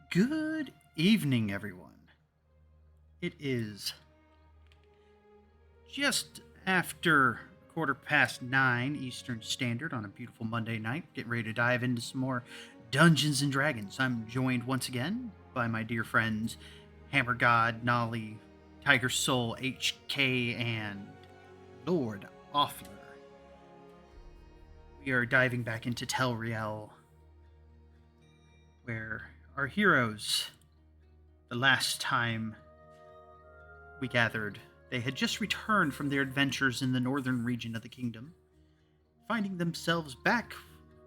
Good evening, everyone. It is just after 9:15 Eastern Standard on a beautiful Monday night. Getting ready to dive into some more Dungeons and Dragons. I'm joined once again by my dear friends Hammer God, Nolly, Tiger Soul, HK, and Lord Offler. We are diving back into Telriel, where our heroes, the last time we gathered, they had just returned from their adventures in the northern region of the kingdom, finding themselves back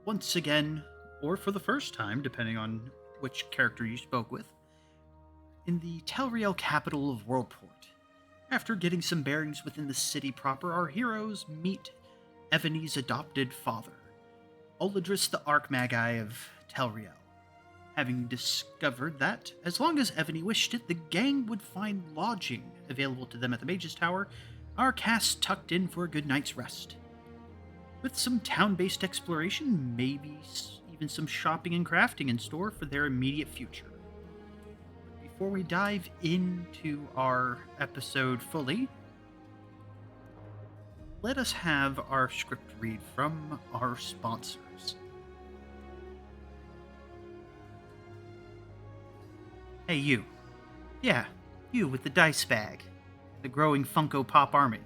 once again, or for the first time, depending on which character you spoke with, in the Telriel capital of Worldport. After getting some bearings within the city proper, our heroes meet Evany's adopted father, Oladris the Archmagi of Telriel. Having discovered that, as long as Evany wished it, the gang would find lodging available to them at the Mage's Tower, our cast tucked in for a good night's rest. With some town-based exploration, maybe even some shopping and crafting in store for their immediate future. But before we dive into our episode fully, let us have our script read from our sponsors. Hey, you. Yeah, you with the dice bag. The growing Funko Pop army.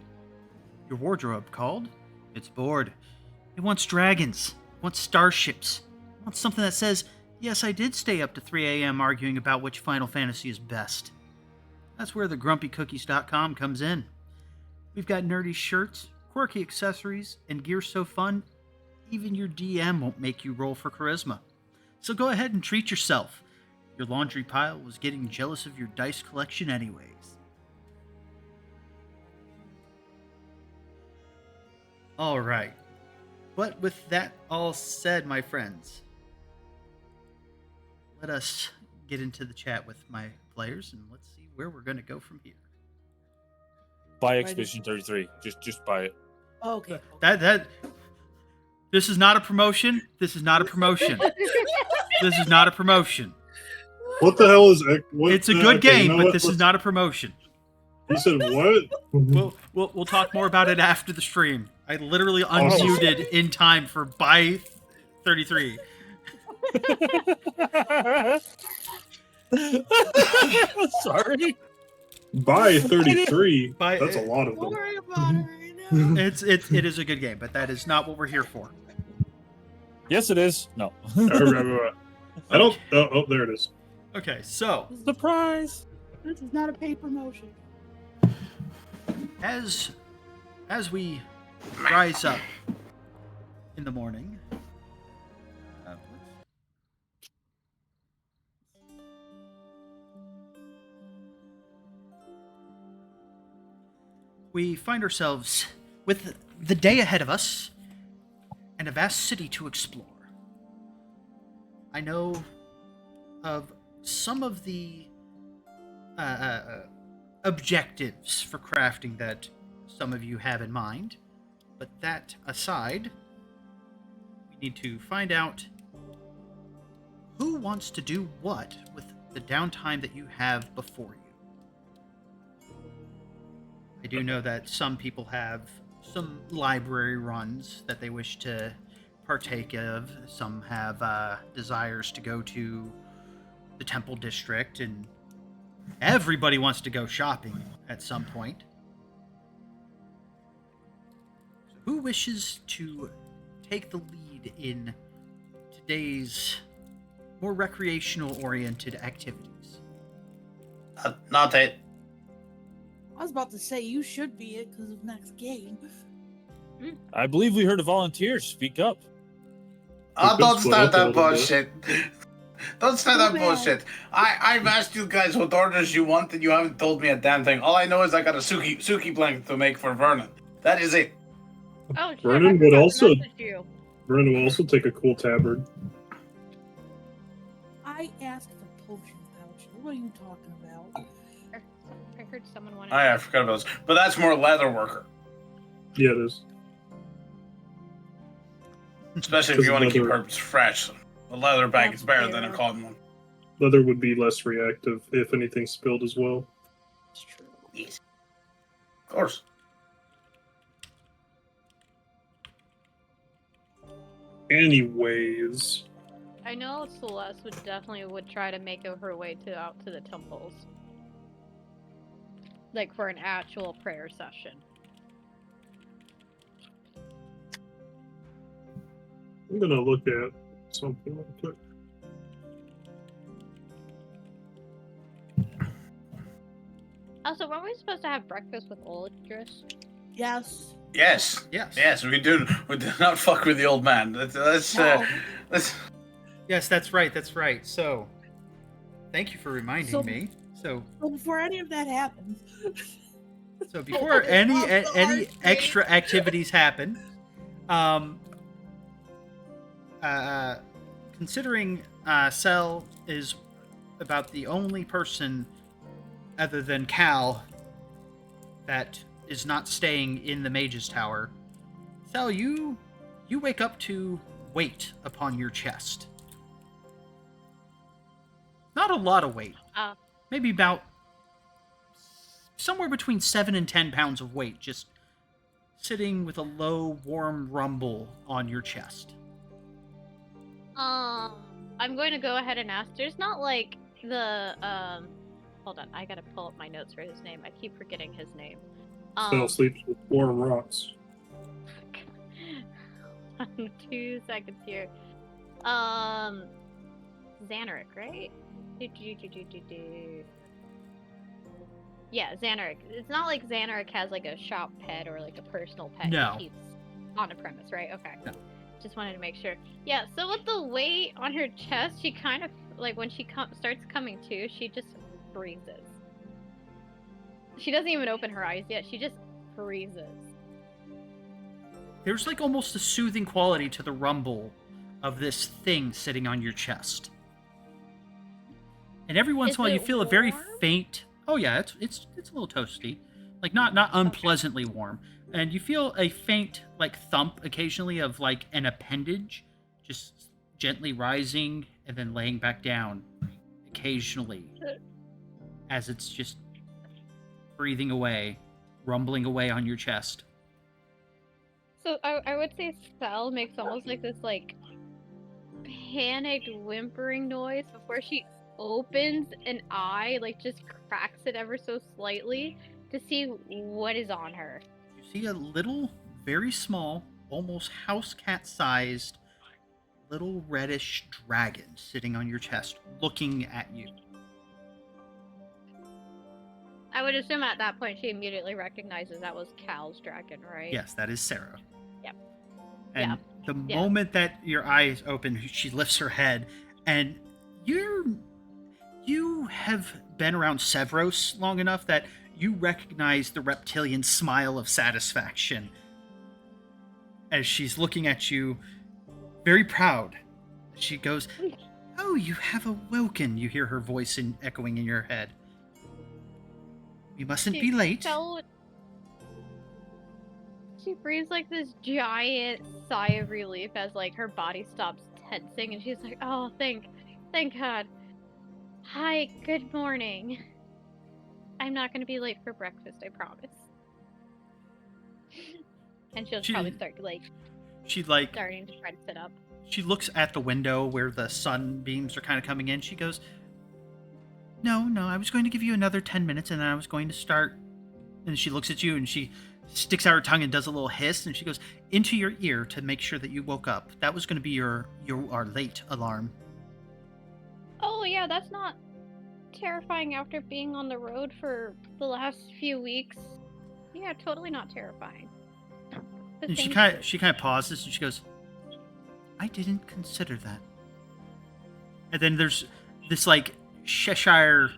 Your wardrobe called? It's bored. It wants dragons. It wants starships. It wants something that says, yes, I did stay up to 3 a.m. arguing about which Final Fantasy is best. That's where the grumpycookies.com comes in. We've got nerdy shirts, quirky accessories, and gear so fun, even your DM won't make you roll for charisma. So go ahead and treat yourself. Your laundry pile was getting jealous of your dice collection anyways. All right. But with that all said, my friends, let us get into the chat with my players and let's see where we're going to go from here. Buy Expedition 33. Just buy it. Oh, okay. This is not a promotion. This is not a promotion. This is not a promotion. What the hell is it? It's a good game, but this is not a promotion. You said what? We'll talk more about it after the stream. I literally unmuted in time for Buy 33. Sorry. Buy 33. Buy- That's a lot of Don't them. worry about it right now. It is a good game, but that is not what we're here for. Yes, it is. No. I don't. Oh, there it is. Okay, so Surprise. This is not a paid promotion. as we rise up in the morning, we find ourselves with the day ahead of us and a vast city to explore. I know of some of the objectives for crafting that some of you have in mind, but that aside, we need to find out who wants to do what with the downtime that you have before you. I do know that some people have some library runs that they wish to partake of. Some have desires to go to the Temple District, and everybody wants to go shopping at some point. So who wishes to take the lead in today's more recreational-oriented activities? Not it. I was about to say you should be it because of next game. I believe we heard a volunteer speak up. Oh, could don't split start up a that little bit. bullshit. Don't start that bullshit. I've asked you guys what orders you want, and you haven't told me a damn thing. All I know is I got a Suki blanket to make for Vernon. That is it. Oh, shit, Vernon I would forgot to also- message you. Vernon will also take a cool tabard. I asked for potion pouch. What are you talking about? I heard someone wanted. Oh, yeah, I forgot about this. But that's more leather worker. Yeah, it is. Especially if you want to keep Leather. herbs fresh. A leather bag is better than a Fair. cotton one. leather would be less reactive if anything spilled as well. It's true. Yes. Of course. Anyways, I know Celeste would try to make her way out to the temples. Like for an actual prayer session. I'm gonna look at something real quick. Also, weren't we supposed to have breakfast with Oldris? Yes. Yes. Yes. Yes, we do not fuck with the old man. Let's Yes, that's right. That's right. So, thank you for reminding So- me. So before any of that happens, before any Off the any arcade. extra activities happen, considering Cell is about the only person other than Cal that is not staying in the Mage's Tower, Cell, you wake up to weight upon your chest. Not a lot of weight. Maybe about somewhere between 7 and 10 pounds of weight, just sitting with a low, warm rumble on your chest. I'm going to go ahead and ask. There's not like the hold on, I gotta pull up my notes for his name. I keep forgetting his name. Cell sleeps with warm rocks. 2 seconds here. Xanaric, right? Yeah, Xanaric. It's not like Xanaric has like a shop pet or like a personal pet No. he keeps on a premise, right? Okay. No. Just wanted to make sure. Yeah, so with the weight on her chest, she kind of, like, when she starts coming to, she just freezes. She doesn't even open her eyes yet, she just freezes. There's like almost a soothing quality to the rumble of this thing sitting on your chest. And every once in a while you it feel a very warm? faint... Oh yeah, it's a little toasty. Like not unpleasantly warm. And you feel a faint like thump occasionally of like an appendage just gently rising and then laying back down occasionally as it's just breathing away, rumbling away on your chest. So I would say Cell makes almost like this like panicked whimpering noise before she opens an eye, like just cracks it ever so slightly to see what is on her. You see a little, very small, almost house cat sized little reddish dragon sitting on your chest, looking at you. I would assume at that point she immediately recognizes that was Cal's dragon, right? Yes, that is Sarah. Yep. And Yeah. the Yeah. moment that your eyes open, she lifts her head, and you have been around Sevros long enough that you recognize the reptilian smile of satisfaction as she's looking at you, very proud. She goes, "Oh, you have awoken." You hear her voice echoing in your head. "You mustn't be late." She breathes like this giant sigh of relief as like her body stops tensing, and she's like, "Oh, thank God. Hi, good morning. I'm not gonna be late for breakfast, I promise." And she'll probably start starting to try to sit up. She looks at the window where the sunbeams are kind of coming in. She goes, No, I was going to give you another 10 minutes and then I was going to start. And she looks at you and she sticks out her tongue and does a little hiss. And she goes, into your ear to make sure that you woke up. That was going to be your "you are late" alarm. Oh yeah, that's not terrifying after being on the road for the last few weeks. Yeah, totally not terrifying. But And she thank you. kind of pauses and she goes, I didn't consider that. And then there's this like Cheshire,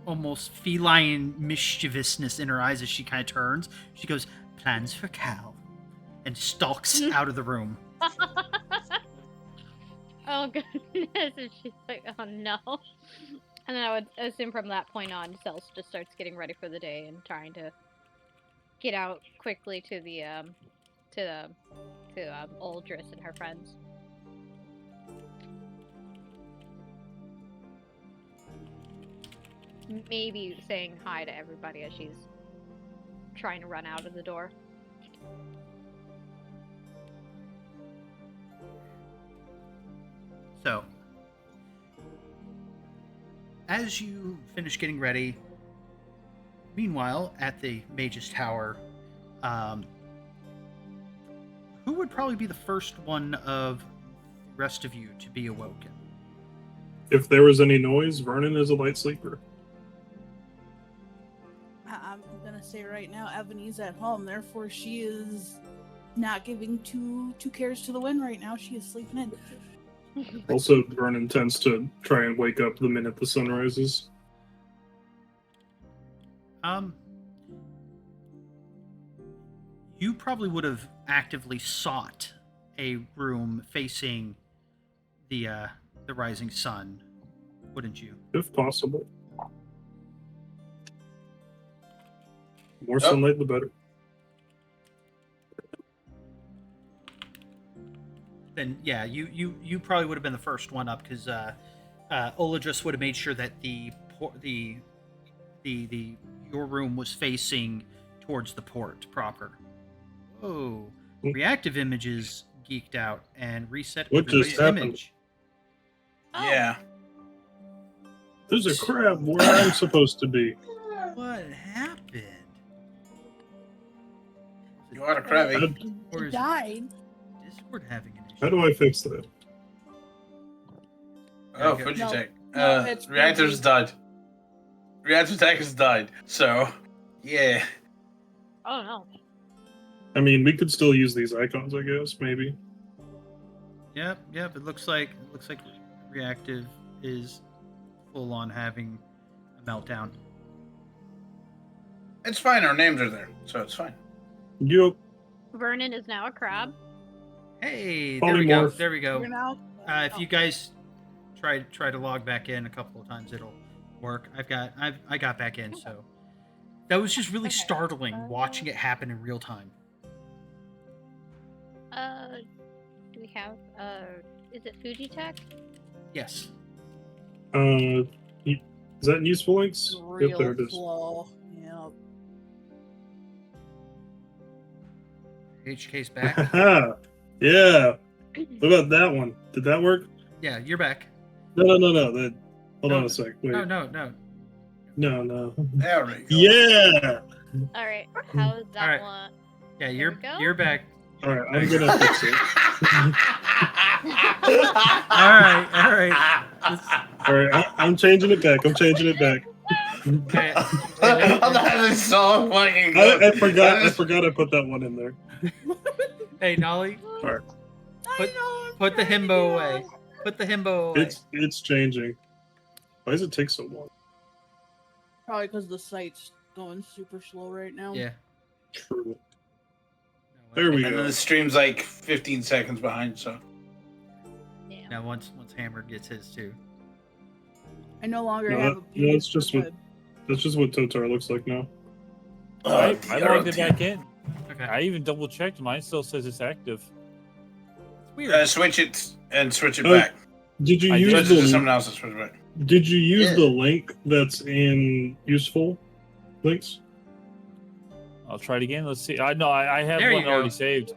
almost feline mischievousness in her eyes as she kind of turns. She goes, "Plans for Cal," and stalks out of the room. Oh goodness, and she's like, "Oh no." And then I would assume from that point on, Cell just starts getting ready for the day and trying to get out quickly to the Aldris and her friends. maybe saying hi to everybody as she's trying to run out of the door. So, as you finish getting ready, meanwhile, at the Mage's Tower, who would probably be the first one of the rest of you to be awoken? If there was any noise, Vernon is a light sleeper. I'm gonna say right now, Ebony's at home, therefore she is not giving two cares to the wind right now. She is sleeping in. Also, Vernon tends to try and wake up the minute the sun rises. You probably would have actively sought a room facing the rising sun, wouldn't you? If possible. More sunlight, the better. Then yeah, you probably would have been the first one up because Oladris would have made sure that the your room was facing towards the port proper. Oh, reactive images geeked out and reset What everybody's just happened? image. Yeah. There's a crab where I'm supposed to be. What happened? You are a crabby. Or It is died. Discord having an issue? How do I fix that? Oh, Okay. Fujitech. No, it's Reactors busy. died. Reactor tech has died. So, yeah. Oh no. I mean, we could still use these icons, I guess, maybe. Yep. It looks like reactive is full on having a meltdown. It's fine. Our names are there, so it's fine. Yup. Vernon is now a crab. Hey, there we go. Polymorph. There we go. You're now. If you guys try to log back in a couple of times, it'll work. I got back in, so that was just really Okay. startling watching it happen in real time. Do we have is it Fujitech? Yes. Is that in useful links? Real Yep, there it is. slow. Yep. HK's back. Haha. Yeah. What about that one? Did that work? Yeah, you're back. No. Hold on No. a sec. Wait. No. No. There we go. Yeah. All right. How's that Alright. one? Yeah, There we go. you're back. All right, I'm gonna fix it. All right. All right, I'm changing it back. Okay. That is so fucking good. I forgot I put that one in there. Hey, Nolly, Alright. put the himbo away. Put the himbo away. It's changing. Why does it take so long? Probably because the site's going super slow right now. Yeah. True. There we And then go. the stream's like 15 seconds behind, so. Yeah. Now once Hammer gets his too. I no longer No, have a no, page it's just for what- bed. That's just what Totar looks like now. I you're logged it a- back in. Okay. I even double checked. Mine still says it's active. It's weird. Switch it and switch it Oh, back. Did you I use Switch it the to someone else and switch it back. Did you use Yeah. the link that's in useful links? I'll try it again. Let's see. I have There you one go. already saved.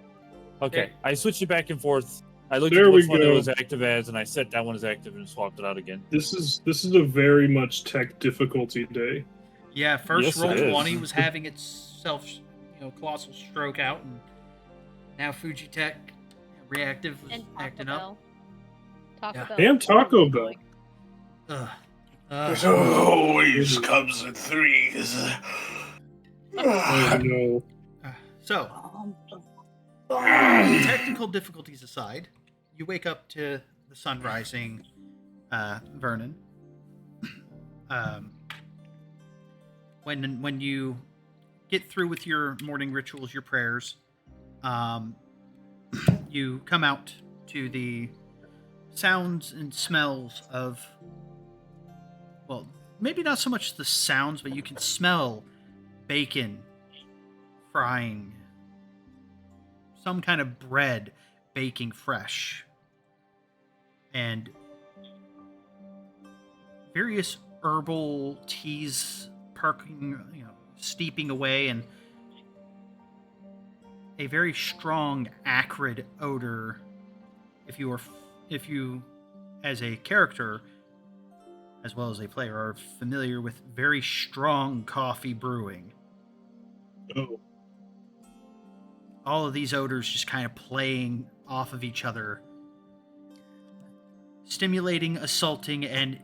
Okay, There- I switched it back and forth. I looked There at we which one it go. was active as, and I set that one as active and swapped it out again. This is a very much tech difficulty day. Yeah, first Yes, roll it is. 20 was having itself, colossal stroke out, and now Fujitech reactive was And Taco acting up. Bell. Taco Yeah. Bell. And Taco Bell. Ugh. It always comes in threes. Oh no. So, Um, technical difficulties aside, you wake up to the sun rising, Vernon. When you get through with your morning rituals, your prayers, you come out to the sounds and smells of, well, maybe not so much the sounds, but you can smell bacon frying, some kind of bread baking fresh, and various herbal teas perking, steeping away, and a very strong, acrid odor. If you, as a character, as well as a player, are familiar with very strong coffee brewing. Oh, All of these odors just kind of playing off of each other, stimulating, assaulting, and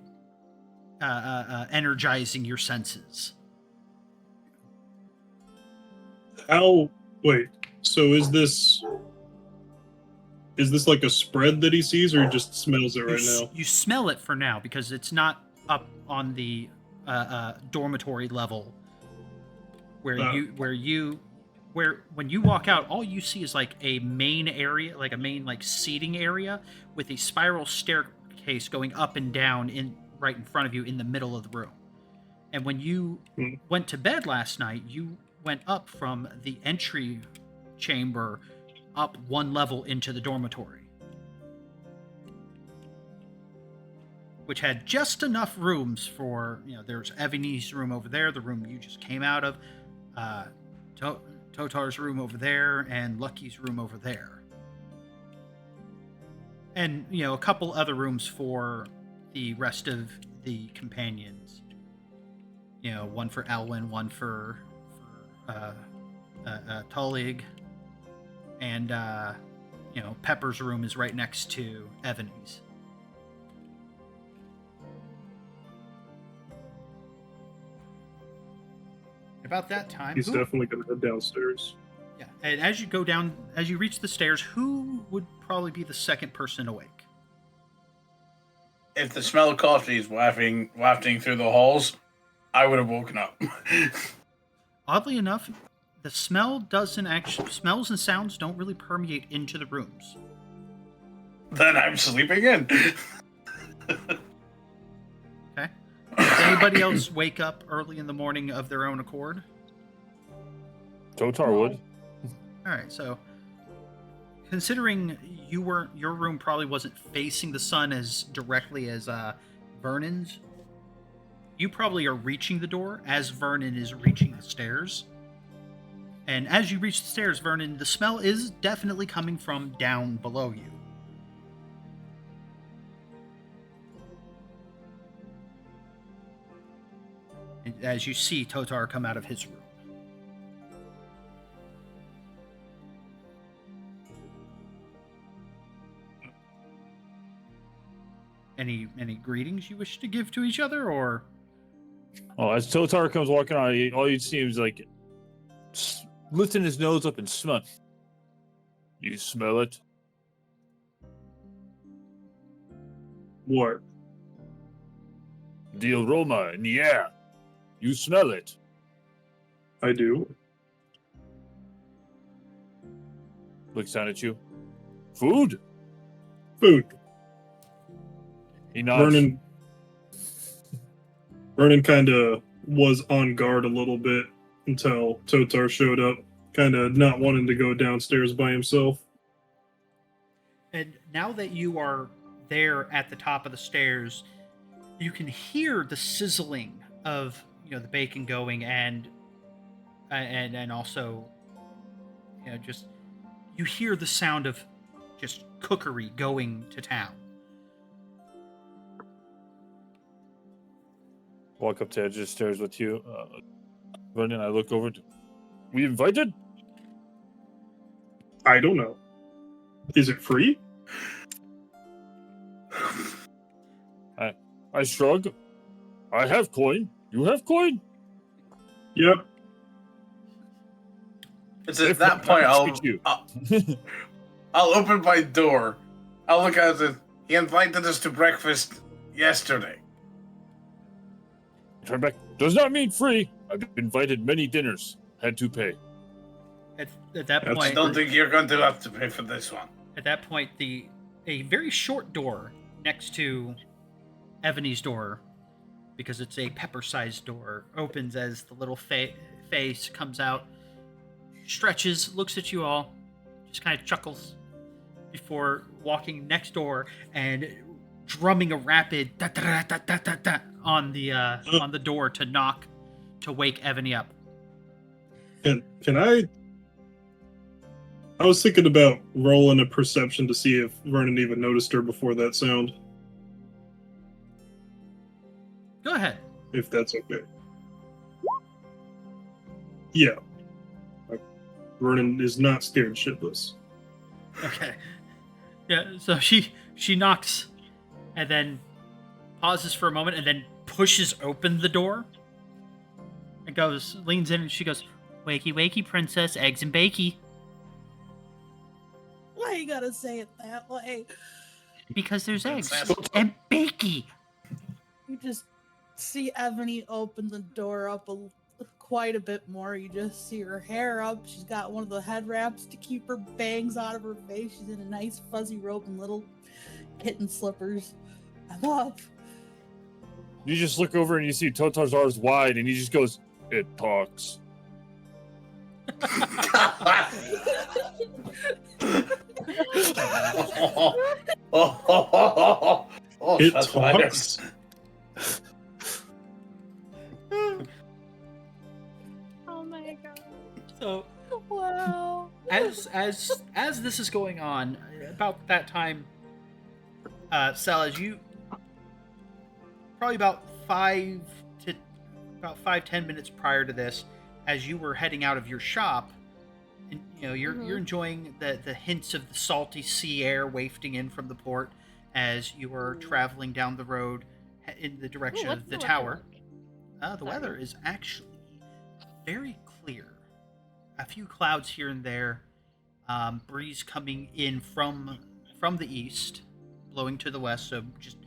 energizing your senses. how? Wait. So is this like a spread that he sees, or he just smells it right now? You smell it for now because it's not up on the dormitory level where when you walk out, all you see is like a main area, like a main seating area with a spiral staircase going up and down right in front of you in the middle of the room. And when you went to bed last night, you went up from the entry chamber up one level into the dormitory, which had just enough rooms for, there's Ebony's room over there, the room you just came out of, Totar's room over there, and Lucky's room over there. And, a couple other rooms for the rest of the companions. One for Elwyn, one for Tullig, and, Pepper's room is right next to Ebony's. About that time, He's definitely going to head downstairs. Yeah, and as you reach the stairs, who would probably be the second person awake? If the smell of coffee is wafting through the halls, I would have woken up. Oddly enough, the smells and sounds don't really permeate into the rooms. Then I'm sleeping in. Okay. Does anybody else wake up early in the morning of their own accord? Totar would. All right, so considering your room probably wasn't facing the sun as directly as Vernon's, you probably are reaching the door as Vernon is reaching the stairs. And as you reach the stairs, Vernon, the smell is definitely coming from down below you. As you see Totar come out of his room. Any greetings you wish to give to each other, or? Oh, as Totar comes walking on, all you see is like lifting his nose up and smell. You smell it? What? The aroma in the air. You smell it. I do. Looks down at you. Food? Food. He nods. Vernon kind of was on guard a little bit until Totar showed up, kind of not wanting to go downstairs by himself. And now that you are there at the top of the stairs, you can hear the sizzling of the bacon going, and also just you hear the sound of just cookery going to town. Walk up to the edge of the stairs with you. Vernon, I look over. We invited? I don't know. Is it free? I shrug. I have coin. You have coin? Yep. It's at that point I'll open my door. I'll look at it. He invited us to breakfast yesterday. Turn back. Does not mean free. I've been invited many dinners. Had to pay. At that point, I don't think you're going to have to pay for this one. At that point, a very short door next to Ebony's door, because it's a pepper-sized door, opens as the little face comes out, stretches, looks at you all, just kind of chuckles before walking next door and drumming a rapid da da da da da da on the door to wake Ebony up. Can I was thinking about rolling a perception to see if Vernon even noticed her before that sound. Go ahead. If that's okay. Yeah. Vernon is not scared shitless. Okay. Yeah, so she knocks and then pauses for a moment and then pushes open the door and leans in and she goes, "Wakey, wakey, princess, eggs and bakey." Why you gotta say it that way? Because there's eggs Princess. and bakey. You just see Ebony open the door up quite a bit more. You just see her hair up. She's got one of the head wraps to keep her bangs out of her face. She's in a nice fuzzy robe and little kitten slippers. I'm up. You just look over and you see Totar's arms wide, and he just goes, "It talks." It shots talks. fired. Oh my god. So Wow. as this is going on, about that time, Sal, as you probably about 5-10 minutes prior to this, as you were heading out of your shop, and you're enjoying the hints of the salty sea air wafting in from the port as you are traveling down the road in the direction Ooh, what's of the weather tower. like? The weather is actually very clear. A few clouds here and there. Breeze coming in from the east, blowing to the west, so just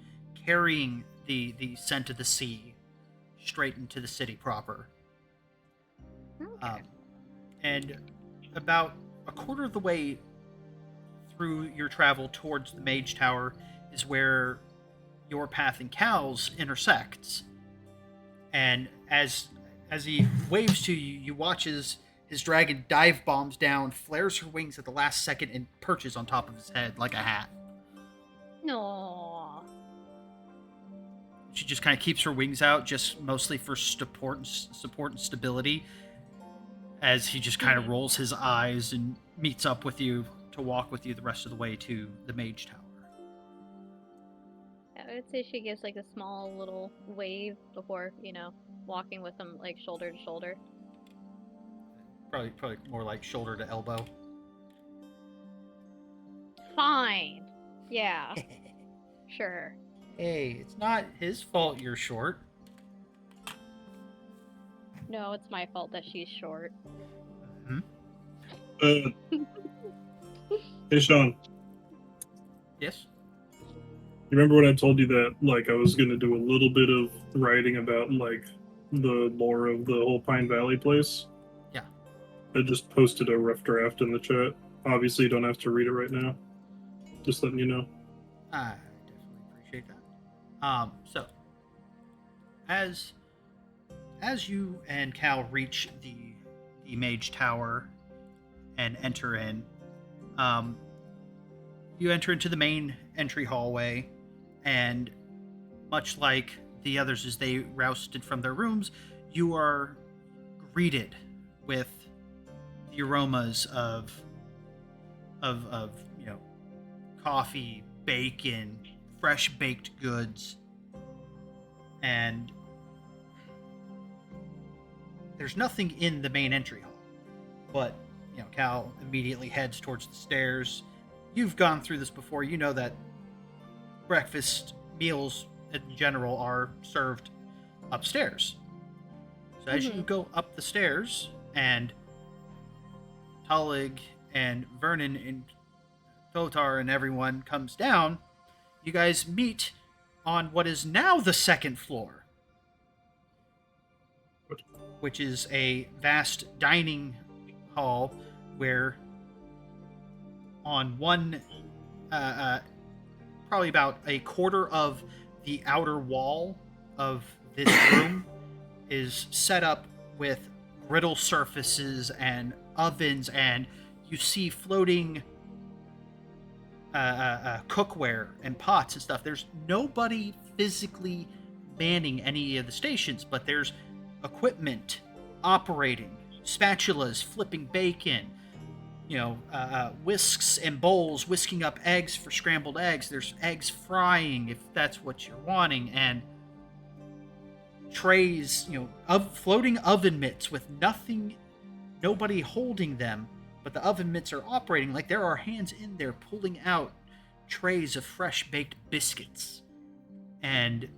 carrying the scent of the sea straight into the city proper. Okay. And about a quarter of the way through your travel towards the Mage Tower is where your path and Cal's intersects. And as he waves to you, you watch as his dragon dive bombs down, flares her wings at the last second, and perches on top of his head like a hat. No. She just kind of keeps her wings out, just mostly for support and stability, as he just kind of rolls his eyes and meets up with you to walk with you the rest of the way to the Mage Tower. I would say she gives like a small little wave before, walking with him like shoulder to shoulder. Probably more like shoulder to elbow. Fine. Yeah. Sure. Hey, it's not his fault you're short. No, it's my fault that she's short. Hey, Sean. Yes? You remember when I told you that, I was going to do a little bit of writing about, the lore of the whole Pine Valley place? Yeah. I just posted a rough draft in the chat. Obviously, you don't have to read it right now. Just letting you know. I definitely appreciate that. So, as you and Cal reach the Mage Tower and enter in, you enter into the main entry hallway, and much like the others as they rousted from their rooms, you are greeted with the aromas of coffee, bacon, fresh baked goods, and there's nothing in the main entry hall. But Cal immediately heads towards the stairs. You've gone through this before. You know that breakfast meals in general are served upstairs. So as you go up the stairs, and Tullig and Vernon and Thotar and everyone comes down, you guys meet on what is now the second floor, which is a vast dining hall where on one, probably about a quarter of the outer wall of this room is set up with griddle surfaces and ovens, and you see floating cookware and pots and stuff. There's nobody physically manning any of the stations, but there's equipment operating, spatulas flipping bacon, whisks and bowls whisking up eggs for scrambled eggs. There's eggs frying if that's what you're wanting, and trays, of floating oven mitts with nobody holding them, but the oven mitts are operating like there are hands in there pulling out trays of fresh baked biscuits. And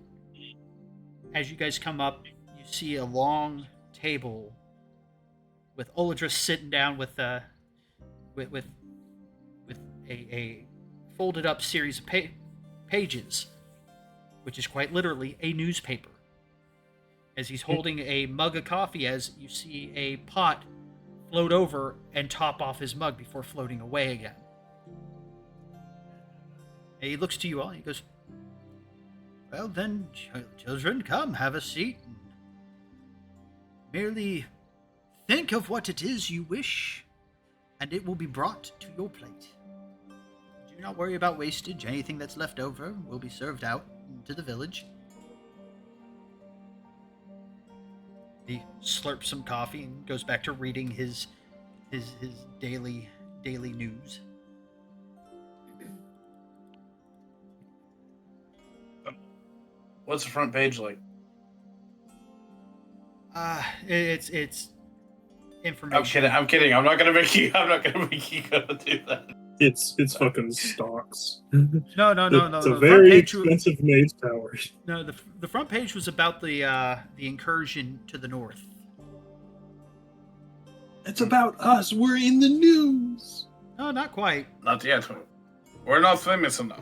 as you guys come up, you see a long table with Oladris sitting down with a folded up series of pages, which is quite literally a newspaper. As he's holding a mug of coffee, as you see a pot float over and top off his mug before floating away again. And he looks to you all and he goes, "Well then, children, come, have a seat. And merely think of what it is you wish, and it will be brought to your plate. Do not worry about wastage. Anything that's left over will be served out to the village." He slurps some coffee and goes back to reading his daily news. What's the front page like? It's information. I'm kidding. I'm not gonna make you go do that. It's fucking stocks. No. It's a The very front page expensive maze tower. No, the front page was about the incursion to the north. It's about us. We're in the news. No, not quite. Not yet. We're not famous enough.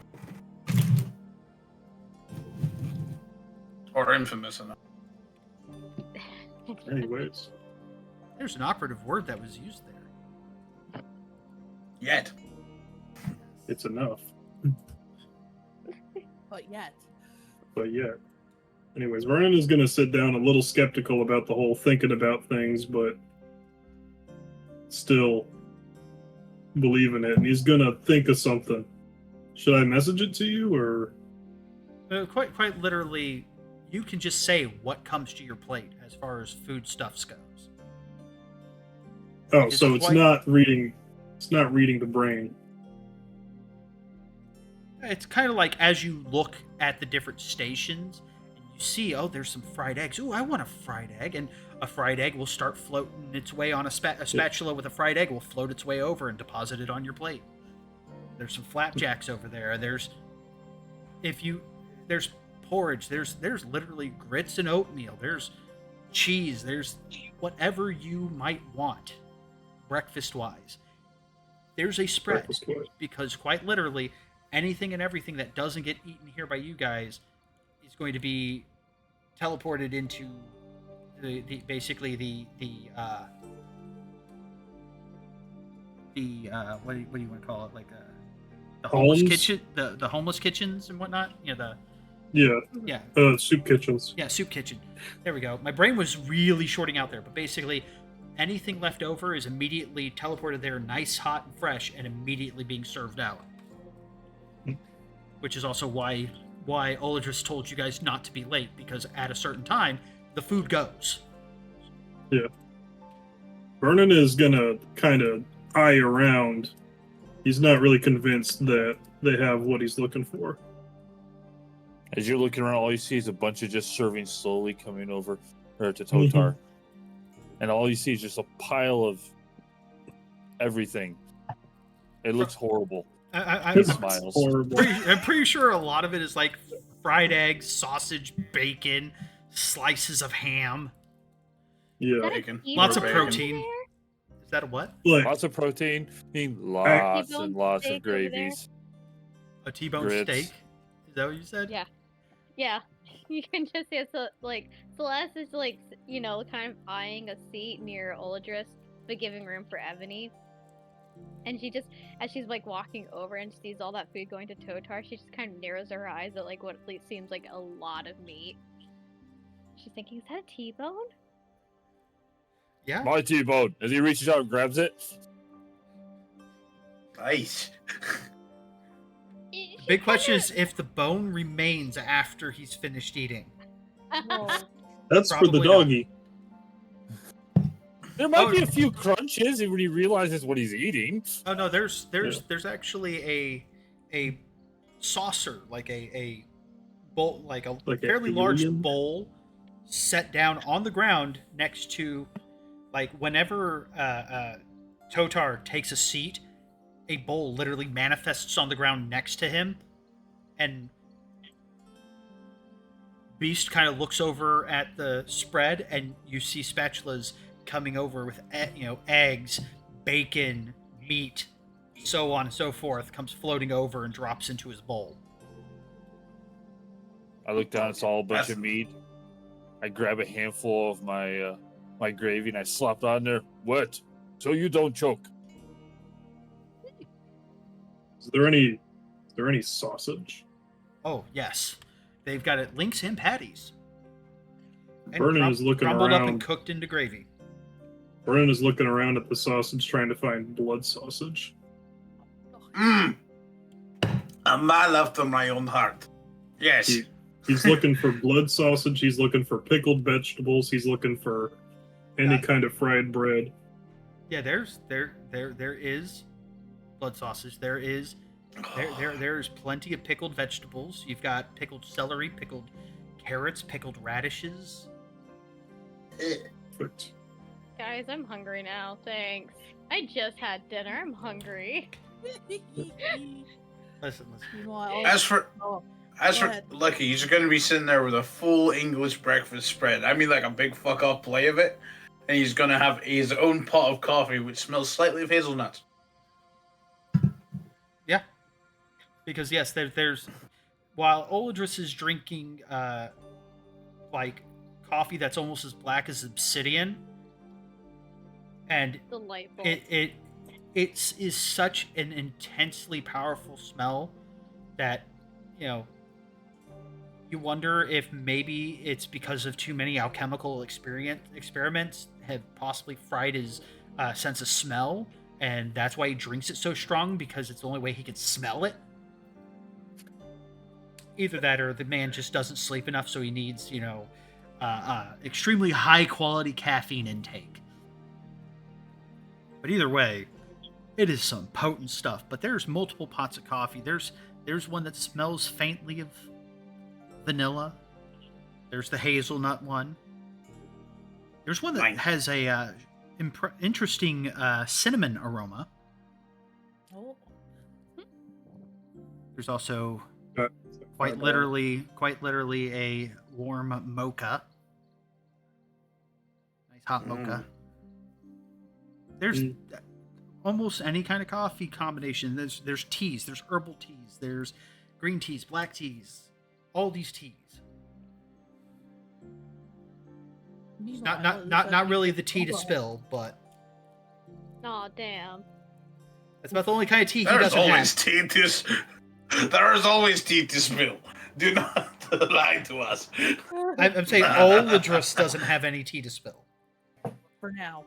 Or infamous enough. Anyways, There's an operative word that was used there. Yet. it's enough. But yet. But yeah. Anyways, Vernon is going to sit down a little skeptical about the whole thinking about things, but still believe in it. And he's going to think of something. Should I message it to you, or? Quite literally, you can just say what comes to your plate as far as foodstuffs goes. Oh, It's so it's quite- not reading. It's not reading the brain. It's kind of like as you look at the different stations and you see, oh, there's some fried eggs. Oh, I want a fried egg. And a fried egg will start floating its way on a spatula with a fried egg will float its way over and deposit it on your plate. There's some flapjacks over there. There's porridge. There's literally grits and oatmeal. There's cheese. There's whatever you might want, breakfast-wise. There's a spread. Breakfast was. Because quite literally, anything and everything that doesn't get eaten here by you guys is going to be teleported into the what do you want to call it, like the homeless Homes? kitchen, the homeless kitchens and whatnot. Yeah, soup kitchens. Soup kitchen. There we go. My brain was really shorting out there, but basically anything left over is immediately teleported there, nice, hot, and fresh, and immediately being served out. Which is also why Oladris told you guys not to be late, because at a certain time, the food goes. Yeah. Vernon is gonna kind of eye around. He's not really convinced that they have what he's looking for. As you're looking around, all you see is a bunch of just servings slowly coming over to Totar. And all you see is just a pile of everything. It looks horrible. I'm Smiles. Horrible. I'm pretty sure a lot of it is like fried eggs, sausage, bacon, slices of ham. Yeah. Bacon. Lots of Bacon. protein. Is that a what? Like, Lots of protein, meaning lots T-bone and lots steak of over there. gravies. A T-bone Grits. steak? Is that what you said? Yeah. Yeah. You can just say so. Like Celeste is like kind of eyeing a seat near Oladris, but giving room for Ebony. And she just, as she's like walking over and sees all that food going to Totar, she just kind of narrows her eyes at like what seems like a lot of meat. She's thinking, is that a T-bone? Yeah. My T-bone. As he reaches out and grabs it, Nice. She The big question kinda- is if the bone remains after he's finished eating. Whoa. That's for the Probably not. doggy. There might Oh. be a few crunches when he realizes what he's eating. Oh no, there's actually a saucer, like a bowl, like a Like a fairly large alien? bowl set down on the ground next to, like, whenever Totar takes a seat, a bowl literally manifests on the ground next to him, and Beast kind of looks over at the spread, and you see spatulas coming over with eggs, bacon, meat, so on and so forth, comes floating over and drops into his bowl. I look down, it's all a bunch of meat. I grab a handful of my my gravy and I slop it on there. What? So you don't choke. Is there any sausage? Oh yes, they've got it links and patties. And Vernon is looking crumbled up and around. cooked into gravy. Vernon is looking around at the sausage, trying to find blood sausage. Mmm. A man after my own heart. Yes. He's looking for blood sausage. He's looking for pickled vegetables. He's looking for any kind of fried bread. Yeah, there is blood sausage. There's plenty of pickled vegetables. You've got pickled celery, pickled carrots, pickled radishes. Perfect. Guys, I'm hungry now. Thanks. I just had dinner. I'm hungry. Listen. Meanwhile, As for oh, As Go for ahead. Lucky, you're gonna be sitting there with a full English breakfast spread. I mean, like a big fuck off play of it, and he's gonna have his own pot of coffee, which smells slightly of hazelnuts. Yeah, because yes, there's while Oladris is drinking like coffee that's almost as black as obsidian, and Delightful. it is such an intensely powerful smell that you wonder if maybe it's because of too many alchemical experiments have possibly fried his sense of smell, and that's why he drinks it so strong, because it's the only way he can smell it. Either that, or the man just doesn't sleep enough, so he needs extremely high quality caffeine intake. But either way, it is some potent stuff. But there's multiple pots of coffee. There's one that smells faintly of vanilla. There's the hazelnut one. There's one that Nice. has a interesting cinnamon aroma. oh, There's also Uh, quite literally a warm mocha. Nice hot mocha. There's almost any kind of coffee combination. There's teas, there's herbal teas, there's green teas, black teas, all these teas. Not really the tea to spill, but Aw, damn. that's about the only kind of tea he There's doesn't always have. tea to there is always tea to spill. Do not lie to us. I'm saying Oladris doesn't have any tea to spill for now.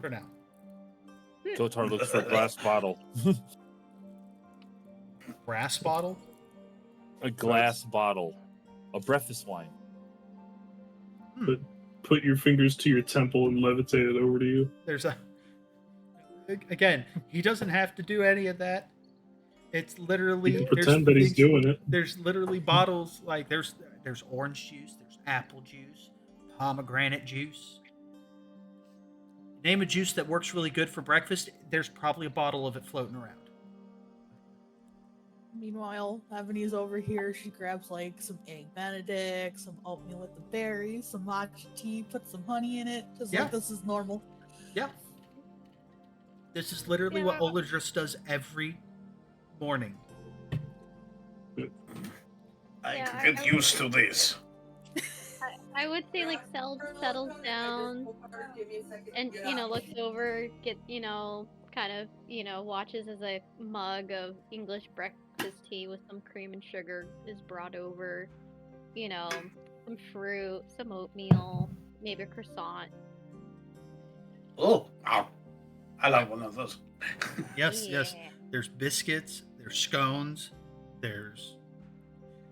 for now. Totar looks for a glass bottle. Brass bottle. A glass bottle. A breakfast wine. Put your fingers to your temple and levitate it over to you. There's again, he doesn't have to do any of that. It's literally You can there's pretend that he's things- doing it. There's literally bottles, like there's orange juice, there's apple juice, pomegranate juice. Name a juice that works really good for breakfast, there's probably a bottle of it floating around. Meanwhile, Ebony's over here. She grabs like some egg Benedict, some oatmeal with the berries, some matcha tea, put some honey in it, just Yeah. like this is normal. Yeah. This is literally what Oladris does every morning. I Yeah, could get used to this. I would say like settles down and looks over, kind of watches as a mug of English breakfast tea with some cream and sugar is brought over, some fruit, some oatmeal, maybe a croissant. Oh, wow. I like one of those. Yes. Yeah. There's biscuits, there's scones, There's,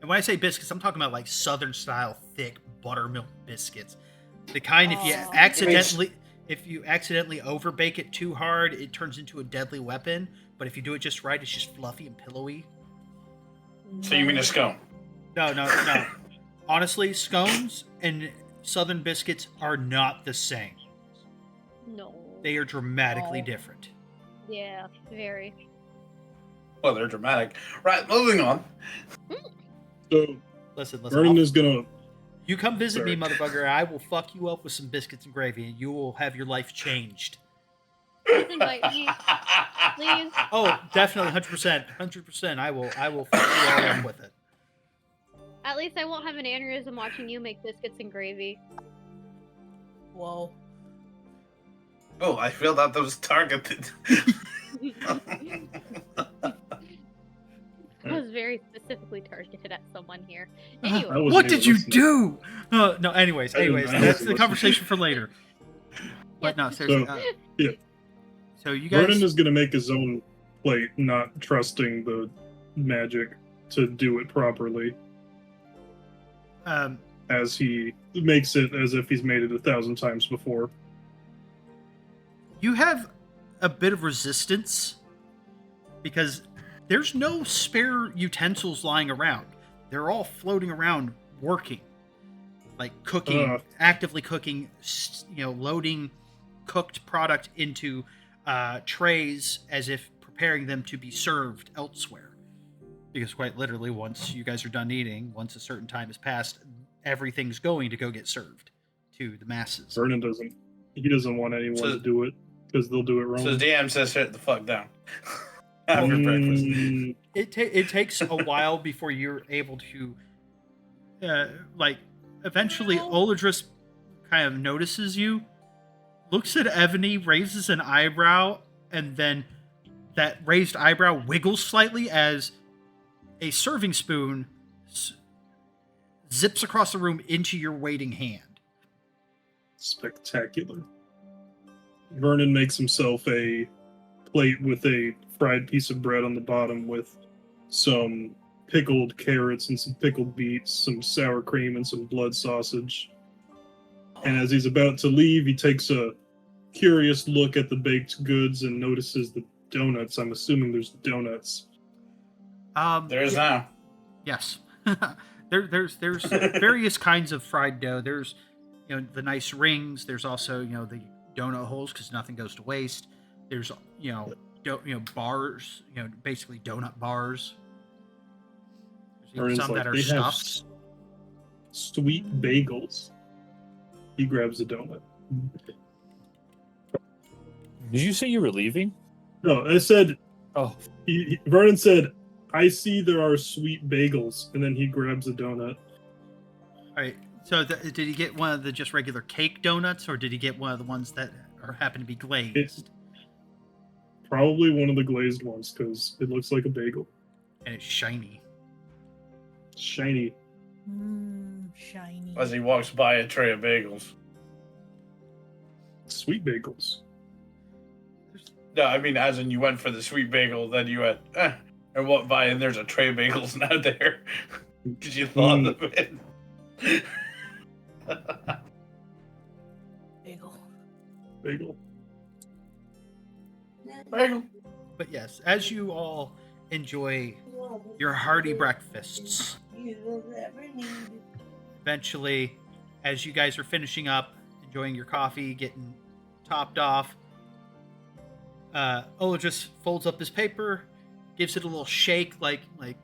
and when I say biscuits, I'm talking about like Southern style thick buttermilk biscuits. The kind Aw. if you accidentally overbake it too hard, it turns into a deadly weapon. But if you do it just right, it's just fluffy and pillowy. So you mean a scone? No. Honestly, scones and Southern biscuits are not the same. No. They are dramatically Oh. different. Yeah, very. Well, they're dramatic. Right, moving on. So Listen. Vernon is gonna. You come visit me, Sorry. motherfucker. I will fuck you up with some biscuits and gravy, and you will have your life changed. Please invite me. Please. Oh, definitely, 100%. I will fuck you all up with it. At least I won't have an aneurysm watching you make biscuits and gravy. Whoa. Oh, I feel that was targeted. I was very specifically targeted at someone here. I Anyway, wasn't What even did you listening. do? No, anyways, I that's wasn't the conversation for later. But no, seriously. yeah. So you guys, Vernon is gonna make his own plate, not trusting the magic to do it properly, as he makes it as if he's made it 1,000 times before. you have a bit of resistance because there's no spare utensils lying around. They're all floating around working, like cooking, actively cooking, loading cooked product into trays as if preparing them to be served elsewhere. Because quite literally, once you guys are done eating, once a certain time has passed, everything's going to go get served to the masses. Vernon doesn't. He doesn't want anyone to do it because they'll do it wrong. So the DM says, "Shut the fuck down." After breakfast. It takes a while before you're able to, eventually Oladris kind of notices you, looks at Ebony, raises an eyebrow, and then that raised eyebrow wiggles slightly as a serving spoon zips across the room into your waiting hand. Spectacular. Vernon makes himself a plate with a fried piece of bread on the bottom with some pickled carrots and some pickled beets, some sour cream, and some blood sausage. And as he's about to leave, he takes a curious look at the baked goods and notices the donuts. I'm assuming there's donuts. There is now. Yes. there's various kinds of fried dough. There's the nice rings. There's also the donut holes because nothing goes to waste. There's bars. Basically donut bars. There's even some that are they have stuffed. Sweet bagels. He grabs a donut. Did you say you were leaving? No, I said. Oh, Vernon said, "I see there are sweet bagels," and then he grabs a donut. All right. So did he get one of the just regular cake donuts, or did he get one of the ones that happen to be glazed? Probably one of the glazed ones because it looks like a bagel. And it's shiny. Shiny. Shiny. As he walks by a tray of bagels. Sweet bagels. No, I mean, as in you went for the sweet bagel, then you went, and walked by, and there's a tray of bagels now there. Because you thought of it. Bagel. Bagel. Bagel. But yes, as you all enjoy your hearty breakfasts, eventually, as you guys are finishing up, enjoying your coffee, getting topped off, Ola just folds up his paper, gives it a little shake, like they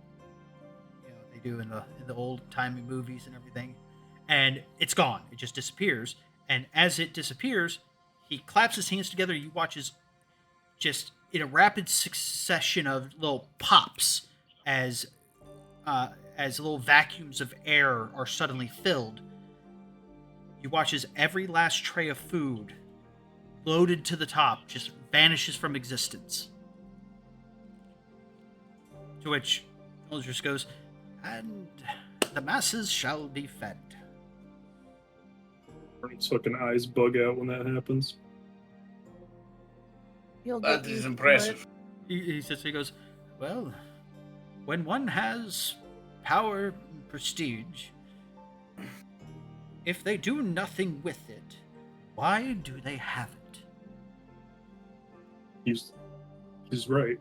do in the old timey movies and everything, and it's gone. It just disappears. And as it disappears, he claps his hands together. You watch as just in a rapid succession of little pops as little vacuums of air are suddenly filled. You watch as every last tray of food loaded to the top just vanishes from existence. To which Ola just goes, "And the masses shall be fed." Vernon's fucking eyes bug out when that happens. You'll That get is used to impressive. He goes, "Well, when one has power and prestige, if they do nothing with it, why do they have it? He's right.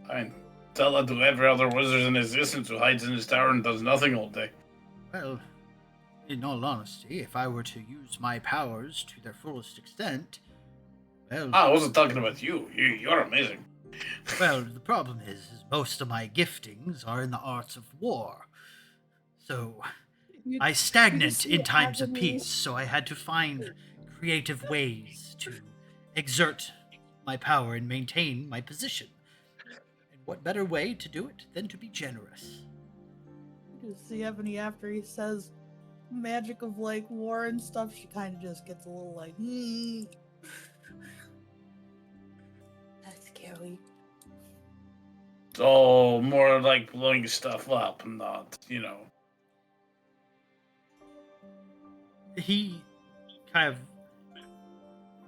I mean, tell that to every other wizard in existence who hides in his tower and does nothing all day. Well, in all honesty, if I were to use my powers to their fullest extent, well, I wasn't talking about you. You're amazing. well, the problem is most of my giftings are in the arts of war. So You- I you just stagnant see in times of Ebony- peace, so I had to find creative ways to exert my power and maintain my position. And what better way to do it than to be generous? You see Ebony after he says magic of like war and stuff, she kind of just gets a little like, That's scary. So more like blowing stuff up, not, He kind of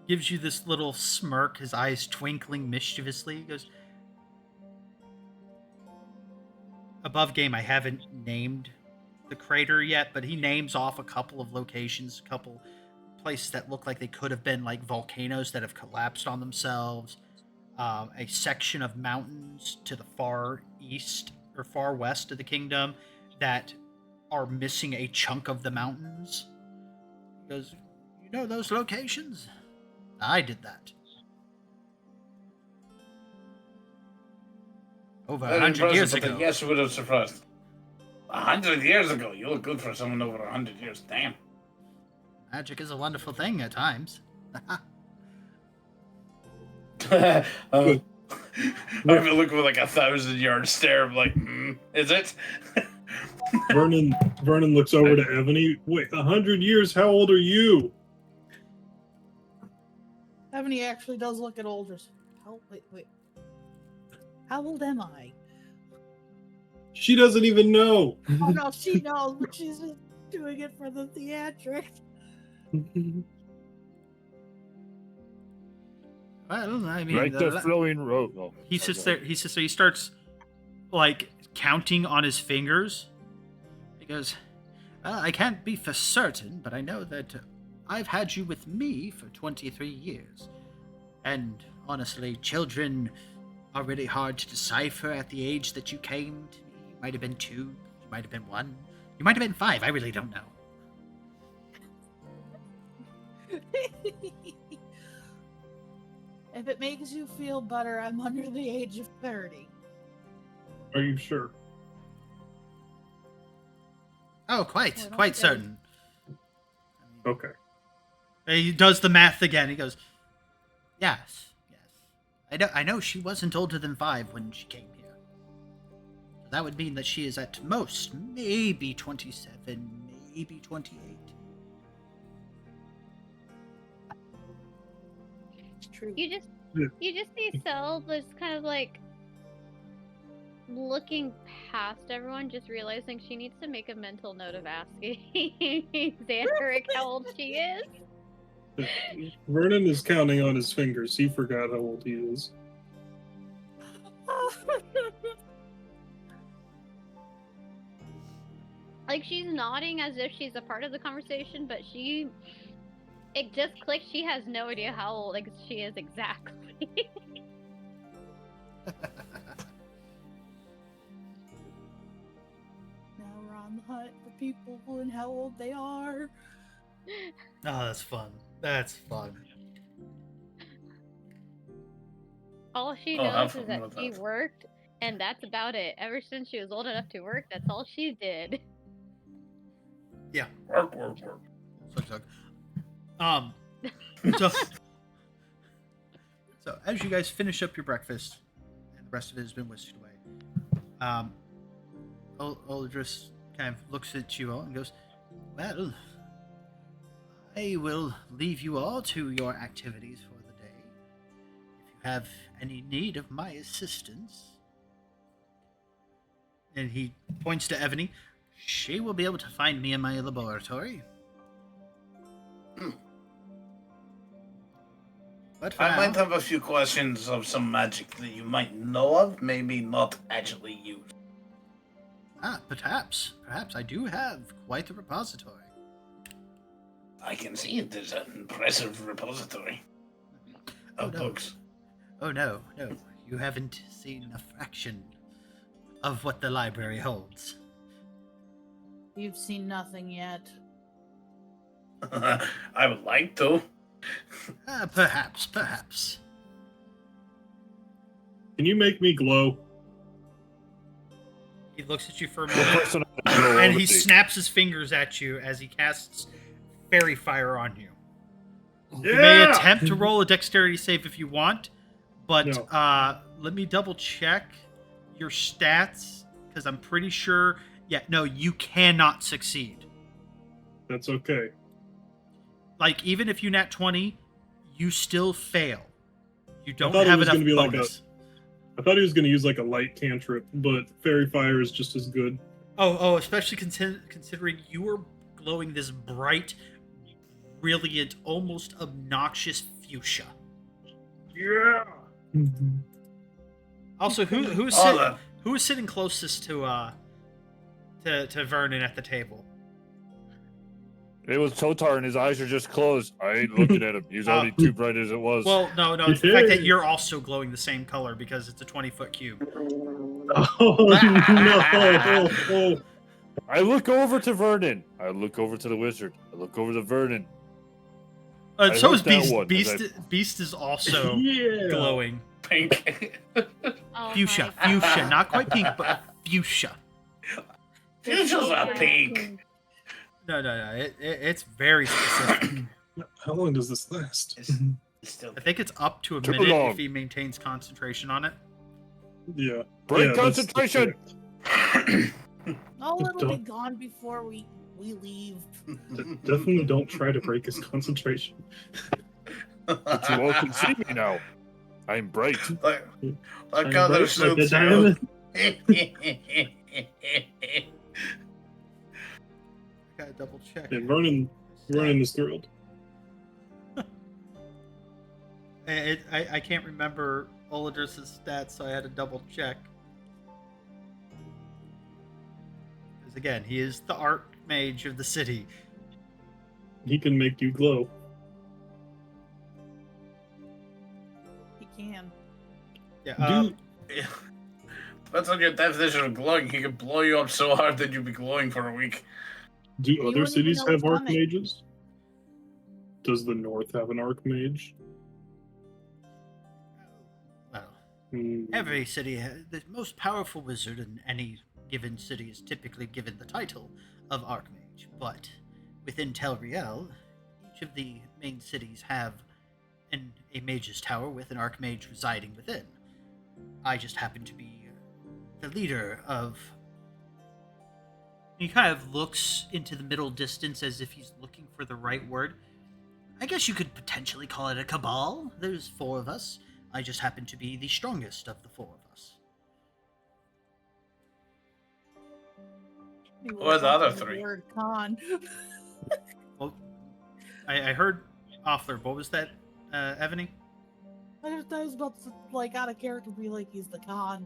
gives you this little smirk, his eyes twinkling mischievously. He goes, above game, I haven't named the crater yet, but he names off a couple of locations, a couple places that look like they could have been like volcanoes that have collapsed on themselves. A section of mountains to the far east or far west of the kingdom that are missing a chunk of the mountains. He goes, you know those locations? I did that. Over Very 100 years impressive, but ago. yes, you would have surprised. 100 years ago. You look good for someone over 100 years. Damn. Magic is a wonderful thing at times. I've been looking with like 1,000-yard stare. I'm like, is it? Vernon looks over to Ebony. Wait, 100 years? How old are you? Ebony actually does look at Aldrich. Wait. How old am I? She doesn't even know. Oh no, she knows, but she's just doing it for the theatrics. Well, I mean, Right the flowing road. Oh, he sits there. He sits there. He starts like counting on his fingers. He goes, "I can't be for certain, but I know that I've had you with me for 23 years, and honestly, children are really hard to decipher at the age that you came to me. You might have been 2. You might have been 1. You might have been 5. I really don't know." If it makes you feel better, I'm under the age of 30. Are you sure? Oh, quite okay. certain. Okay. He does the math again. He goes, yes. I know she wasn't older than 5 when she came here. So that would mean that she is at most maybe 27, maybe 28. It's true. You just see Cell just kind of like looking past everyone, just realizing she needs to make a mental note of asking Xanderic how old she is. Vernon is counting on his fingers. He forgot how old he is. Like she's nodding as if she's a part of the conversation, but it just clicked. She has no idea how old she is exactly. Now we're on the hunt for people and how old they are. Oh, that's fun. That's fun. All she Oh, how knows fun is that was she that? worked, and that's about it. Ever since she was old enough to work, that's all she did. Yeah. Work. Suck. So, so as you guys finish up your breakfast, and the rest of it has been whisked away, Aldris kind of looks at you all and goes, well, I will leave you all to your activities for the day. If you have any need of my assistance. And he points to Ebony. She will be able to find me in my laboratory. But for I now, might have a few questions of some magic that you might know of, maybe not actually use. Perhaps I do have quite a repository. I can see it. There's an impressive repository of no. books. Oh no, you haven't seen a fraction of what the library holds. You've seen nothing yet. I would like to. Perhaps. Can you make me glow? He looks at you for a What moment, person and he snaps his fingers at you as he casts fairy fire on you. You may attempt to roll a dexterity save if you want, but No. let me double check your stats, because I'm pretty sure... Yeah, no, you cannot succeed. That's okay. Like, even if you nat 20, you still fail. You don't thought it have was enough gonna be like bonus. I thought he was going to use like a light cantrip, but fairy fire is just as good. Oh, especially considering you are glowing this bright, brilliant, almost obnoxious fuchsia. Yeah. Also, who is sitting closest to Vernon at the table? It was Totar, and his eyes are just closed. I ain't looking at him. He's already too bright as it was. Well, no, it's the fact that you're also glowing the same color because it's a 20-foot cube. Oh no! I look over to Vernon. I look over to the wizard. I look over to Vernon. So hope is that Beast. one, Beast is also Yeah. glowing. Pink. Oh Fuchsia, my God. fuchsia, not quite pink, but fuchsia. Fuchsia's not pink. No, it's very specific. How long does this last? It's still I think it's up to a Too minute long. if he maintains concentration on it. Yeah. Break Yeah, that's concentration. Oh, it'll be Don't- gone before we leave. Definitely don't try to break his concentration. But you all can see me now. I'm bright. Like I'm other bright like a suits. diamond. I gotta double check. And Vernon is thrilled. I can't remember Olidris' stats, so I had to double check. Because again, he is the archmage of the city. He can make you glow. He can. Yeah. Depends on your definition of glowing. He could blow you up so hard that you'd be glowing for a week. Do You other wouldn't even cities know have it's coming. archmages? Does the North have an archmage? Well, Hmm. every city, the most powerful wizard in any given city is typically given the title of archmage. But within Telriel, each of the main cities have a mage's tower with an archmage residing within. I just happen to be the leader of... He kind of looks into the middle distance as if he's looking for the right word. I guess you could potentially call it a cabal. There's 4 of us. I just happen to be the strongest of the 4 of us. He Or the other the 3. Word con. Well, I heard off there. What was that, Evany? I was about to, like, out of character, be like, he's the con.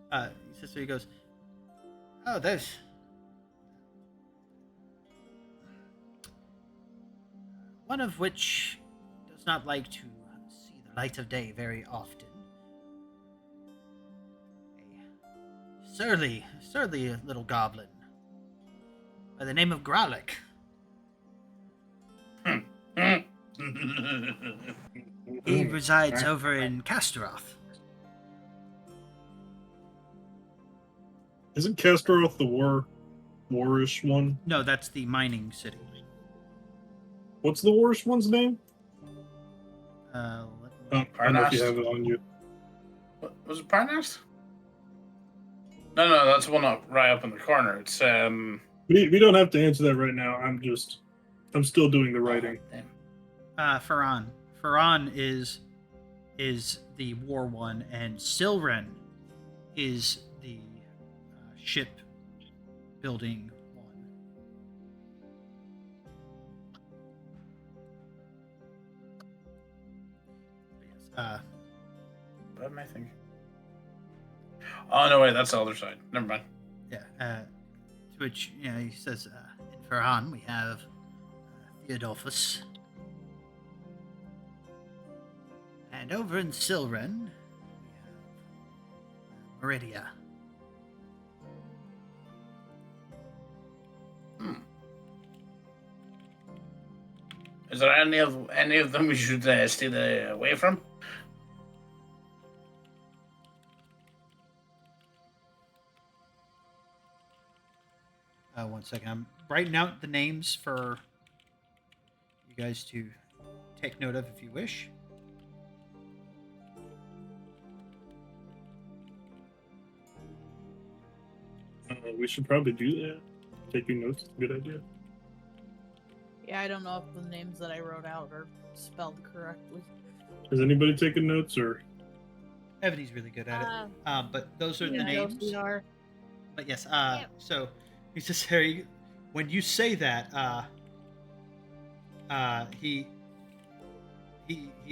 So he goes, oh, there's... one of which does not like to see the light of day very often. A surly little goblin by the name of Gralik. He resides over in Castaroth. Isn't Castaroth the warish one? No, that's the mining city. What's the warish one's name? Let me- Oh, I don't know if you Parnas. have it on you. What, was it Parnas? No, that's the one right up in the corner. It's We don't have to answer that right now. I'm still doing the writing. damn. Faran. Faran is the war one, and Silren is the ship building one. What am I thinking? Oh no, wait, that's the other side. Never mind. Yeah. To which he says, in Ferhan we have Theodulfus, and over in Silren we have Meridia. Is there any of them we should stay away from? One second. I'm writing out the names for you guys to take note of if you wish. We should probably do that. Taking notes is a good idea. Yeah, I don't know if the names that I wrote out are spelled correctly. Has anybody taken notes or? Ebony's really good at it. But those are the Yeah, names. we are. But yes, so he says, Harry, when you say that, he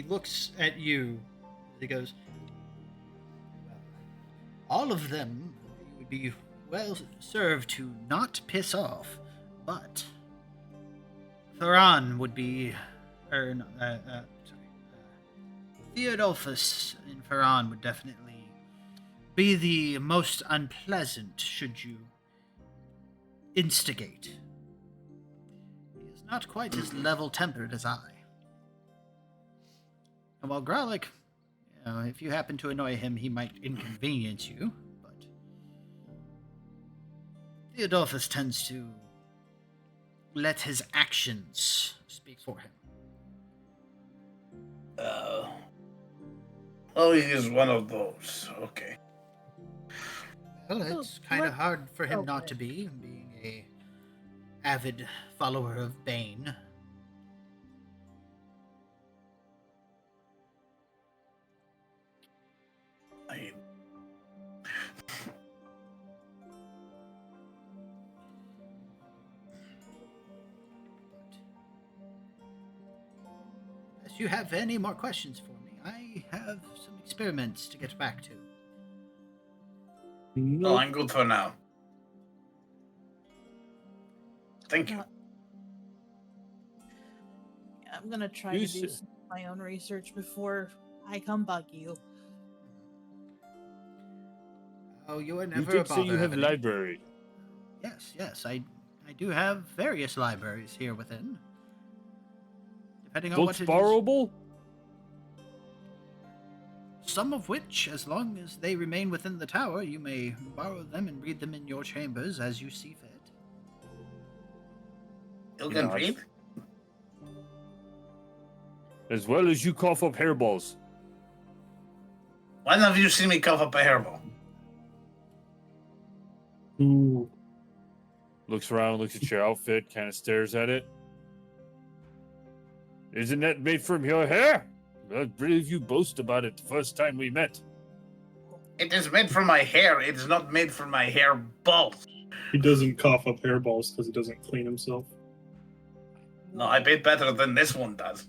looks at you. He goes, all of them would be well served to not piss off, but Thoran would be, Theodulfus in Ferhan would definitely be the most unpleasant should you instigate. He is not quite as level-tempered as I. And while Growlick, if you happen to annoy him, he might inconvenience you, but Theodulfus tends to let his actions speak for him. Oh, he is one of those. Okay. Well, it's kind of hard for him not to be, being a avid follower of Bane. Unless you have any more questions for me, I have some experiments to get back to. No, I'm good for now. Thank you. I'm gonna try to do my own research before I come bug you. Oh, you are You never did a say bother. you have a Ebony. library. Yes, I do have various libraries here within. Depending on Books what it is. borrowable? Some of which, as long as they remain within the tower, you may borrow them and read them in your chambers as you see fit. You can read? As well as you cough up hairballs. When have you seen me cough up a hairball? Ooh. Looks around, looks at your outfit, kind of stares at it. Isn't that made from your hair? I believe you boast about it the first time we met. It is made from my hair. It is not made from my hair balls. He doesn't cough up hairballs because he doesn't clean himself. No, I bet better than this one does.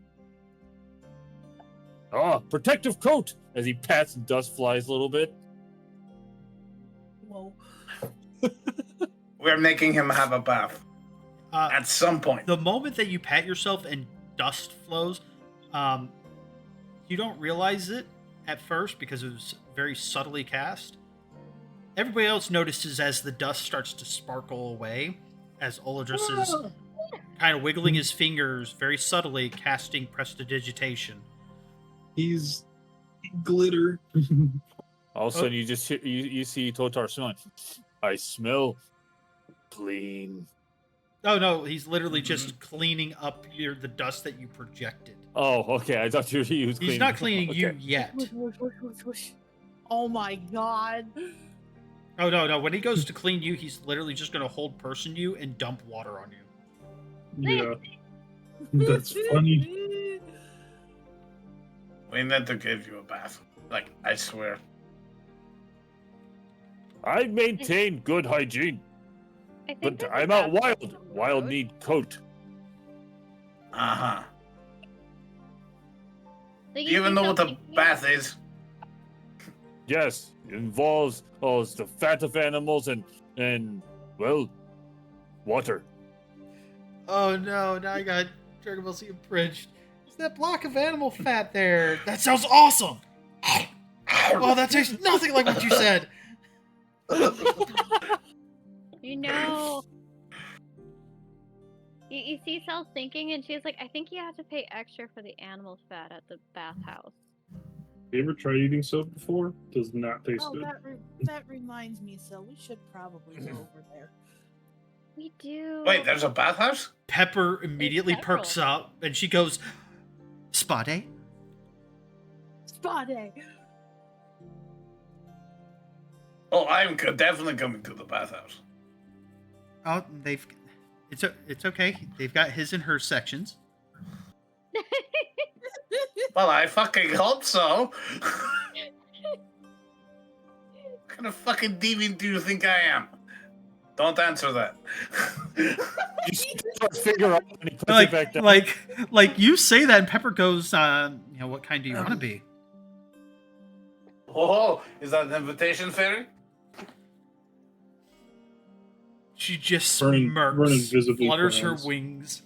Ah, protective coat! As he pats and dust flies a little bit. Whoa. We're making him have a bath at some point. The moment that you pat yourself and dust flows, you don't realize it at first because it was very subtly cast. Everybody else notices as the dust starts to sparkle away, as Oladris is kind of wiggling his fingers very subtly, casting prestidigitation. He's glitter. All of a sudden, you just you see Totar smelling. I smell clean. Oh no, he's literally just cleaning up the dust that you projected. Oh, okay. I thought he was cleaning. He's not cleaning Okay. you yet. Oh my god. Oh no, when he goes to clean you, he's literally just gonna hold person you and dump water on you. Yeah. That's funny. We need to give you a bath. Like, I swear. I maintain good hygiene, I think but there's a I'm out bathroom wild. down the Wild road. need coat. Uh-huh. Like, Do you even know what a bath is? Yes, it involves it's the fat of animals and well, water. Oh no, now I got Dragon Ball Z abridged. Is that block of animal fat there? That sounds awesome! Oh, that tastes nothing like what you said! You know. You see Cell thinking, and she's like, I think you have to pay extra for the animal fat at the bathhouse. You ever tried eating soap before? Does not taste Oh, good. that reminds me, so we should probably go over there. We do. Wait, there's a bathhouse? Pepper immediately several. perks up and she goes, Spa day? Spa day. Oh, I'm definitely coming to the bathhouse. Oh, it's okay. They've got his and her sections. Well, I fucking hope so. What kind of fucking deviant do you think I am? Don't answer that. You stick your finger up and he puts it back down. Like you say that, and Pepper goes, what kind do you want to be? Oh, is that an invitation fairy? She just Vernon smirks, visibly flutters her frowns. wings.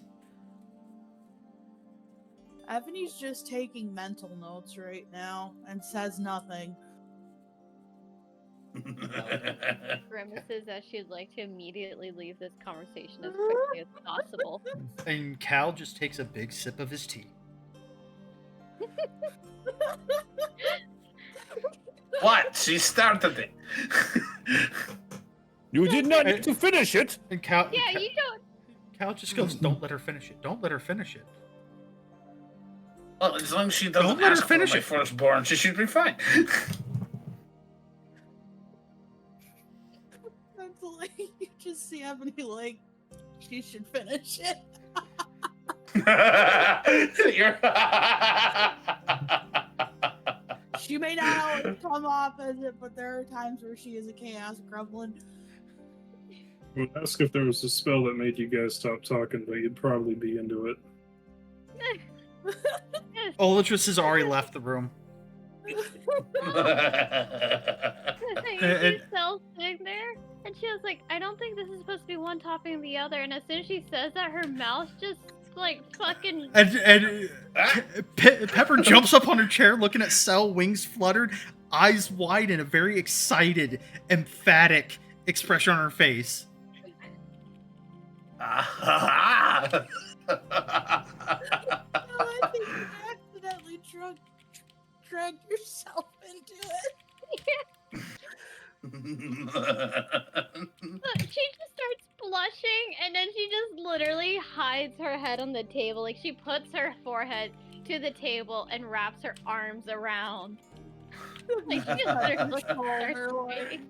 Ebony's just taking mental notes right now and says nothing. Grimaces that she'd like to immediately leave this conversation as quickly as possible. And Cal just takes a big sip of his tea. What? She started it. You did not need to finish it. And Cal, Yeah, you don't. Cal just goes, "Don't let her finish it. Don't let her finish it." Well, as long as she doesn't Don't let her ask finish for my it. firstborn, she should be fine. That's like, you just see Ebony like, she should finish it. You're... She may not always come off as it, but there are times where she is a chaos gremlin. I would ask if there was a spell that made you guys stop talking, but you'd probably be into it. Olatrus has already left the room. You And- see Cell sitting there, and she was like, I don't think this is supposed to be one topping the other. And as soon as she says that, her mouth just like fucking. And Pepper jumps up on her chair, looking at Cell, wings fluttered, eyes wide, and a very excited, emphatic expression on her face. No, I think you accidentally dragged yourself into it. Look, she just starts blushing, and then she just literally hides her head on the table. Like, she puts her forehead to the table and wraps her arms around. Like, she just starts looking thirsty.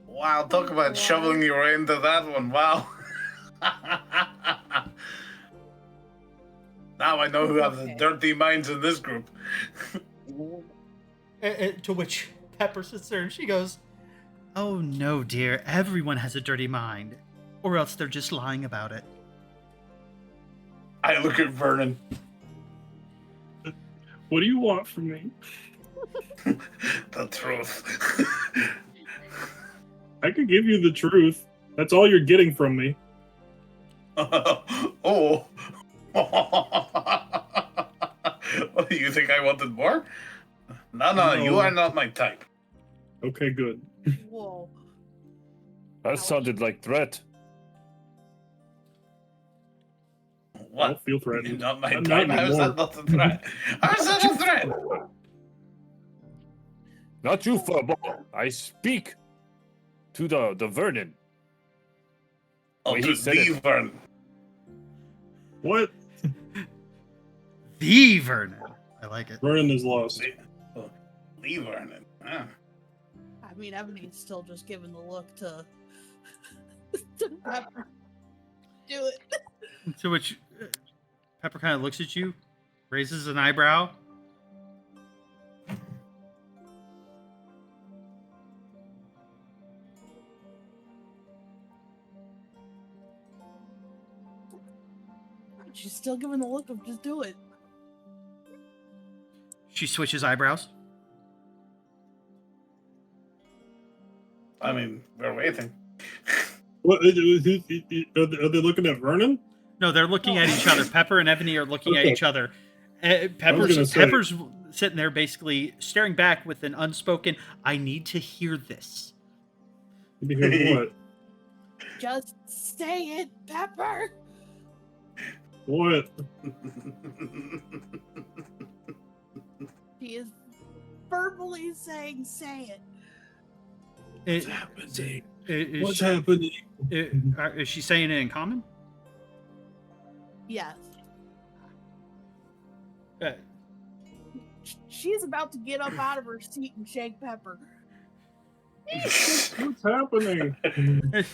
Wow, talk about shoveling your way into that one. Wow. Now I know who have the dirty minds in this group. To which Pepper sits there and she goes, "Oh no, dear, everyone has a dirty mind. Or else they're just lying about it." I look at Vernon. What do you want from me? The truth. I could give you the truth. That's all you're getting from me. Oh. What, you think I wanted more? No, you No. are not my type. Okay, good. Whoa. That sounded like threat. I What? don't feel threatened. Not my I'm type? not How is that anymore. not a threat? How is that a threat? Not you, furball. I speak to the Vernon. Oh, Wait, to he said the it. Vernon. What? The Vernon. I like it. Vernon is lost. The Vernon. Ah. I mean, Ebony's still just giving the look to Pepper. Do it. To which Pepper kind of looks at you, raises an eyebrow. She's still giving the look of just do it. She switches eyebrows. I mean, we're waiting. What are they looking at Vernon? No, they're looking at each other. Pepper and Ebony are looking at Okay. each other. gonna Pepper's say- Pepper's sitting there, basically staring back with an unspoken, "I need to hear this." What? Just say it, Pepper. What? She is verbally saying, "Say it." What's happening? Is, What's happening? is she saying it in common? Yes. Uh, She's about to get up out of her seat and shake Pepper. What's happening?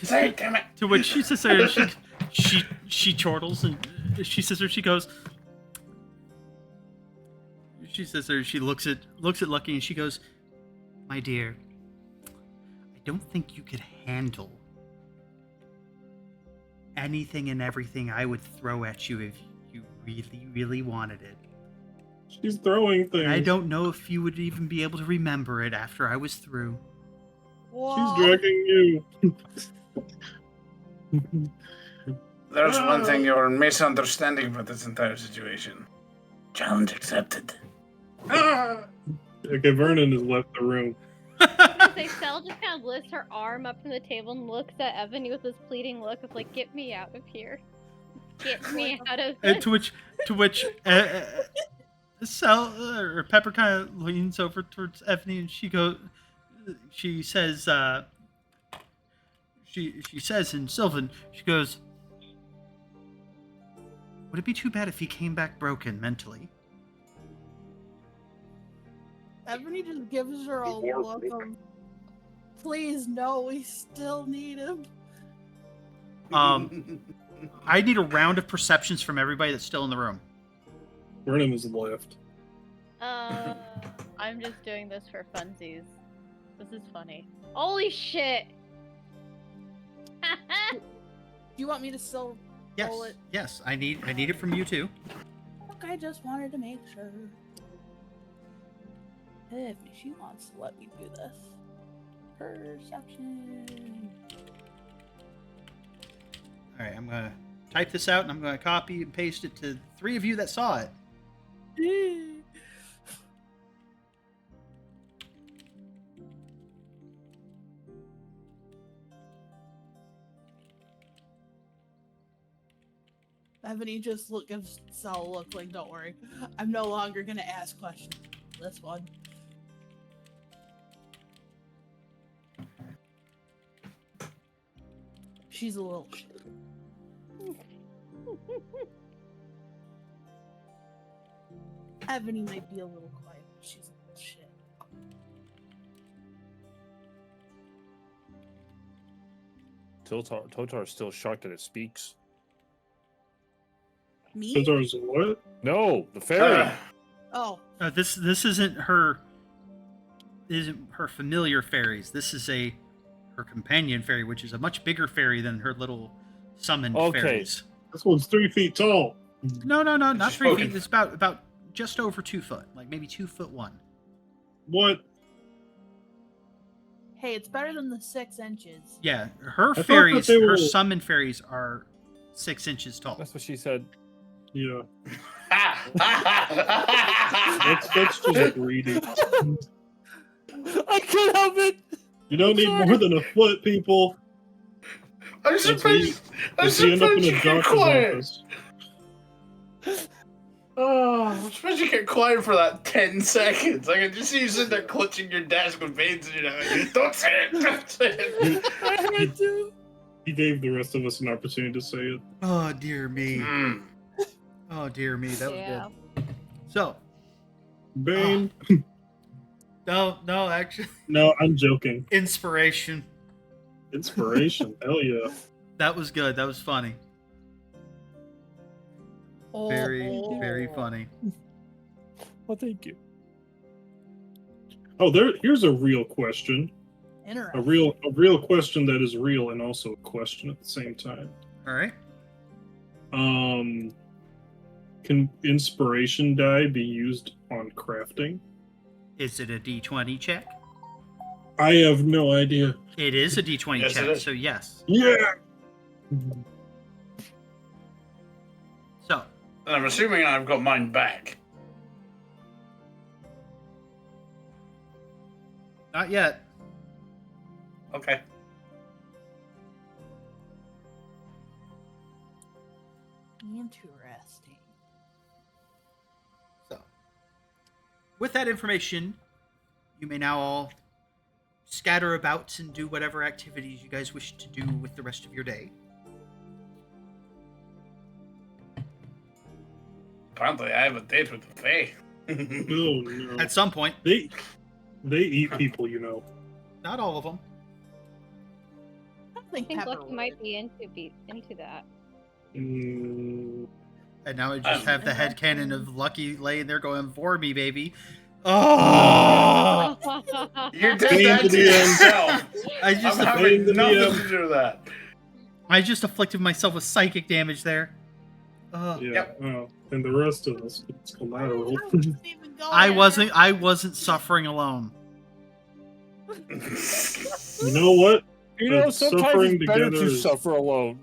Say it, damn it. To which she sits there and she chortles and she sits there. She goes. She sits there. She looks at Lucky and she goes, "My dear, I don't think you could handle anything and everything I would throw at you if you really, really wanted it. She's throwing things. I don't know if you would even be able to remember it after I was through." Whoa. She's dragging you. There's one thing you're misunderstanding about this entire situation. Challenge accepted. Okay, Vernon has left the room. Say, Sel just kind of lifts her arm up from the table and looks at Ebony with this pleading look of like, "Get me out of here. Get me out of And this." to which or Pepper kind of leans over towards Ebony and she says she says in Sylvan, she goes, "Would it be too bad if he came back broken mentally?" Ebony just gives her a look of, "Please, no, we still need him." I need a round of perceptions from everybody that's still in the room. Vernon has left. I'm just doing this for funsies. This is funny. Holy shit! Do you want me to still Yes, roll it? yes, I need it from you too. Look, I just wanted to make sure. If she wants to let me do this. Perception. All right, I'm gonna type this out and I'm gonna copy and paste it to 3 of you that saw it. Ebony just gives Sal a look like, "Don't worry, I'm no longer gonna ask questions. This one." She's a little shit. Ebony might be a little quiet, but she's a little shit. Totar's still shocked that it speaks. Me? Totar's what? No, the fairy. Oh, This isn't her familiar fairies. This is her companion fairy, which is a much bigger fairy than her little summoned Okay. fairies. This one's 3 feet tall. No, not She's 3 spoken. feet. It's about just over 2 foot, like maybe 2'1". What? hey, it's better than the 6 inches. Yeah, her thought fairies, that they her were- summoned fairies are 6 inches tall. That's what she said. Yeah. That's That's just greedy. I can't help it. You don't need more than a foot, people. I'm Let's surprised. I'm If you end up surprised in you a get doctor's quiet. office. Oh, I'm surprised you get quiet for that 10 seconds. I can just see you sitting there clutching your desk with veins in your eye. Don't say it. Don't say it. I had to. He gave the rest of us an opportunity to say it. Oh dear me. Mm. Oh dear me. That was Yeah. good. So, Bane. no, actually, No, I'm joking. inspiration. Inspiration. Hell yeah. That was good. That was funny. Oh, Very, very funny. Well, thank you. Oh, here's a real question. Interesting. A real question that is real and also a question at the same time. All right. Can inspiration die be used on crafting? Is it a D20 check? I have no idea. It is a D20 Yes, it check, is. so yes. Yeah. So, And I'm assuming I've got mine back. not yet. Okay. Interesting. So, with that information, you may now all scatter about and do whatever activities you guys wish to do with the rest of your day. Apparently, I have a date with the Fae. Oh no. At some point, They eat people, you know. not all of them. I I think think Pepper Lucky might would. be into that. Mm, And now I just have the I'm- headcanon of Lucky laying there going, for me, baby. Oh! You did Pain that to to the end. yourself. I just, I'm Pain having to the nothing end. to do with that. I just afflicted myself with psychic damage there. yeah. Yep. Oh, and the rest of us, it's collateral. I wasn't suffering alone. You know what? You know, But sometimes suffering it's better together to is- suffer alone.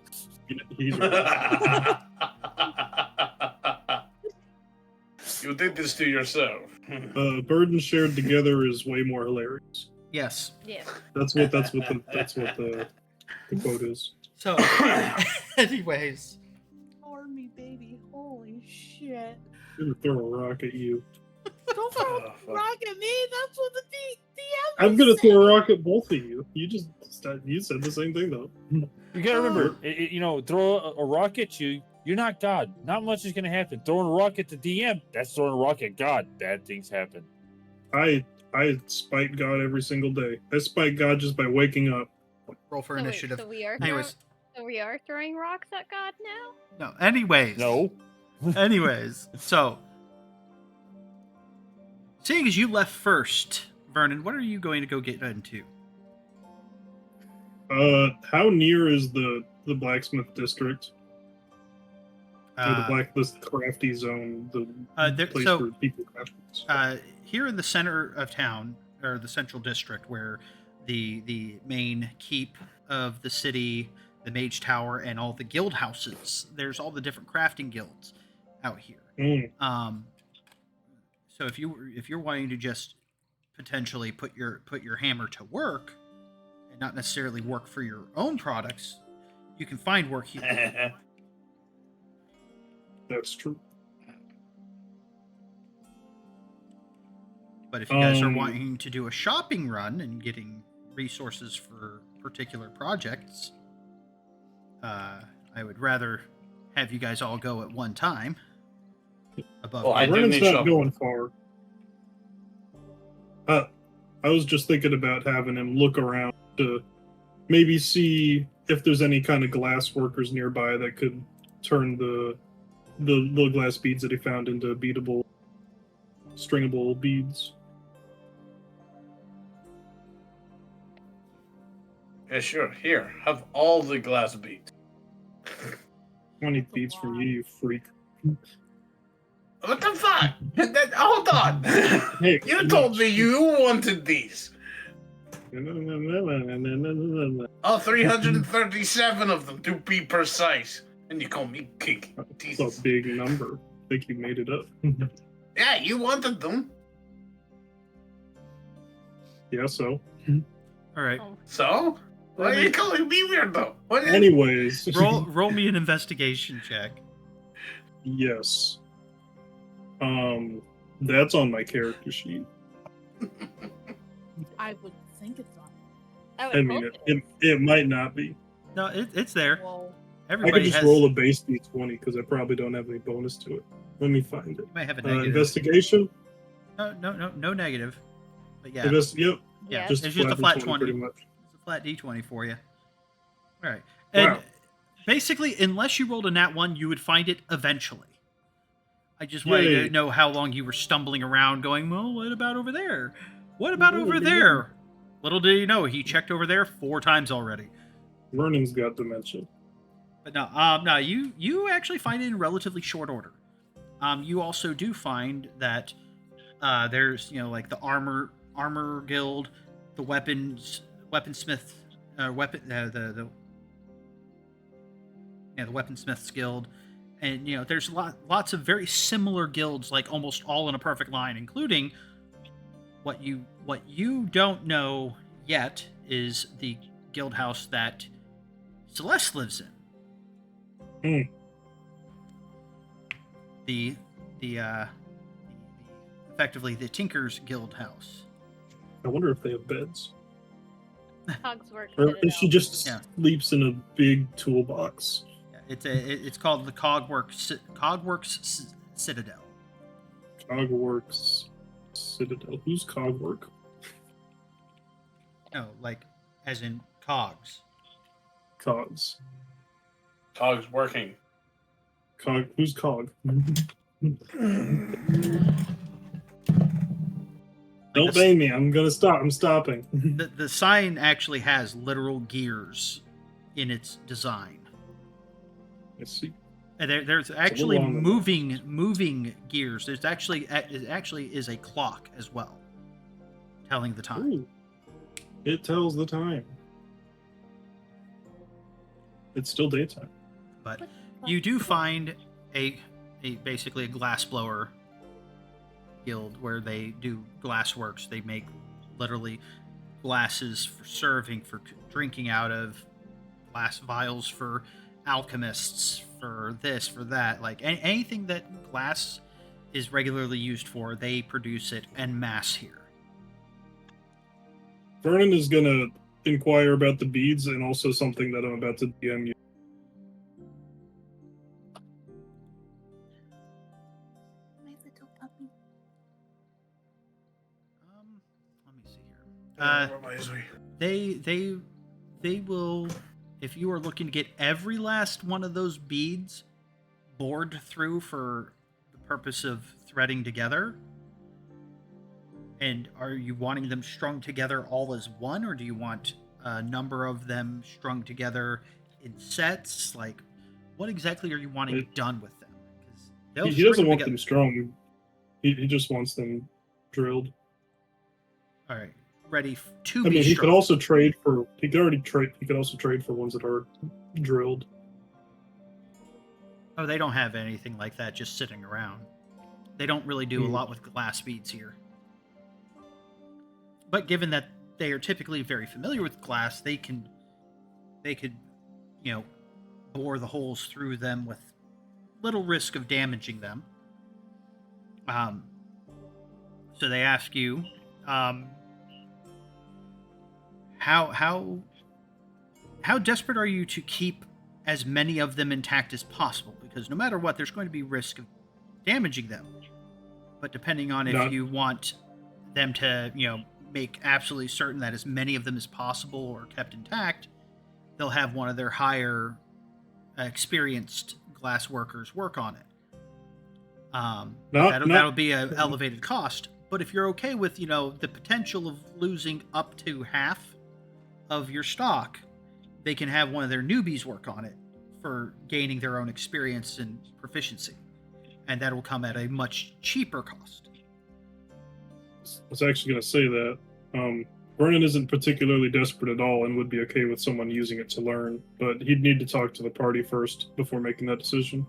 He's right. You did this to yourself. Burden shared together is way more hilarious. Yes. Yeah. That's what the quote is. So, anyways, For me, baby. Holy shit. I'm gonna throw a rock at you. Don't throw Oh, a fuck. rock at me. That's what the DM I'm gonna said. throw a rock at both of you. You said the same thing though. You gotta remember, you know, throw a rock at you. You're not God. Not much is gonna happen. Throwing a rock at the DM, that's throwing a rock at God. Bad things happen. I spite God every single day. I spite God just by waking up. roll for So wait, initiative. so we are Anyways, so we are throwing rocks at God now? no. Anyways. No. Anyways, so seeing as you left first, Vernon, what are you going to go get into? How near is the blacksmith district? Or the crafty zone, the place so where people craft things. here in the center of town, or the central district, where the main keep of the city, the mage tower, and all the guild houses, there's all the different crafting guilds out here. So if you're wanting to just potentially put your hammer to work, and not necessarily work for your own products, you can find work here. That's true. But if you guys are wanting to do a shopping run and getting resources for particular projects, I would rather have you guys all go at one time. Above Well, I do Brennan's need not shop. going far. I was just thinking about having him look around to maybe see if there's any kind of glass workers nearby that could turn the little glass beads that he found into beatable, stringable beads. Yeah, sure. Here, have all the glass beads. 20 beads from you freak. What the fuck? Hold on. Hey, You told me you wanted these. All 337 of them, to be precise. And you call me king. That's Jesus. a big number. I think you made it up. Yeah, you wanted them. Yeah, so. All right, So? Why are you calling me weird, though? What is Anyways. roll me an investigation check. Yes. That's on my character sheet. I would think it's on. I would I mean, hope it might not be. No, it's there. Well, I could Everybody just has. roll a base d20 because I probably don't have any bonus to it. Let me find it. You might have a negative. Investigation? No negative. But yeah, Yep. Yeah. Just, It's just a flat 20. pretty much. it's a flat d20 for you. All right, and Wow. basically, unless you rolled a nat 1, you would find it eventually. I just wanted Yay. to know how long you were stumbling around going, well, what about over there? What about Ooh, over yeah. there? Little did you know, he checked over there 4 times already. Vernon's got dementia. But no, you actually find it in relatively short order. You also do find that there's like the armor guild, the weaponsmith, the weaponsmiths guild, and there's lots of very similar guilds, like almost all in a perfect line, including what you don't know yet is the guild house that Celeste lives in. The effectively the Tinker's Guild house. I wonder if they have beds. Cogsworth Or if she just Yeah. sleeps in a big toolbox. It's called the Cogworks Citadel. Cogworks Citadel. Who's Cogwork? No, like as in cogs. Cogs. Cog's working. Cog. Who's Cog? Don't bang me. I'm gonna stop. I'm stopping. The sign actually has literal gears in its design. Let's see. And there's actually long one. moving gears. It actually is a clock as well, telling the time. Ooh. It tells the time. It's still daytime. But you do find a basically a glassblower guild where they do glass works. They make literally glasses for serving, for drinking out of, glass vials for alchemists, for this, for that. Like anything that glass is regularly used for, they produce it en masse here. Vernon is gonna inquire about the beads and also something that I'm about to DM you. My little puppy. Let me see here. Where is we? They will, if you are looking to get every last one of those beads bored through for the purpose of threading together, and are you wanting them strung together all as one, or do you want a number of them strung together in sets? Like, what exactly are you wanting done with them? 'Cause they'll He doesn't string want together. them strung. He just wants them drilled. All right, ready to I be mean, he strung. could also trade for. He could already trade. He could also trade for ones that are drilled. Oh, they don't have anything like that just sitting around. They don't really do a lot with glass beads here. But given that they are typically very familiar with glass, they could, bore the holes through them with little risk of damaging them. So they ask you, how desperate are you to keep as many of them intact as possible? Because no matter what, there's going to be risk of damaging them. But depending on if you want them to, make absolutely certain that as many of them as possible are kept intact, they'll have one of their higher experienced glass workers work on it. That'll be an elevated cost. But if you're okay with, the potential of losing up to half of your stock, they can have one of their newbies work on it for gaining their own experience and proficiency. And that will come at a much cheaper cost. I was actually going to say that Vernon isn't particularly desperate at all and would be okay with someone using it to learn, but he'd need to talk to the party first before making that decision.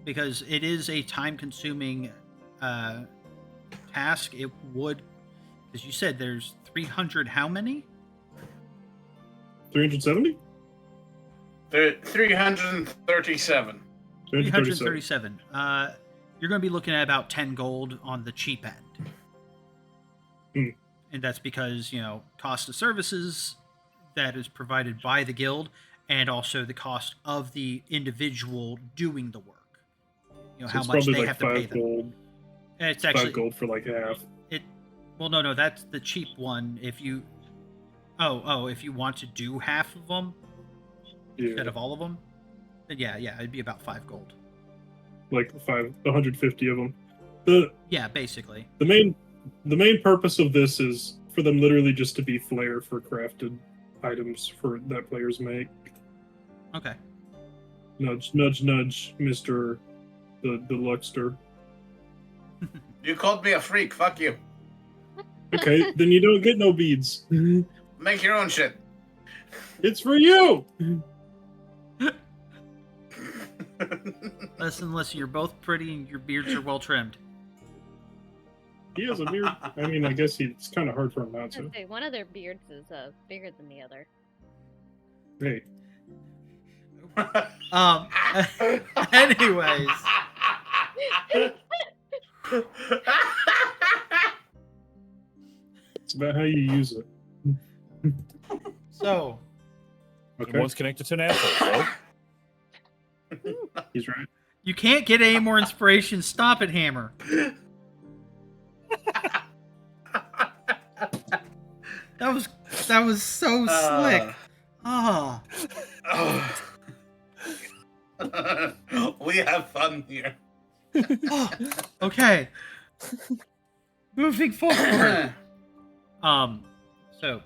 Because it is a time-consuming task. It would, as you said, there's 300. How many? 370? 337. 337. You're going to be looking at about 10 gold on the cheap end. And that's because, cost of services that is provided by the guild, and also the cost of the individual doing the work. So how it's much probably they like have to pay 5 them. gold. It's actually 5 gold for like half. no, that's the cheap one. If you if you want to do half of them instead of all of them, then yeah, it'd be about 5 gold. Like 150 of them. Yeah, basically. The main purpose of this is for them literally just to be flair for crafted items for that players make. Okay. Nudge, nudge, nudge, Mr. the Luxter. You called me a freak. Fuck you. Okay, then you don't get no beads. Make your own shit. It's for you. Unless you're both pretty and your beards are well trimmed. He has a beard. I mean, I guess it's kind of hard for him not I was to. gonna say, one of their beards is bigger than the other. Hey, Anyways, it's about how you use it. so Okay, One's connected to an asshole, so. he's right. you can't get any more inspiration. Stop it, Hammer. That was so slick. Oh. We have fun here. Oh, okay. Moving forward. So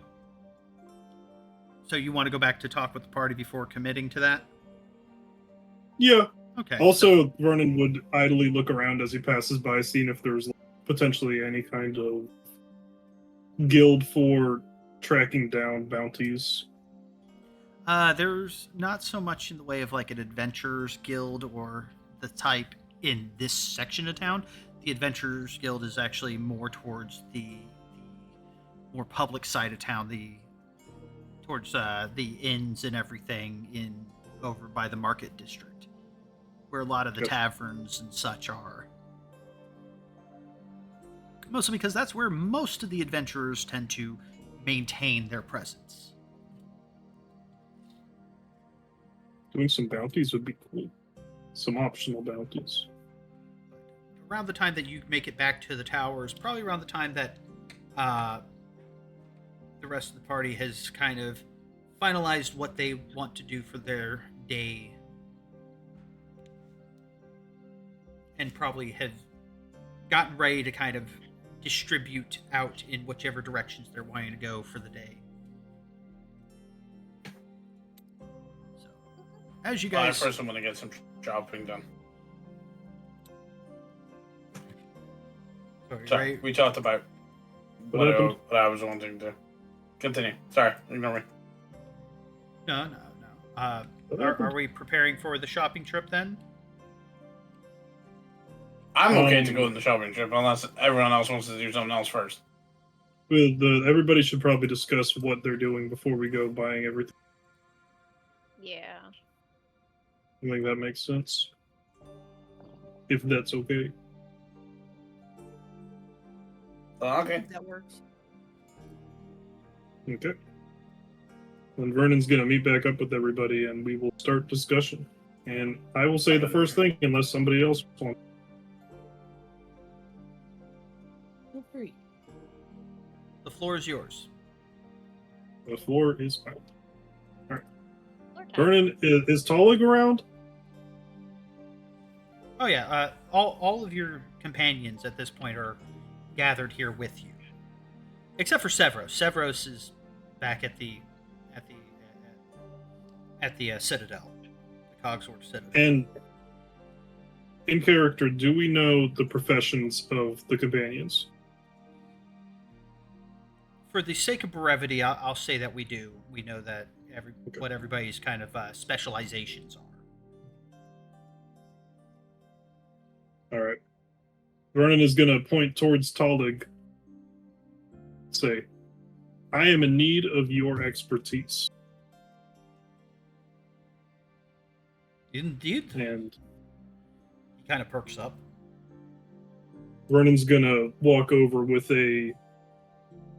you want to go back to talk with the party before committing to that? Yeah. Okay. Also, Vernon would idly look around as he passes by, seeing if there's potentially any kind of guild for tracking down bounties. There's not so much in the way of like an adventurers guild or the type in this section of town. The adventurers guild is actually more towards the more public side of town, towards the inns and everything in over by the market district, where a lot of the Yes. taverns and such are. Mostly because that's where most of the adventurers tend to maintain their presence. Doing some bounties would be cool. Some optional bounties. Around the time that you make it back to the towers, probably around the time that the rest of the party has kind of finalized what they want to do for their day, and probably have gotten ready to kind of distribute out in whichever directions they're wanting to go for the day. So, as you guys... First, I'm gonna get some shopping done. Sorry, right? we talked about What happened? what I was wanting to continue. Sorry, ignore me. No. What Are happened? we preparing for the shopping trip then? I'm okay to go on the shopping trip unless everyone else wants to do something else first. Well, everybody should probably discuss what they're doing before we go buying everything. Yeah. I think that makes sense. If that's okay. Okay. That works. Okay. Then Vernon's gonna meet back up with everybody and we will start discussion. And I will say the first thing unless somebody else wants. Feel free. The floor is yours. The floor is out. Floor time. Vernon, is Tolig around? Oh yeah, all of your companions at this point are gathered here with you, except for Severos. Severos is back at the Citadel, the Cogsworth Citadel. And in character, do we know the professions of the companions? For the sake of brevity, I'll say that we do. We know that Okay. what everybody's kind of specializations are. All right. Vernon is going to point towards Tolig. Say, I am in need of your expertise. Indeed, And he kind of perks up. Vernon's going to walk over with a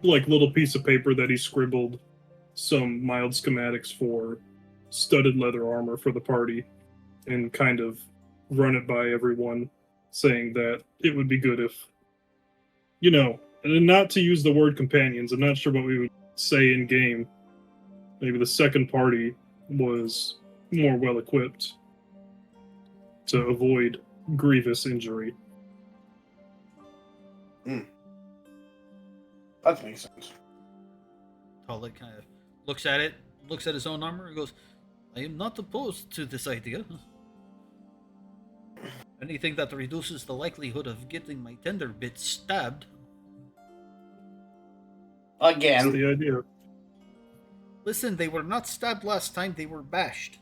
little piece of paper that he scribbled some mild schematics for studded leather armor for the party and kind of run it by everyone, saying that it would be good if, and not to use the word companions, I'm not sure what we would say in game. Maybe the second party was more well equipped to avoid grievous injury. That makes sense. Tolik kind of looks at it, looks at his own armor, and goes, "I am not opposed to this idea." Anything that reduces the likelihood of getting my tender bits stabbed. That's Again. the idea. Listen, they were not stabbed last time, they were bashed.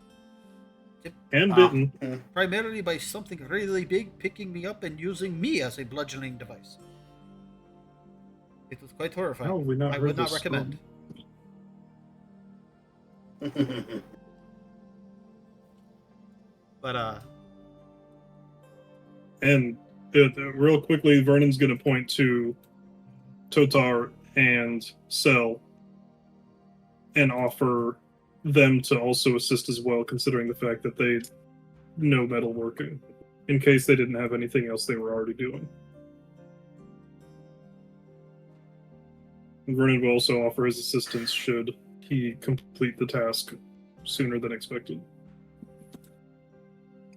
And bitten. Primarily by something really big picking me up and using me as a bludgeoning device. It was quite horrifying. How have we not I heard would not this recommend. But, And real quickly, Vernon's going to point to Totar and Cell and offer them to also assist as well, considering the fact that they know metalworking, in case they didn't have anything else they were already doing. And Vernon will also offer his assistance should he complete the task sooner than expected.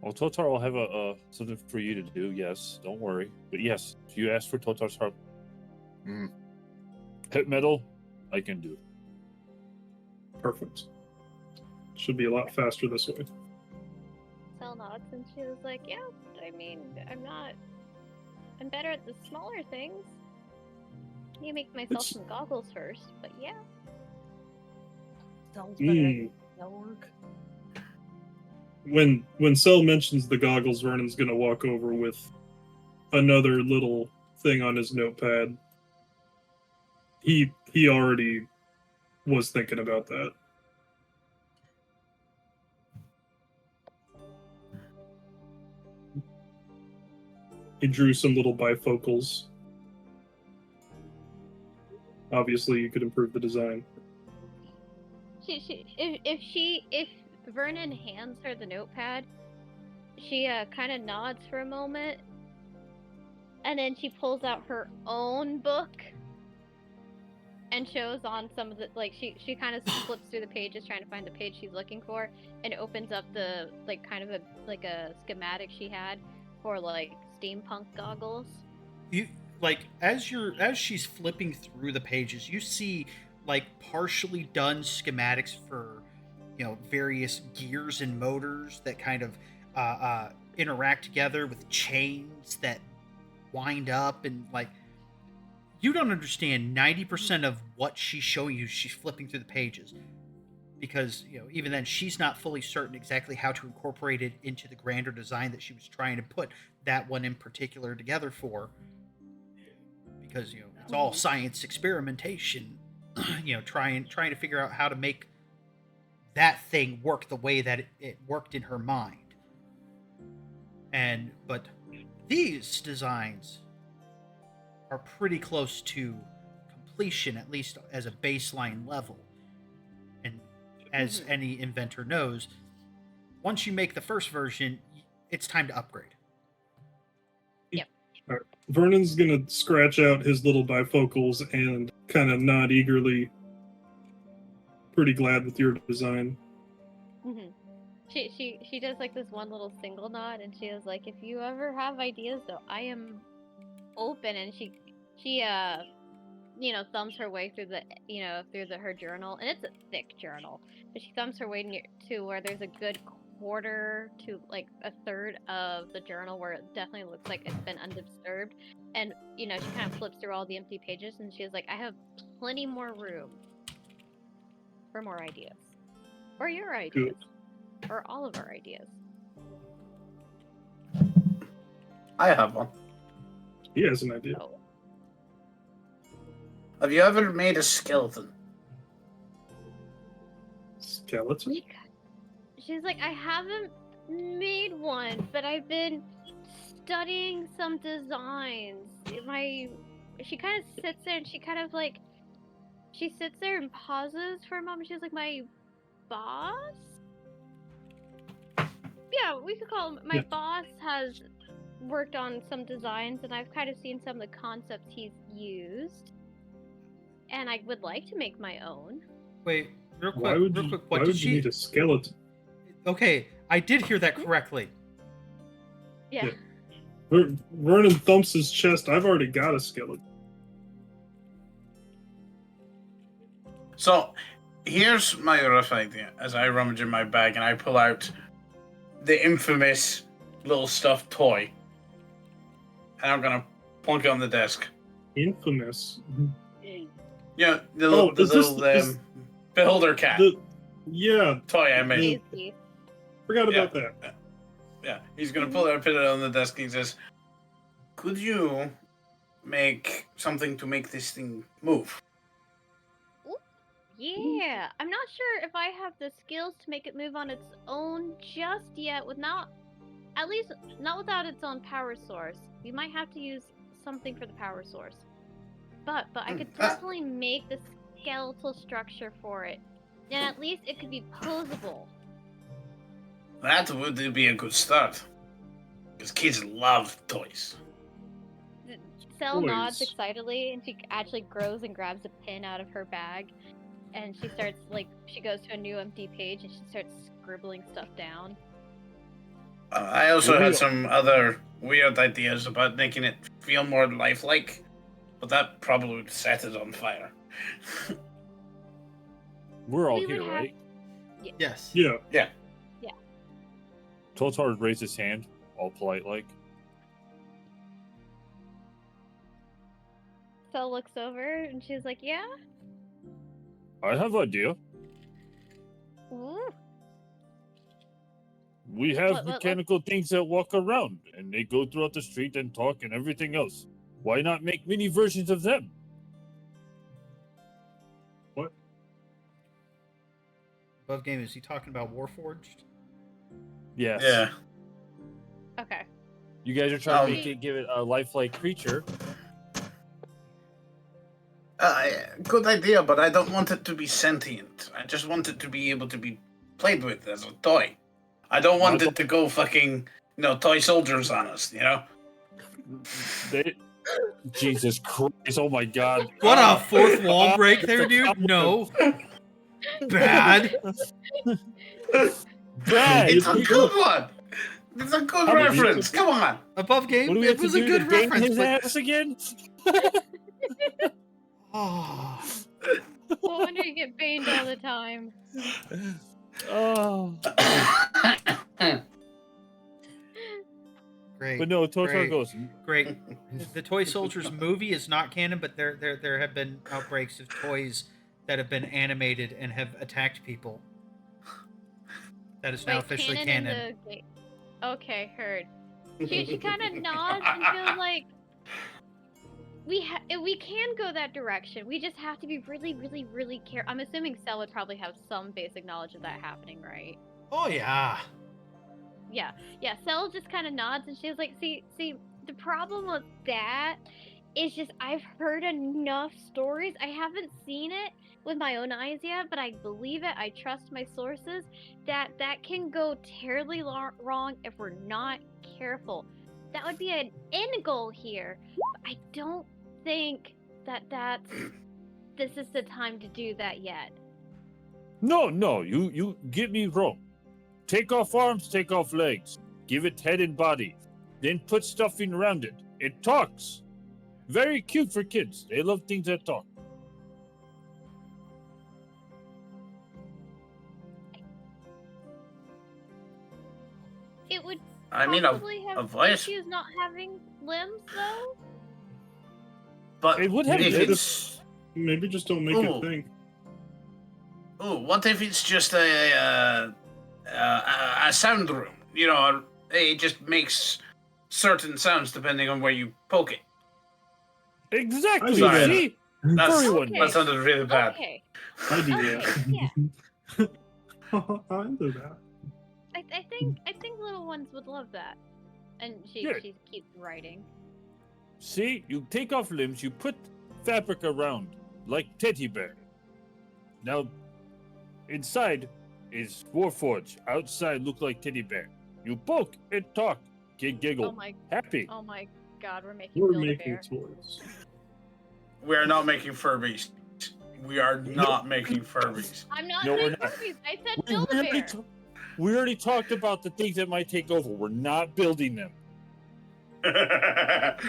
Well, Totar will have something for you to do. Yes, don't worry. But yes, if you ask for Totar's help, hit metal, I can do. Perfect. Should be a lot faster this way. Sel nods and she was like, yeah, I mean, I'm better at the smaller things. I need to make myself some goggles first, but yeah. Sounds better. That'll work. When Cell mentions the goggles, Vernon's gonna walk over with another little thing on his notepad. He already was thinking about that. He drew some little bifocals. Obviously, you could improve the design. If Vernon hands her the notepad, she kind of nods for a moment, and then she pulls out her own book and shows on some of the, like, she kind of flips through the pages trying to find the page she's looking for, and opens up the, like, kind of a schematic she had for, like, steampunk goggles. You like as she's flipping through the pages, you see like partially done schematics for, you know, various gears and motors that kind of interact together with chains that wind up, and like you don't understand 90% of what she's showing you. She's flipping through the pages because, you know, even then she's not fully certain exactly how to incorporate it into the grander design that she was trying to put that one in particular together for, because, you know, it's all science experimentation. You know, trying to figure out how to make that thing work the way that it worked in her mind. But these designs are pretty close to completion, at least as a baseline level. And as any inventor knows, once you make the first version, it's time to upgrade. Yep. All right. Vernon's gonna scratch out his little bifocals and kind of nod eagerly. Pretty glad with your design. Mm-hmm. She does like this one little single nod, and she was like, if you ever have ideas though, I am open. And she you know, thumbs her way through her journal, and it's a thick journal, but she thumbs her way to where there's a good quarter to like a third of the journal where it definitely looks like it's been undisturbed, and, you know, she kind of flips through all the empty pages, and she's like, I have plenty more room for more ideas, or your ideas, or all of our ideas. I have one. He has an idea. So, Have you ever made a skeleton? Skeleton? she's like, I haven't made one, but I've been studying some designs. She kind of sits there and she sits there and pauses for a moment. She's like, my boss? Yeah, we could call him. My boss has worked on some designs, and I've kind of seen some of the concepts he's used, and I would like to make my own. Wait, real quick. Why would you need a skeleton? Okay, I did hear that correctly. Yeah. Vernon thumps his chest. I've already got a skeleton. So, here's my rough idea. As I rummage in my bag and I pull out the infamous little stuffed toy, and I'm gonna plunk it on the desk. Infamous. Yeah, the Oh, little, the is this- little is- beholder cat Yeah, toy I made. Tasty. forgot Yeah. about that. Yeah, he's gonna pull it and put it on the desk. And he says, "Could you make something to make this thing move?" Yeah, I'm not sure if I have the skills to make it move on its own just yet, at least not without its own power source. We might have to use something for the power source. But I could definitely make the skeletal structure for it. And at least it could be posable. That would be a good start. Because kids love toys. Cell nods Toys. excitedly, and she actually grows and grabs a pin out of her bag. And she starts, she goes to a new empty page and she starts scribbling stuff down. I also had some other weird ideas about making it feel more lifelike, but that probably would set it on fire. We're all We would here, have- right? Yes. Yeah. Totar raised his hand, all polite like. Cell looks over and she's like, yeah? I have idea. Ooh. We have What- mechanical things that walk around, and they go throughout the street and talk and everything else. Why not make mini versions of them? Above game, is he talking about Warforged? Yes. Yeah. Okay. You guys are trying to Um, give it a lifelike creature. Good idea, but I don't want it to be sentient. I just want it to be able to be played with as a toy. I don't want it to go fucking, toy soldiers on us, They, Jesus Christ! Oh my God! What a Ah, fourth wall ah, break it's there, a dude. compliment. No. Bad. Bad. It's a good one! It's a good How many- reference, come on! Above game, What do we it have to was a do good to bang reference. his But... ass again? Oh. No wonder you get baned all the time. Oh. Great. But no, Totar Great. goes. Great. The Toy Soldiers movie is not canon, but there have been outbreaks of toys that have been animated and have attacked people. That is now Wait, officially in canon. the game. Okay, heard. She kind of nods and feels like we can go that direction. We just have to be really, really, really careful. I'm assuming Cell would probably have some basic knowledge of that happening, right? Oh yeah. Yeah. Cell just kind of nods and she's like, see, the problem with that is just I've heard enough stories. I haven't seen it with my own eyes yet, but I believe it. I trust my sources that can go terribly wrong if we're not careful. That would be an end goal here. But I don't think that's this is the time to do that yet. No, you get me wrong. Take off arms, take off legs. Give it head and body. Then put stuffing around it. It talks. Very cute for kids. They love things that talk. It would I mean, possibly a have voice, issues not having limbs though. but It would have if limbs. it's... Maybe just don't make Ooh. it think. Oh, what if it's just a sound room? It just makes certain sounds depending on where you poke it. Exactly. Sorry. See? That's, Everyone. Okay. that sounded really bad. Okay. Idea. Okay, yeah. I'll do that. I think little ones would love that. And she Good. she keeps writing. See? You take off limbs, you put fabric around, like teddy bear. Now, inside is Warforge. Outside look like teddy bear. You poke, it talk, kid giggle, Oh my happy. god, we're making We're Build-A-Bear. making toys. We are not making Furbies. We are not making Furbies. I'm not No, we're saying not. Furbies. I said We already, Build-A-Bear. we already talked about the things that might take over. We're not building them. Have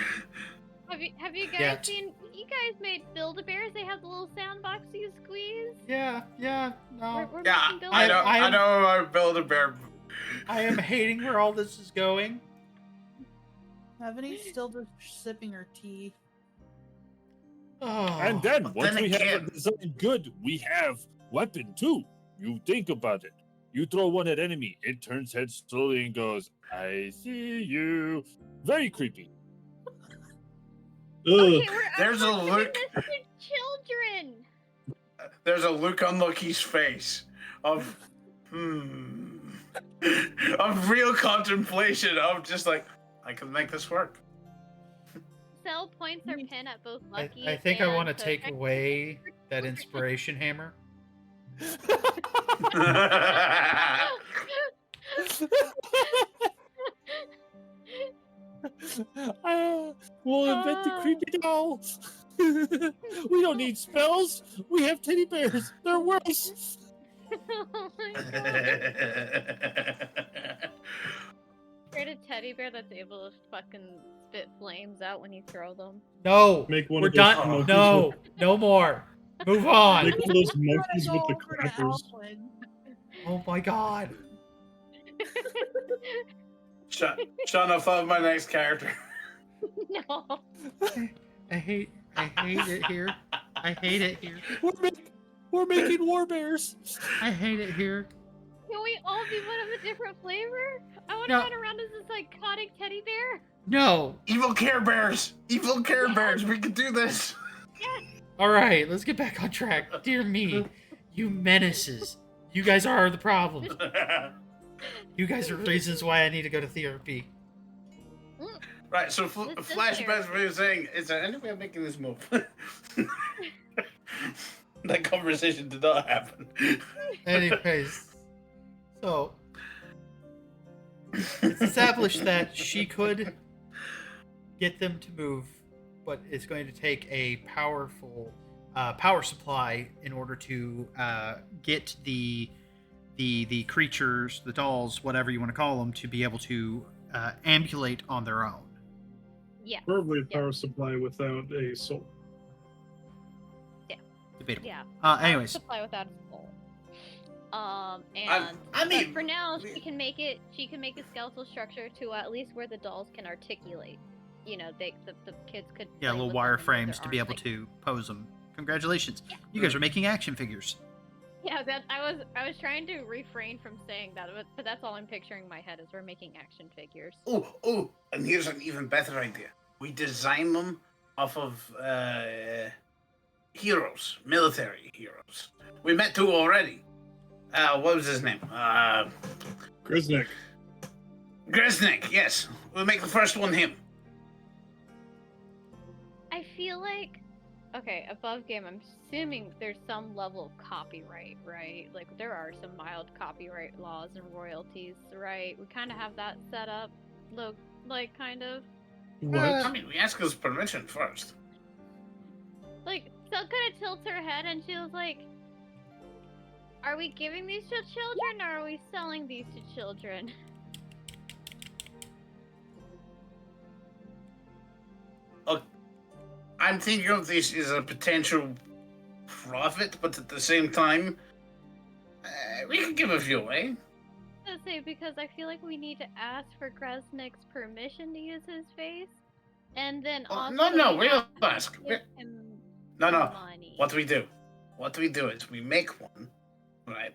you guys Yeah. seen? You guys made Build-A-Bears. They have the little sound box you squeeze. Yeah. We're No. Yeah, making I Build-A-Bear. know. I know. I Build-A-Bear. I am hating where all this is going. Ebony's still just sipping her tea. Oh. And then, But once then we have again- it designed good, we have weapon too. You think about it. You throw one at enemy, it turns head slowly and goes, "I see you." Very creepy. Ugh. Okay, we're There's a actually look. giving this to children. There's a look on Lucky's face of of real contemplation of just like, I can make this work. Cell points her pin at both Lucky. I think I and want to Kotek. take away that inspiration hammer. We'll invent the creepy doll. We don't need spells. We have teddy bears. They're worse. Oh my god. Create a teddy bear that's able to fucking spit flames out when you throw them. No, Make one we're of those done. monkeys No, no more. Move on. Make one of those I'm gonna monkeys go with the over to crackers. Ellen. Oh my god. Sean, I'll follow my next character. No. I hate it here. I hate it here. We're making war bears. I hate it here. Can we all be one of a different flavor? I want to No. run around as this iconic teddy bear. No. Evil Care Bears! Evil Care Bears! We can do this! All right, let's get back on track. Dear me, you menaces. You guys are the problem. You guys are reasons why I need to go to therapy. Right, so This is flashbacks fair. we were saying, is there any way of making this move? That conversation did not happen. Anyways, so it's established that she could get them to move, but it's going to take a powerful power supply in order to get the creatures, the dolls, whatever you want to call them, to be able to ambulate on their own. Yeah. Probably a Yeah. power supply without a soul. Debatable. Yeah. Anyways, Supply without a soul. And I mean, but for now, we- she can make a skeletal structure to at least where the dolls can articulate. You know, the kids could. yeah, play little with wire them and move frames their to be arms, able like- to pose them. Congratulations, Yeah. you guys are making action figures. Yeah, I was trying to refrain from saying that, but that's all I'm picturing in my head is we're making action figures. Oh, and here's an even better idea. We design them off of heroes, military heroes. We met two already. What was his name? Grisnik. Gresnik, yes. We'll make the first one him. I feel like, okay, above game, I'm assuming there's some level of copyright, right? Like, there are some mild copyright laws and royalties, right? We kind of have that set up, like, kind of. What? I mean, we ask his permission first. Like, Cell kind of tilts her head and she was like, are we giving these to children or are we selling these to children? I'm thinking of this as a potential profit, but at the same time, we could give a few away. I was gonna say, because I feel like we need to ask for Gresnik's permission to use his face. And then Oh, also no, we we'll have to ask. give him No. money. What we do is we make one, right?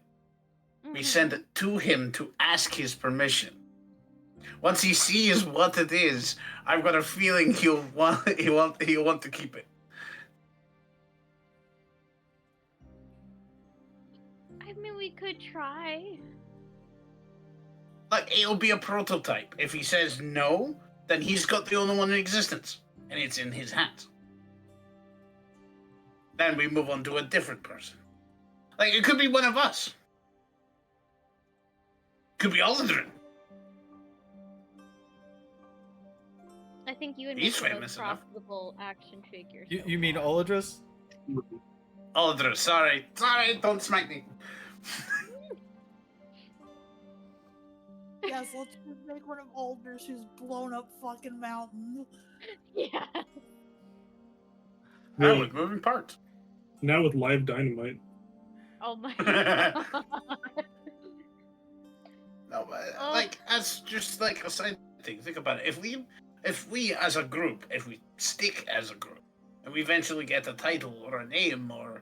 We Mhm. send it to him to ask his permission. Once he sees what it is, I've got a feeling he'll want to keep it. I mean, we could try. Like, it'll be a prototype. If he says no, then he's got the only one in existence, and it's in his hands. Then we move on to a different person. Like, it could be one of us. Could be Aldrin. I think you would He's make the famous most enough. profitable action figures. You mean Oladris? Aldrin, sorry, don't smite me. Yes, let's just make one of Alders who's blown up fucking mountain. Yeah. Oh, with moving parts. Now with live dynamite. Oh my god. No, but, like, as just like a side thing, think about it. If we as a group, if we stick as a group, and we eventually get a title or a name or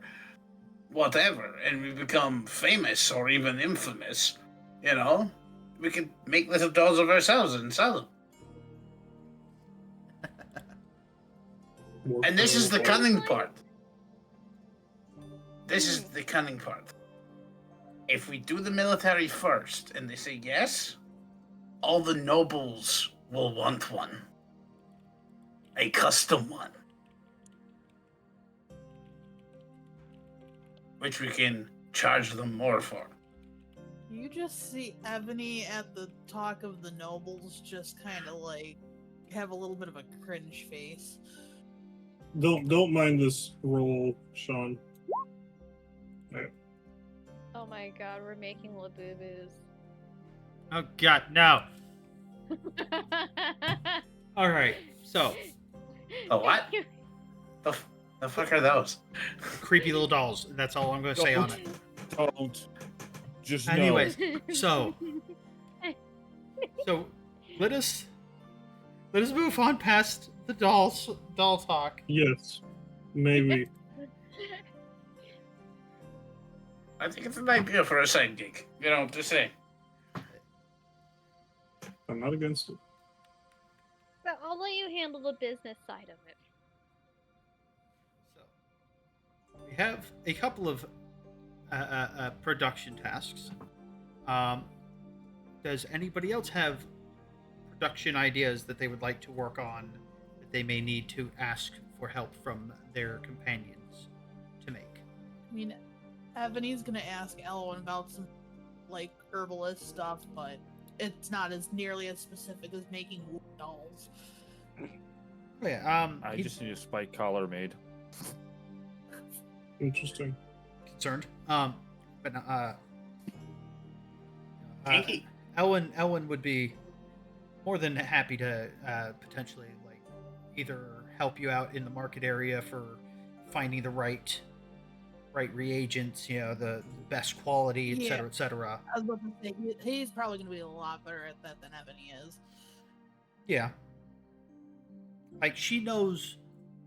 whatever, and we become famous or even infamous, you know, we could make little dolls of ourselves and sell them. And this is the cunning part. This is the cunning part. If we do the military first and they say yes, all the nobles will want one. A custom one. Which we can charge them more for. You just see Ebony at the talk of the nobles just kind of like have a little bit of a cringe face. Don't mind this roll, Sean. Oh my god, we're making Labubu's. Oh god, no. All right, so Oh, what? The fuck are those? creepy little dolls. That's all I'm going to say on it. Don't. Just know. Anyways, so let us move on past the doll talk. Yes, maybe. I think it's an idea for a side gig. You know, just say. I'm not against it. So I'll let you handle the business side of it. So we have a couple of production tasks. Does anybody else have production ideas that they would like to work on that they may need to ask for help from their companions to make? I mean, Ebony's gonna ask Elwin about some like herbalist stuff, but it's not as nearly as specific as making wood dolls. Oh, yeah, I just need a spike collar made. Interesting. concerned. But Kinky. Ellen would be more than happy to potentially like either help you out in the market area for finding the right reagents, you know, the best quality, et cetera, et cetera. I was about to say he's probably gonna be a lot better at that than Ebony is. Yeah. Like she knows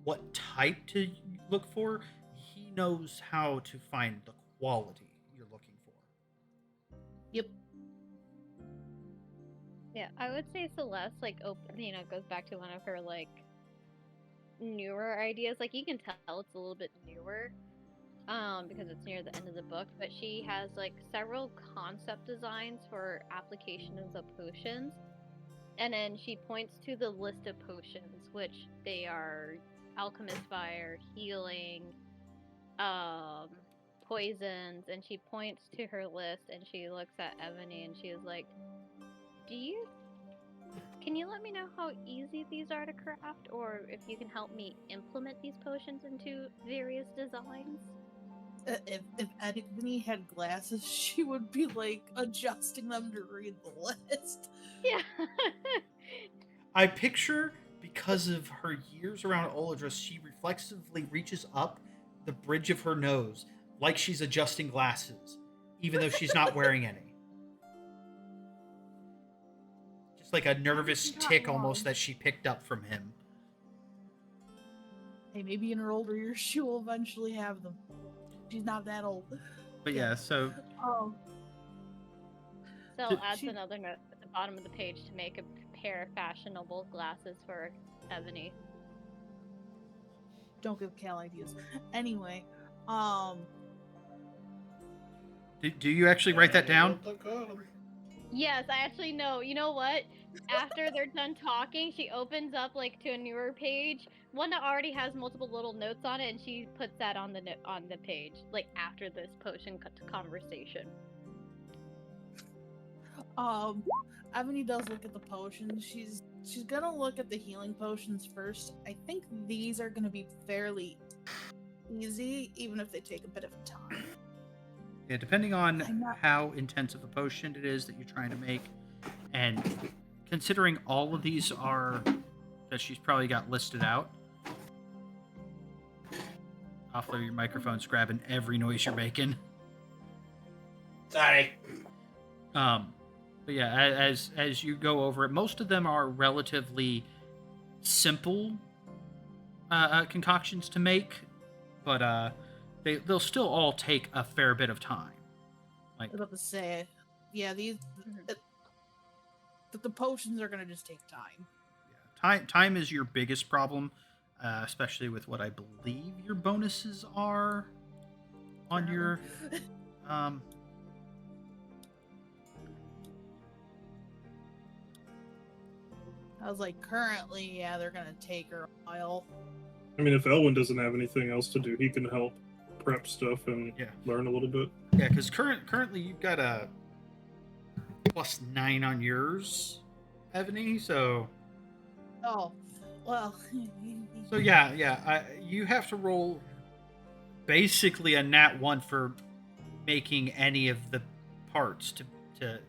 what type to look for. He knows how to find the quality you're looking for. Yep. Yeah, I would say Celeste, like, goes back to one of her, like, newer ideas. Like, you can tell it's a little bit newer, because it's near the end of the book, but she has, like, several concept designs for applications of potions, and then she points to the list of potions, which they are alchemist fire, healing, poisons, and she points to her list, and she looks at Ebony, and she is like, can you let me know how easy these are to craft, or if you can help me implement these potions into various designs? If Ebony had glasses, she would be like adjusting them to read the list. Yeah. I picture, because of her years around Oladris, she reflexively reaches up the bridge of her nose like she's adjusting glasses, even though she's not wearing any. Just like a nervous tick almost that she picked up from him. Hey, maybe in her older years she will eventually have them. She's not that old. But yeah, so Oh, So adds another note at the bottom of the page to make a pair of fashionable glasses for Ebony. don't give Cal ideas. Anyway, do you actually write that down? Yes, I actually know. You know what? After they're done talking, she opens up like to a newer page, one that already has multiple little notes on it, and she puts that on the page, like after this potion conversation. Ebony does look at the potions. She's gonna look at the healing potions first. I think these are gonna be fairly easy, even if they take a bit of time. Yeah, depending on how intensive a potion it is that you're trying to make, and considering all of these are that she's probably got listed out. Hopefully your microphone's grabbing every noise you're making. Sorry. But yeah, as you go over it, most of them are relatively simple concoctions to make, but they'll still all take a fair bit of time. Like, I was about to say, yeah, these the potions are gonna just take time. time is your biggest problem, especially with what I believe your bonuses are on your um. I was like, currently, yeah, they're gonna take her a while. I mean, if Elwin doesn't have anything else to do, he can help prep stuff and Yeah. learn a little bit. Yeah, because currently you've got a +9 on yours, Ebony. So Oh, well. so yeah. You have to roll basically a nat 1 for making any of the parts to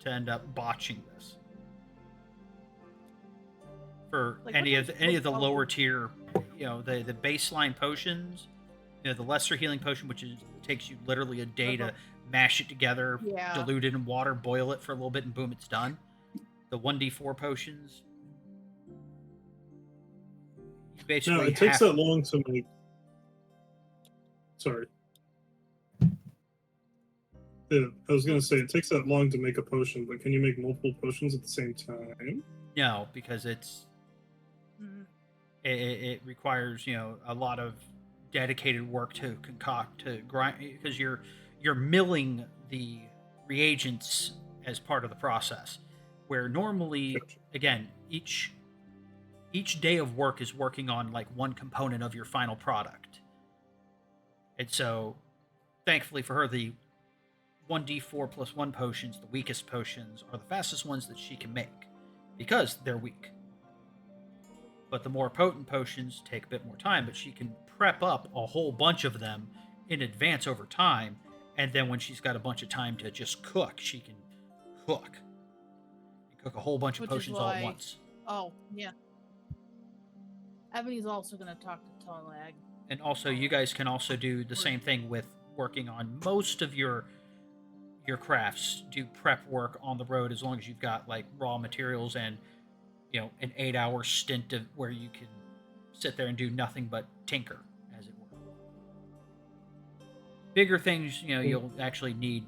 end up botching this. For Like, any what of the does- lower tier, the baseline potions, the lesser healing potion, which takes you literally a day to mash it together, Yeah. dilute it in water, boil it for a little bit, and boom, it's done. The 1d4 potions, you basically No, it takes have that long to make. Sorry. Yeah, I was gonna say it takes that long to make a potion, but can you make multiple potions at the same time? no, because it's Mhm. it requires a lot of dedicated work to concoct, to grind, because you're milling the reagents as part of the process, where normally Gotcha. again each day of work is working on like one component of your final product. And so thankfully for her, the 1d4 plus 1 potions, the weakest potions, are the fastest ones that she can make because they're weak. But the more potent potions take a bit more time, but she can prep up a whole bunch of them in advance over time, and then when she's got a bunch of time to just cook, she can cook a whole bunch of Which is potions all at why- once. Oh, yeah. Ebony's also gonna talk to Tolag. And also, you guys can also do the same thing with working on most of your crafts. Do prep work on the road as long as you've got like raw materials and an 8-hour stint of where you can sit there and do nothing but tinker, as it were. Bigger things, you'll actually need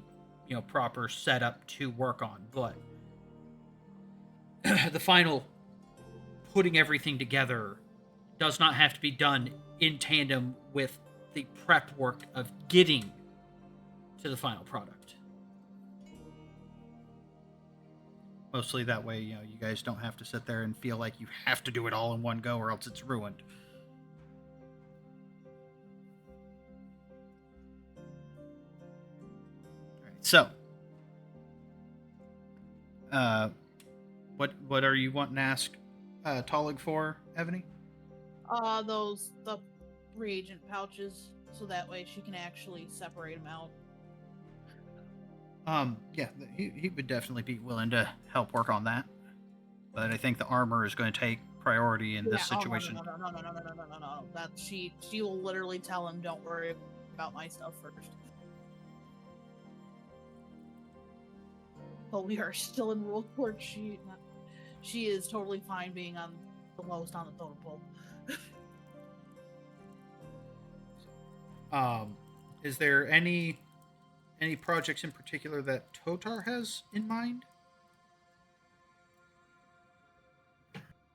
proper setup to work on, but the final putting everything together does not have to be done in tandem with the prep work of getting to the final product. Mostly that way, you guys don't have to sit there and feel like you have to do it all in one go or else it's ruined. All right, so what are you wanting to ask Tolig for, Ebony? The reagent pouches, so that way she can actually separate them out. Yeah, he would definitely be willing to help work on that. But I think the armor is going to take priority in this situation. No. That she will literally tell him, "Don't worry about my stuff first." But we are still in World War. She is totally fine being on the lowest on the totem pole. Is there any projects in particular that Totar has in mind?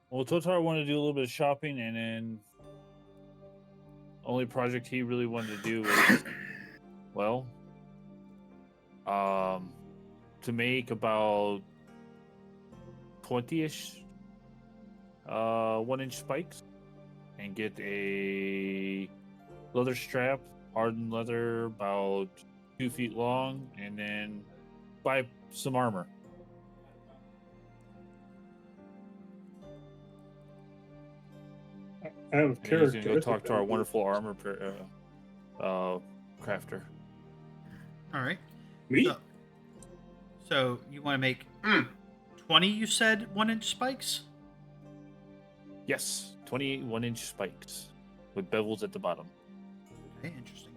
Well, Totar wanted to do a little bit of shopping, and then only project he really wanted to do was, well, to make about 20-ish 1-inch spikes and get a leather strap, hardened leather, about 2 feet long, and then buy some armor. I have And he's character. gonna go talk to our wonderful armor crafter. All right. Me? So you want to make 20? You said 1-inch spikes. Yes, 28 1-inch spikes with bevels at the bottom. Okay, interesting.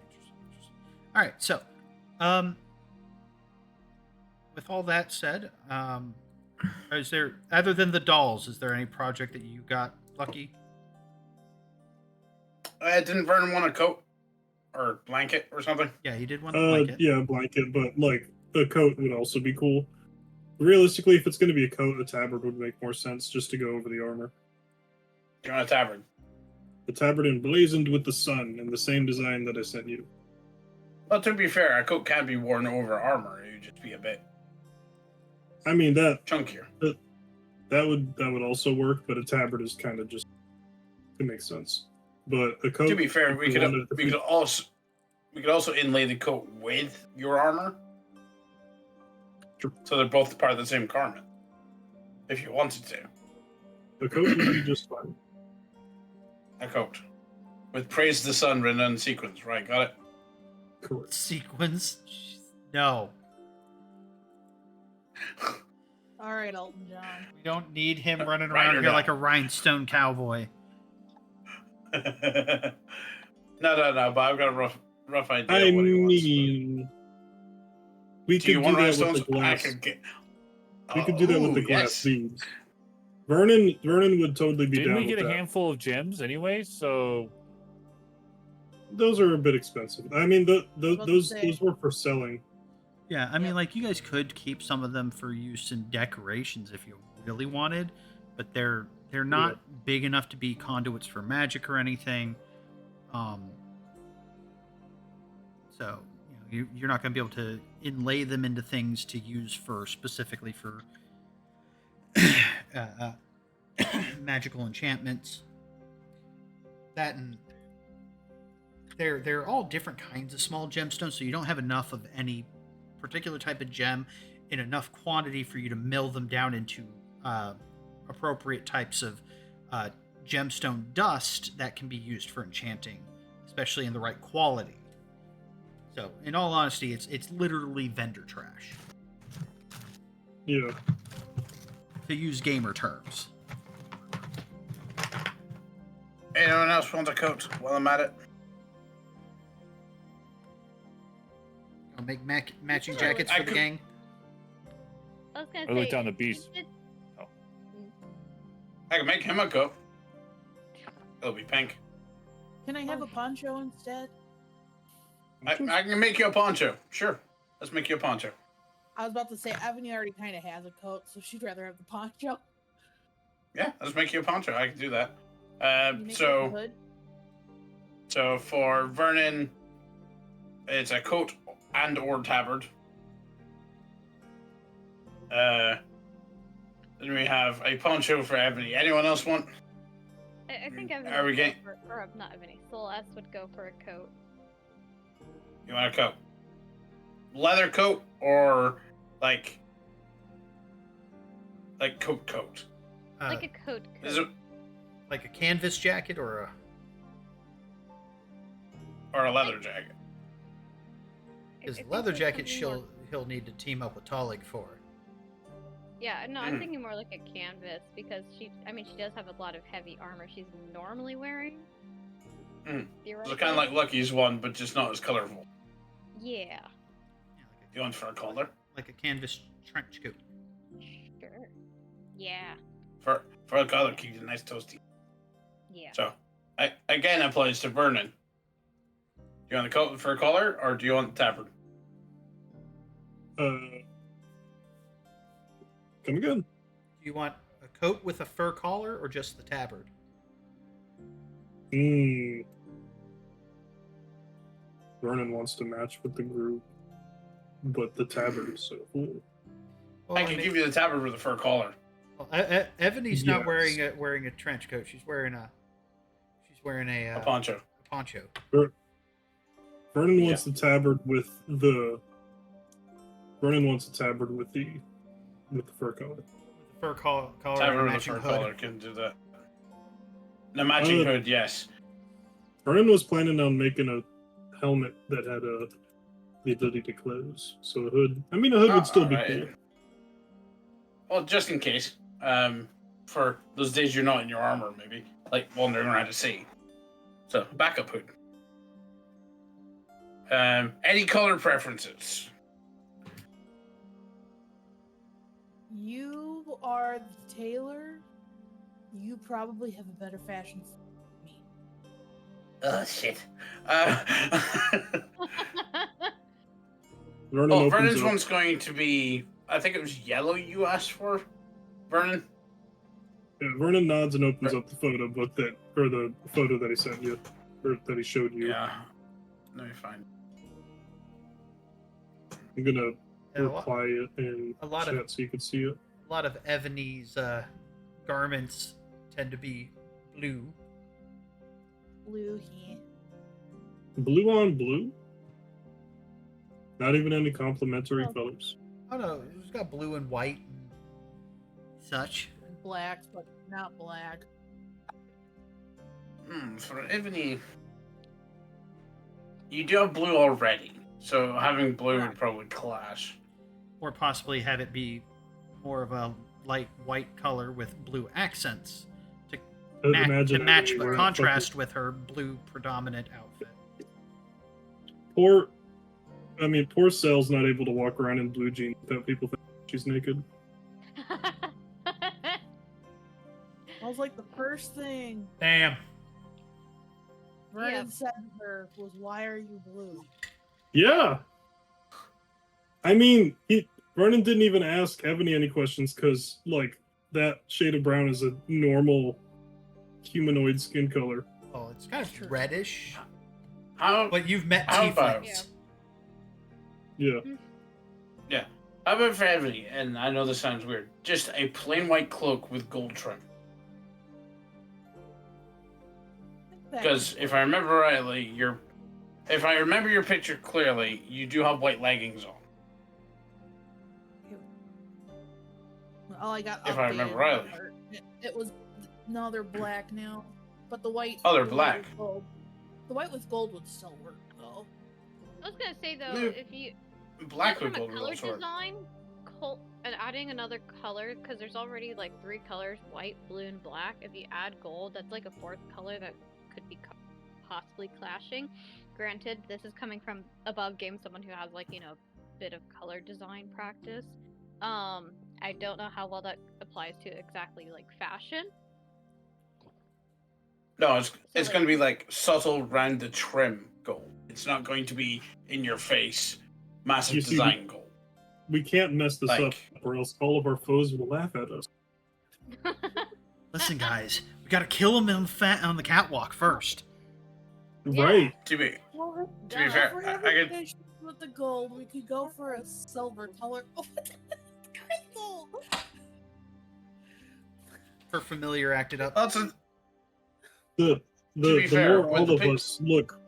All right, so with all that said, Is there, other than the dolls, is there any project that you got, Lucky? Didn't Vernon want a coat or blanket or something? Yeah, he did want the blanket. Yeah, blanket, but like a coat would also be cool. Realistically, if it's going to be a coat, a tabard would make more sense just to go over the armor. Do you want a tabard? The tabard emblazoned with the sun in the same design that I sent you. Well, to be fair, a coat can be worn over armor. It would just be a bit I mean that chunkier. that would also work, but a tabard is kind of just it makes sense. But a coat. To be fair, if we you could wanted- we could also inlay the coat with your armor, Sure. so they're both part of the same garment. If you wanted to, A coat would be just fine. a coat with "Praise the Sun" written on sequins. Right, got it. Correct. Sequins? No. All right, Elton John. We don't need him running Right around or here not? like a rhinestone cowboy. no, but I've got a rough idea. I of what he wants. mean, we Do could you do want that rhinestones? with the I glass. could get. We could do that with the glass beads. Vernon would totally be Didn't down we get with a that. handful of gems anyway? So Those are a bit expensive. I mean, those say- were for selling. Yeah, I mean, Yep. like, you guys could keep some of them for use in decorations if you really wanted, but they're not big enough to be conduits for magic or anything. So you're not going to be able to inlay them into things to use for specifically for magical enchantments. That and they're all different kinds of small gemstones, so you don't have enough of any particular type of gem in enough quantity for you to mill them down into appropriate types of gemstone dust that can be used for enchanting, especially in the right quality. So, in all honesty, it's literally vendor trash, Yeah. to use gamer terms. Anyone else want a coat while I'm at it? I'll make matching Sure, jackets I for the could- gang. I was gonna I looked say, down the beast. I can make him a coat. It'll be pink. Can I have a poncho instead? I can make you a poncho. Sure. Let's make you a poncho. I was about to say Ebony already kind of has a coat, so she'd rather have the poncho. Yeah, let's make you a poncho. I can do that. Can you make it a hood? So for Vernon, it's a coat and or tabard. Then we have a poncho for Ebony. Anyone else want? I think Ebony Are we would go getting- or not Ebony. Celeste would go for a coat. You want a coat? Leather coat or like coat? Like a coat. Is it Like a canvas jacket or a leather jacket? his leather jacket he'll need to team up with Tolig for. Yeah, no, I'm thinking more like a canvas because she does have a lot of heavy armor she's normally wearing. So Theoretically. kind of like Lucky's one, but just not as colorful. Yeah. Yeah, You want for a color? like a canvas trench coat. Sure. Yeah. For a color, keep it nice toasty. Yeah. So, again applies to Vernon. Do you want the coat for a color, or do you want the tabard? Come again. Do you want a coat with a fur collar or just the tabard? Vernon wants to match with the group, but the tabard is so cool. Well, I can give you the tabard with a fur collar. Well, Ebony's not Yes. wearing a trench coat. She's wearing a A poncho. poncho. Vernon wants the tabard with the. Vernon wants the tabard with the fur collar. With the fur collar and a Tabard with a matching fur hood. collar can do that. The matching hood, yes. Vernon was planning on making a helmet that had the ability to close. So a hood. I mean, a hood would still be alright. cool. Well, just in case. For those days you're not in your armor, maybe. Like wandering around to sea. So, backup hood. Any color preferences? You you are the tailor, you probably have a better fashion sense than me. Oh shit. Vernon Oh, opens Vernon's up. one's going to be. I think it was yellow you asked for, Vernon. Yeah, Vernon nods and opens up the photo book the photo that he sent you, or that he showed you. Yeah. No, you're fine. I'm gonna Yeah, reply it in a lot chat of- so you can see it. A lot of Ebony's garments tend to be blue. Blue here. Blue on blue. Not even any complimentary Oh. colors. Oh no, it's got blue and white and such. Black, but not black. For Ebony, you do have blue already, so having blue would probably clash. Or possibly have it be more of a light white color with blue accents to match Ebony but wearing contrast with her blue predominant outfit. Poor Sel's not able to walk around in blue jeans without people think she's naked. I was like, the first thing Damn. Vernon Yeah. said to her was, "Why are you blue?" Yeah. I mean, Vernon didn't even ask Ebony any questions because, like, that shade of brown is a normal humanoid skin color. Oh, it's kind of reddish. How But you've met How about- tieflings. Yeah. How about for Ebony? And I know this sounds weird. Just a plain white cloak with gold trim. Because if I remember rightly, if I remember your picture clearly, you do have white leggings on. Oh, I got. If I remember updated. rightly. It was. No, they're black now. But the white. Oh, they're the white black. with gold- The white with gold would still work though. I was gonna say though, No. if you Black with from a gold color rolls work. design, and adding another color, because there's already like 3 colors: white, blue, and black. If you add gold, that's like a 4th color that could be possibly clashing. Granted, this is coming from above game, someone who has like a bit of color design practice. I don't know how well that applies to exactly like fashion. No, it's like- going to be like subtle round the trim gold. It's not going to be in your face, massive You see, design gold. We can't mess this up, Like- or else all of our foes will laugh at us. Listen, guys, we gotta kill him on the catwalk first. Yeah. Right. To be Well, To be fair, if we're I having could- issues with the gold, we could go for a silver color. Oh, great gold! Her familiar acted up. that's a, The be the fair, more with all the of pic- us look.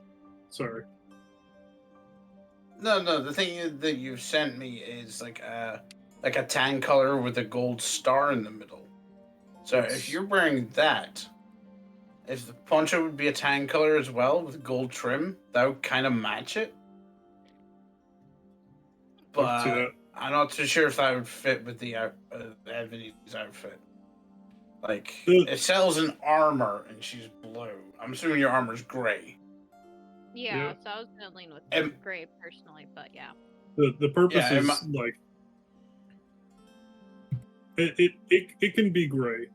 Sorry. no. The thing that you've sent me is like a tan color with a gold star in the middle. So if you're wearing that, if the poncho would be a tan color as well with gold trim, that would kind of match it. I can see But that. I'm not too sure if that would fit with the Ebony's outfit. Like, The- it sells in armor and she's blue. I'm assuming your armor's gray. Yeah, Yeah. so I was gonna lean with Em- gray personally, but yeah. The purpose Yeah, is like it can be gray.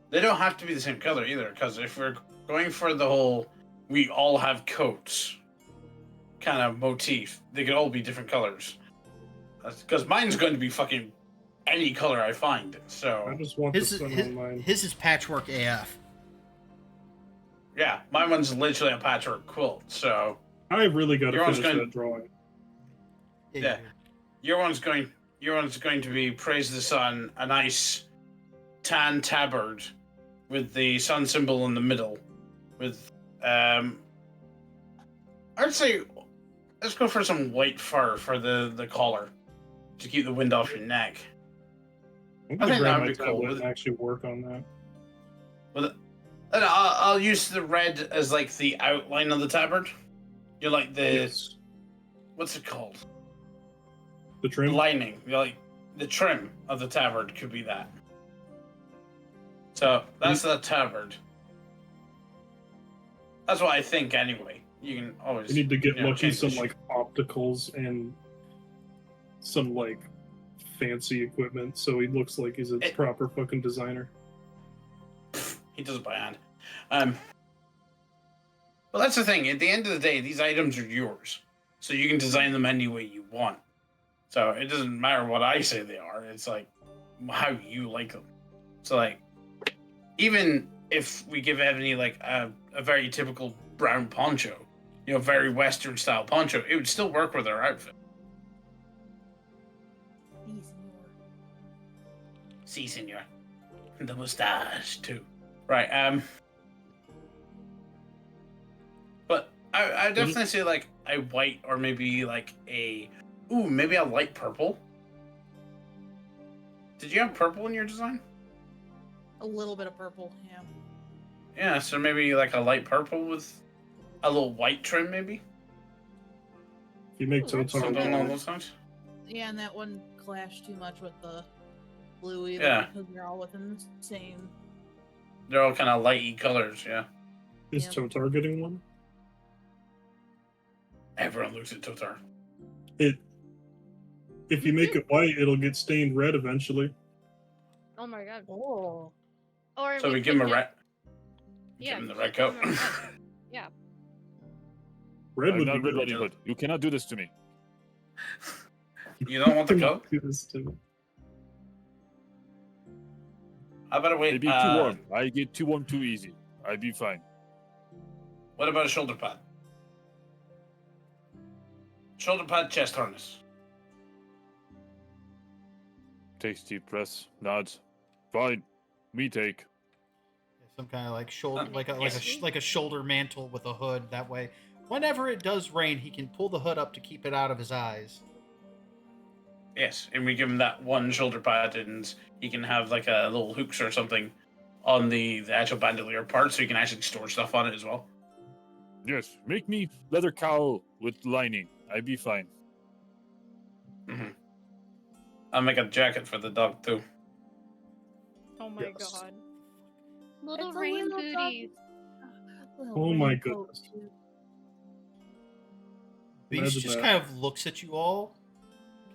They don't have to be the same color either, because if we're going for the whole we all have coats kind of motif, they could all be different colors. Because mine's going to be fucking any color I find. I So, just want His the is, sun his, on mine. his is patchwork AF. yeah, my one's literally a patchwork quilt. So, I really got to Your one's finish gonna- that drawing. Yeah. your one's going to be praise the sun, a nice tan tabard with the sun symbol in the middle. With I'd say let's go for some white fur for the collar to keep the wind off your neck. I'm I gonna think grab that my would be cool. tablet and actually work on that. And I'll use the red as like the outline of the tabard. You're like the Yes. what's it called? The The trim. lining. You're like the trim of the tabard could be that. So that's the tabard. That's what I think anyway. You can always We need to get Lucky change some the like opticals and some like fancy equipment, so he looks like he's a proper fucking designer. He does it by hand. Well, that's the thing. At the end of the day, these items are yours, so you can design them any way you want. So it doesn't matter what I say they are. It's like how you like them. So like, even if we give Ebony like a very typical brown poncho, very Western style poncho, it would still work with her outfit. Si, senor. The mustache too. Right. But I definitely say like a white or maybe like maybe a light purple. Did you have purple in your design? A little bit of purple, yeah. Yeah, so maybe like a light purple with a little white trim, maybe. If you make Something Totoro, along those lines. Yeah, and that wouldn't clash too much with the blue either, Yeah. because they're all within the same. They're all kind of lighty colors, yeah. is Yep. Totar getting one? Everyone looks at Totar. If you make it white, it'll get stained red eventually. Oh my god. Oh. Or So we give him a could red. Yeah, Give him the we red give coat. him a red. Yeah. Red I'm would not be Red Riding Hood. You cannot do this to me. You don't want the good. coat? Do this to- How about a wait? It'd be too warm. I get too warm too easy. I'd be fine. What about a shoulder pad? Shoulder pad, chest harness. Takes deep breaths, nods. Fine. Me take. Some kind of like shoulder, Yes. like a shoulder mantle with a hood. That way, whenever it does rain, he can pull the hood up to keep it out of his eyes. Yes, and we give him that one shoulder pad, and he can have like a little hooks or something on the actual bandolier part, so he can actually store stuff on it as well. Yes, make me leather cowl with lining. I'd be fine. Mm-hmm. I'll make a jacket for the dog too. Oh my Yes. god. Little It's a rain little booties. Oh my goodness. Beast Imagine just that. kind of looks at you all,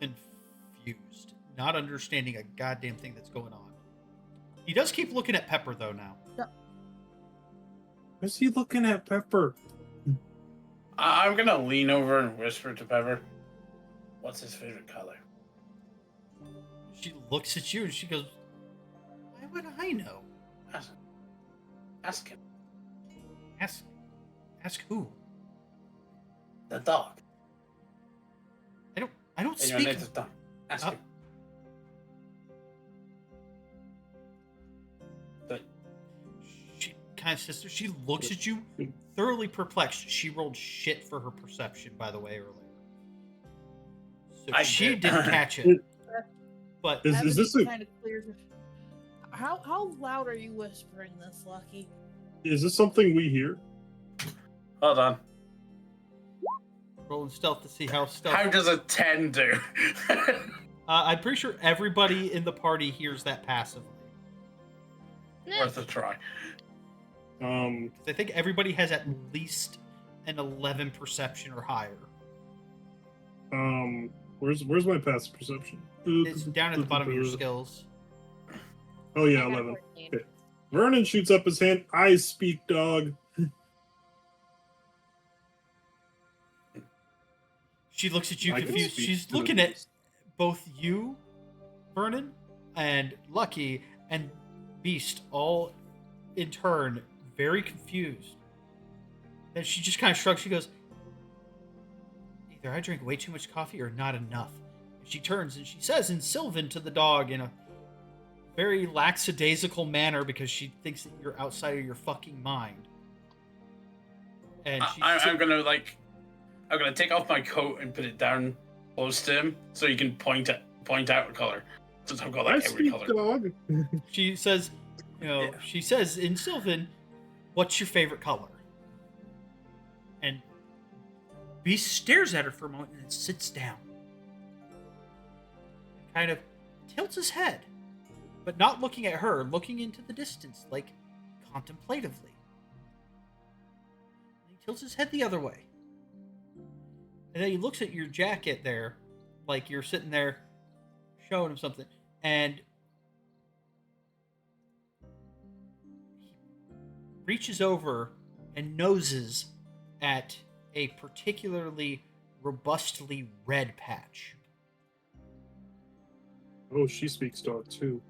confused, not understanding a goddamn thing that's going on. He does keep looking at Pepper though now. Is he looking at Pepper? I'm gonna lean over and whisper to Pepper, "What's his favorite color?" She looks at you and she goes, "Why would I know? Ask him. Ask who? The dog. I don't In your speak." native tongue. Ask him. But She kind of sister. She looks at you, thoroughly perplexed. She rolled shit for her perception, by the way, earlier. So I she did. didn't catch it. But Is this a- kind of clears it. How loud are you whispering this, Lucky? Is this something we hear? hold on. rolling stealth to see how stealth. How does a 10 do? I'm pretty sure everybody in the party hears that passively. Worth a try. 'Cause I think everybody has at least an 11 perception or higher. Where's my passive perception? It's down at the bottom of your skills. Oh yeah, I got 11. 14. Okay. Vernon shoots up his hand. I speak, dog. She looks at you I can confused. speak She's to the looking at beast. both you, Vernon, and Lucky, and Beast, all in turn, very confused. Then she just kind of shrugs. She goes, "Either I drink way too much coffee or not enough." She turns and she says in Sylvan to the dog in a very lackadaisical manner because she thinks that you're outside of your fucking mind. And she I'm gonna take off my coat and put it down close to him so you can point out a color. Since I've got I like every speak, color. dog. She says, Yeah. she says in Sylvan, "What's your favorite color?" And Beast stares at her for a moment and then sits down. Kind of tilts his head, but not looking at her, looking into the distance, like contemplatively. He tilts his head the other way. And then he looks at your jacket there, like you're sitting there showing him something, and he reaches over and noses at a particularly robustly red patch. Oh, she speaks dog too.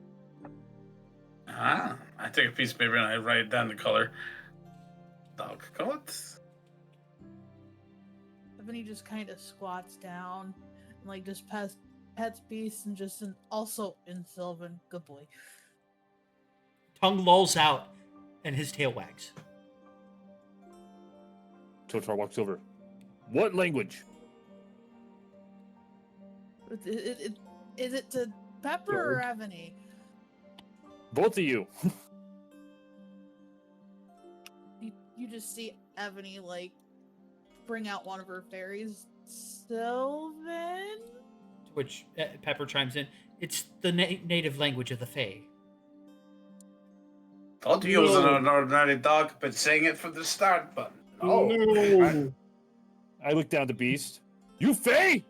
Ah, I take a piece of paper and I write down the color. Dog coat. Ebony just kind of squats down and like just pets Beast and just also in Sylvan. Good boy. Tongue lolls out, and his tail wags. Totar walks over. What language? Is it to Pepper or Ebony? Both of you. You just see Ebony like bring out one of her fairies, Sylvan. To which Pepper chimes in. It's the native language of the Fae. Thought you was an ordinary dog, but saying it from the start, but Oh no! I look down to Beast. You Fae?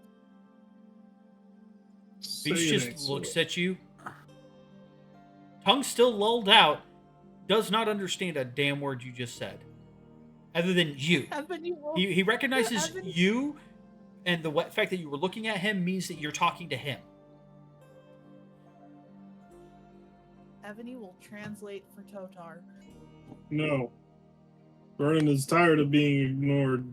Beast just looks at you. Tongue still lulled out. Does not understand a damn word you just said. Other than you. He recognizes you, and the fact that you were looking at him means that you're talking to him. Ebony will translate for Totar. No. Vernon is tired of being ignored.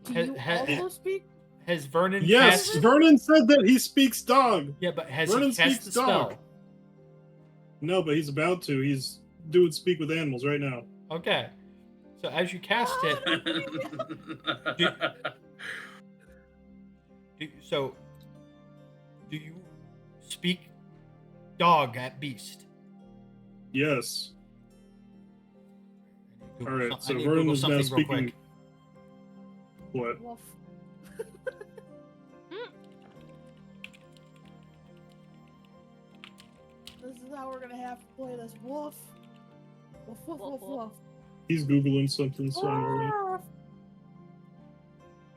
Do you also speak? Has Vernon Yes, cast... Vernon said that he speaks dog. Yeah, but has Vernon he cast speaks the spell? dog. No, but he's about to. He's doing speak with animals right now. Okay. So as you cast it... do you speak dog at Beast? Yes. Google All right, some- so I need to Vernon Google is now something real speaking. quick. What? Wolf. This is how we're gonna have to play this. Wolf. Wolf, wolf, wolf, wolf. He's googling something. So I'm already... Wolf.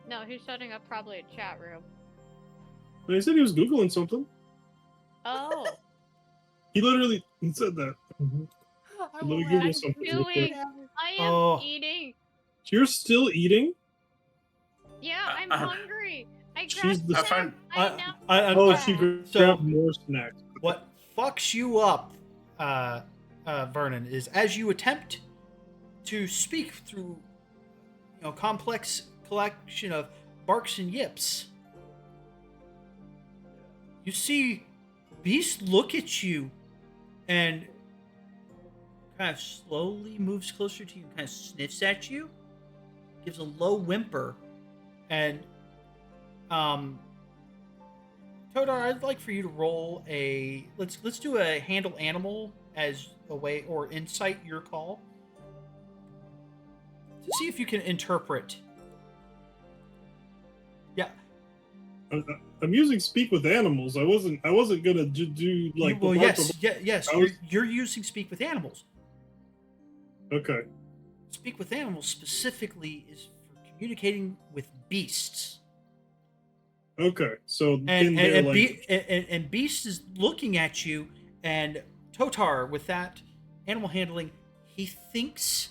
No, he's setting up probably a chat room. He said he was googling something. Oh, He literally said that. I Let will me Google ask something you real quick. doing? I am Oh. eating. You're still eating? Yeah, I'm hungry. I She's grabbed the- snacks. I now. Oh, she So- grabbed more snacks. What fucks you up, Vernon, is as you attempt to speak through, complex collection of barks and yips, you see Beast look at you and kind of slowly moves closer to you, kind of sniffs at you, gives a low whimper, and Todar, I'd like for you to roll a let's do a handle animal as a way, or insight, your call, to see if you can interpret. Yeah. I'm using speak with animals. I wasn't gonna do like. Well, the yes, bark- yes. I was- You're using speak with animals. Okay. Speak with animals specifically is for communicating with beasts. Okay. So in And their and, language. and Beast is looking at you, and Totar, with that animal handling, he thinks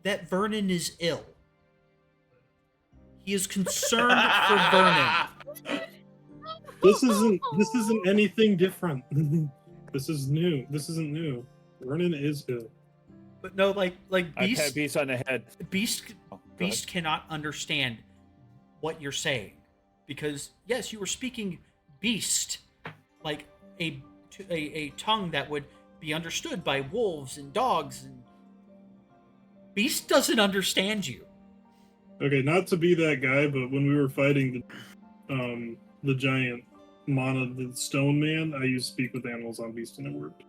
that Vernon is ill. He is concerned for Vernon. This isn't anything different. This is new. This isn't new. Vernon is ill. But no, like I pat Beast, Beast on the head. Beast, Oh, go Beast cannot understand what you're saying, because yes, you were speaking Beast, like a tongue that would be understood by wolves and dogs, and Beast doesn't understand you. Okay, not to be that guy, but when we were fighting the giant the stone man, I used speak with animals on Beast and it worked.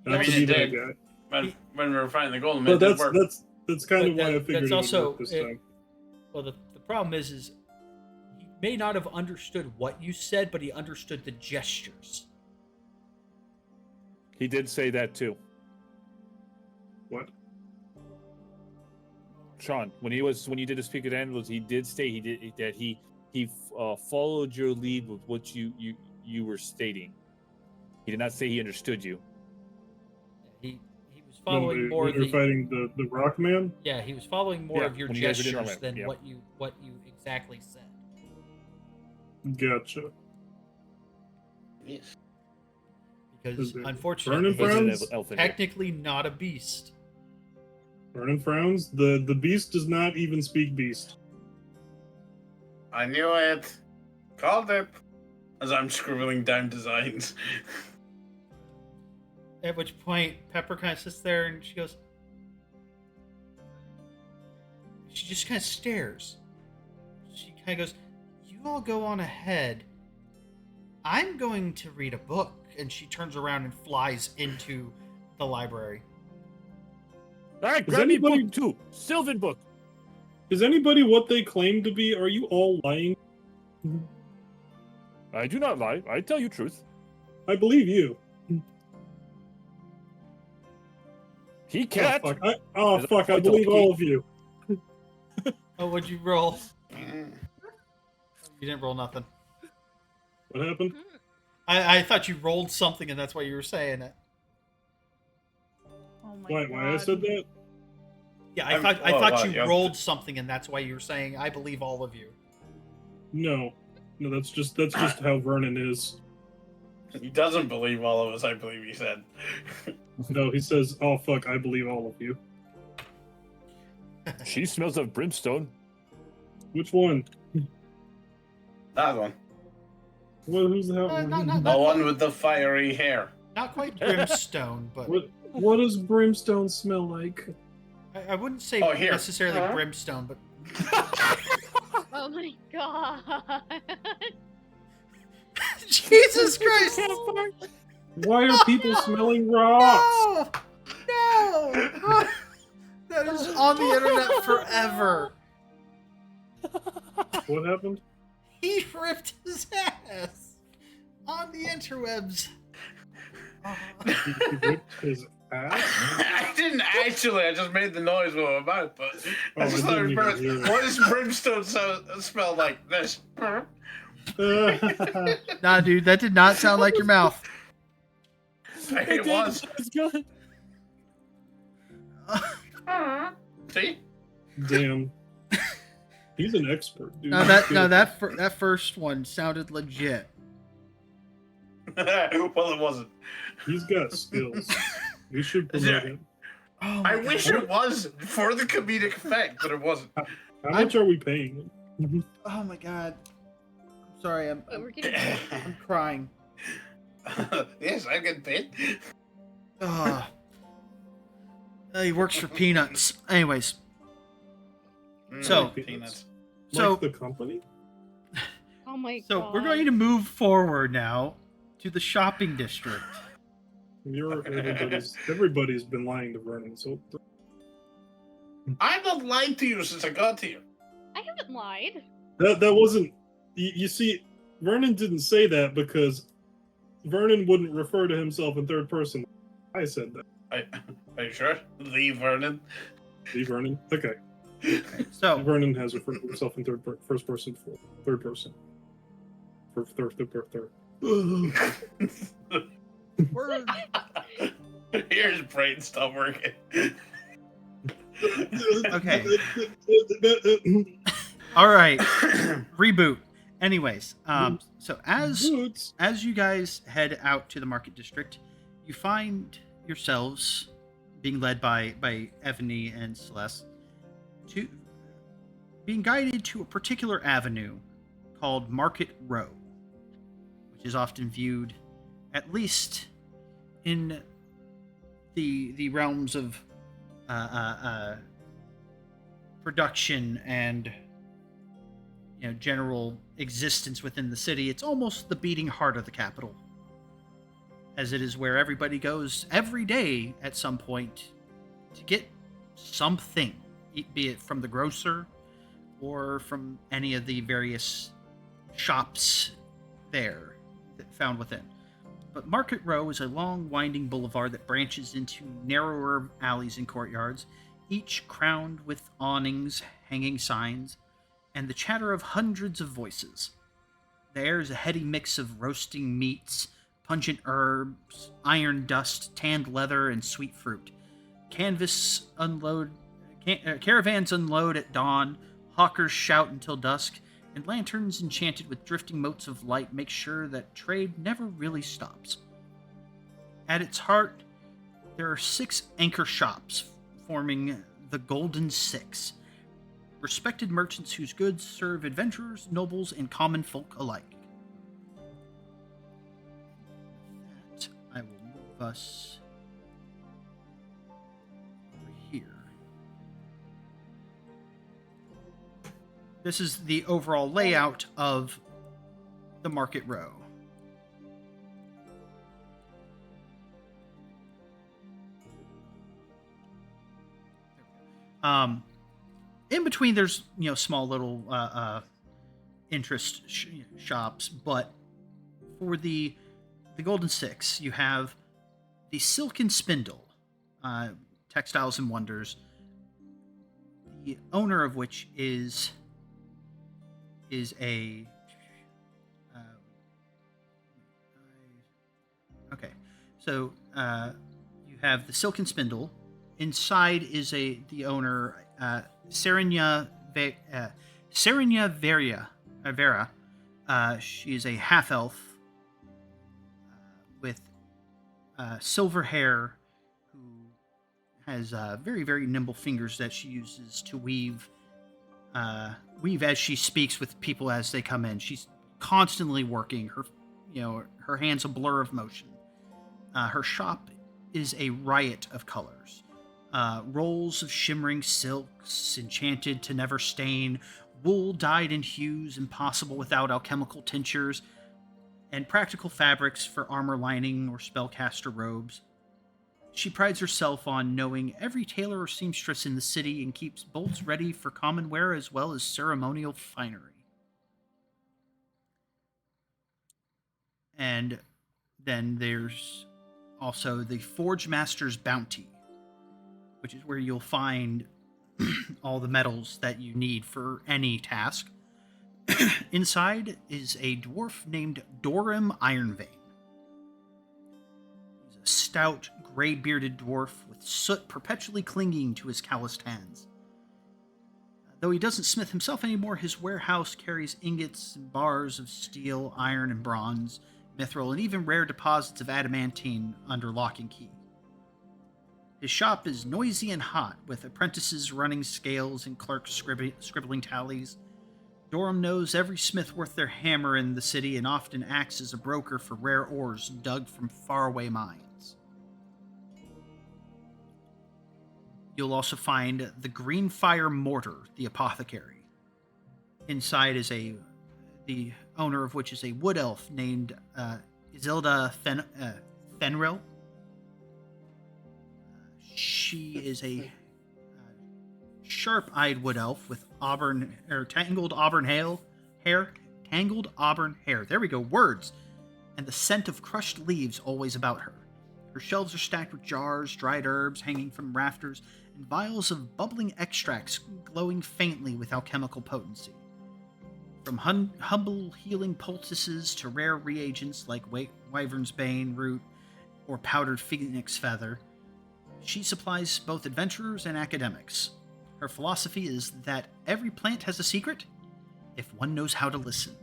Not I to mean, be it that did. guy. when we were fighting the golem, But it did work. that's kind of But why I that- figured that's it also- would work this time. Well, the problem is he may not have understood what you said, but he understood the gestures. He did say that too. What? Sean, when you did speak at Anvils, he did say he followed your lead with what you were stating. He did not say he understood you. He was following more when you're fighting the Rock Man. Yeah, he was following more Yeah, of your when you guys were doing gestures Rockman, than yeah. what you exactly said. Gotcha. Yes. Because Is it unfortunately, Vernon he's frowns? Elfin. technically not a beast. Vernon frowns. The beast does not even speak beast. I knew it. Called it. As I'm scribbling down designs. At which point, Pepper kind of sits there and she goes. She just kind of stares. She kind of goes, "You all go on ahead. I'm going to read a book." And she turns around and flies into the library. All right, Is grab me anybody- book 2, Sylvan book. Is anybody what they claim to be? Are you all lying? I do not lie. I tell you truth. I believe you. He can't. Oh fuck! Is that I quite believe okay? all of you. Oh, what'd you roll? Mm. You didn't roll nothing. What happened? I thought you rolled something and that's why you were saying it. Oh my Why I God. said that? Yeah, I'm- I oh, thought wow, you yeah. rolled something and that's why you were saying I believe all of you. No, that's just how Vernon is. He doesn't believe all of us, I believe he said. No, he says, "Oh fuck, I believe all of you." She smells of brimstone. Which one? That one. Well, who's that No, one? The one with the fiery hair. Not quite brimstone, but What does brimstone smell like? I wouldn't say Oh, here. necessarily Uh-huh. brimstone, but Oh my god. Jesus Christ! Why are people smelling rocks? No! No! That is on the internet forever. What happened? He ripped his ass on the interwebs. He ripped his ass? I didn't actually, I just made the noise with my mouth, but I Oh, just I thought didn't it even was hear it. what does brimstone smell like? This. Nah, dude, that did not sound like your mouth. It was. It's good. See? Damn. He's an expert, dude. No, that first one sounded legit. Well, it wasn't. He's got skills. We should promote Yeah. him. Oh my I wish God. it was for the comedic effect, but it wasn't. How much are we paying him? Oh my God. I'm sorry, I'm But we're getting I'm crying. Yes, I get paid. Ugh. He works for peanuts. Anyways, So- Peanuts. so Like the company? Oh my god. so we're going to move forward now to the shopping district. Everybody's been lying to Vernon, so I've not lied to you since I got here. I haven't lied. that wasn't. You see, Vernon didn't say that because Vernon wouldn't refer to himself in third person. I said that. Are you sure? Leave Vernon. See, Vernon? Okay. So Vernon has referred to himself in first person before. Third person. For third. Word. Here's brain stop working. Okay. All right, reboot. Anyways, so Boots. as you guys head out to the market district, you find yourselves being led by Evany and Celeste to being guided to a particular avenue called Market Row, which is often viewed, at least in the realms of production and general existence within the city. It's almost the beating heart of the capital, as it is where everybody goes every day at some point to get something, be it from the grocer or from any of the various shops there that found within. But Market Row is a long, winding boulevard that branches into narrower alleys and courtyards, each crowned with awnings, hanging signs, and the chatter of hundreds of voices. The air is a heady mix of roasting meats, pungent herbs, iron dust, tanned leather, and sweet fruit. Caravans unload at dawn, hawkers shout until dusk, and lanterns enchanted with drifting motes of light make sure that trade never really stops. At its heart, there are 6 anchor shops forming the Golden Six, respected merchants whose goods serve adventurers, nobles, and common folk alike. With that, I will move us over here. This is the overall layout of the Market Row. In between, there's small little interest shops, but for the Golden Six, you have the Silken Spindle, Textiles and Wonders. The owner of which is a okay. So you have the Silken Spindle. Inside is the owner, Serenia Vera. She is a half elf with silver hair, who has very, very nimble fingers that she uses to weave as she speaks with people as they come in. She's constantly working. Her hands a blur of motion. Her shop is a riot of colors. Rolls of shimmering silks, enchanted to never stain, wool dyed in hues impossible without alchemical tinctures, and practical fabrics for armor lining or spellcaster robes. She prides herself on knowing every tailor or seamstress in the city and keeps bolts ready for common wear as well as ceremonial finery. And then there's also the Forge Master's Bounty, which is where you'll find all the metals that you need for any task. Inside is a dwarf named Dorim Ironvein. He's a stout, gray-bearded dwarf with soot perpetually clinging to his calloused hands. Though he doesn't smith himself anymore, his warehouse carries ingots and bars of steel, iron, and bronze, mithril, and even rare deposits of adamantine under lock and key. His shop is noisy and hot, with apprentices running scales and clerks scribbling tallies. Dorim knows every smith worth their hammer in the city and often acts as a broker for rare ores dug from faraway mines. You'll also find the Greenfire Mortar, the apothecary. Inside is the owner of which is a wood elf named Isilda Fenril. She is a sharp-eyed wood elf with tangled auburn hair. There we go, words. And the scent of crushed leaves always about her. Her shelves are stacked with jars, dried herbs hanging from rafters, and vials of bubbling extracts glowing faintly with alchemical potency. From humble healing poultices to rare reagents like wyvern's bane root or powdered phoenix feather, she supplies both adventurers and academics. Her philosophy is that every plant has a secret if one knows how to listen.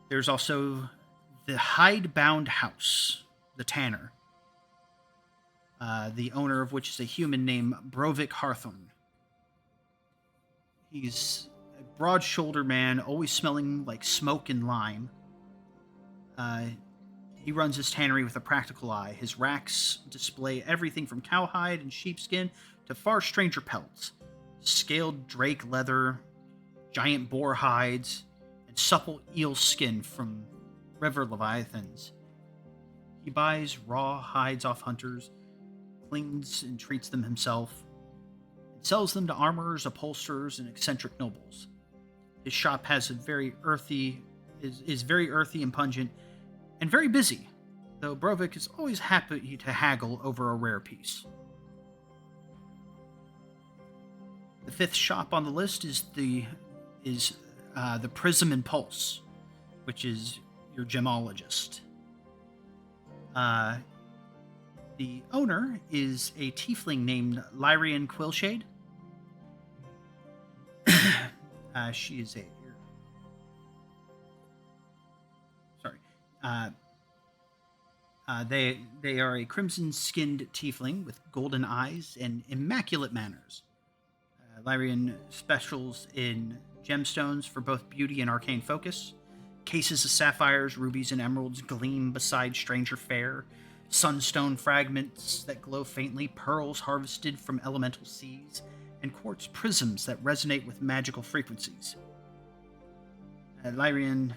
There's also the Hidebound House, the Tanner, the owner of which is a human named Brovik Harthorn. He's a broad-shouldered man, always smelling like smoke and lime. He runs his tannery with a practical eye. His racks display everything from cowhide and sheepskin to far stranger pelts, scaled drake leather, giant boar hides, and supple eel skin from river leviathans. He buys raw hides off hunters, cleans and treats them himself, and sells them to armorers, upholsterers, and eccentric nobles. His shop has is very earthy and pungent, and very busy, though Brovik is always happy to haggle over a rare piece. The fifth shop on the list is the Prism and Pulse, which is your gemologist. The owner is a tiefling named Lyrian Quillshade. She is a... Sorry. They are a crimson-skinned tiefling with golden eyes and immaculate manners. Lyrian specials in gemstones for both beauty and arcane focus. Cases of sapphires, rubies, and emeralds gleam beside stranger fare. Sunstone fragments that glow faintly, pearls harvested from elemental seas, and quartz prisms that resonate with magical frequencies. Lyrian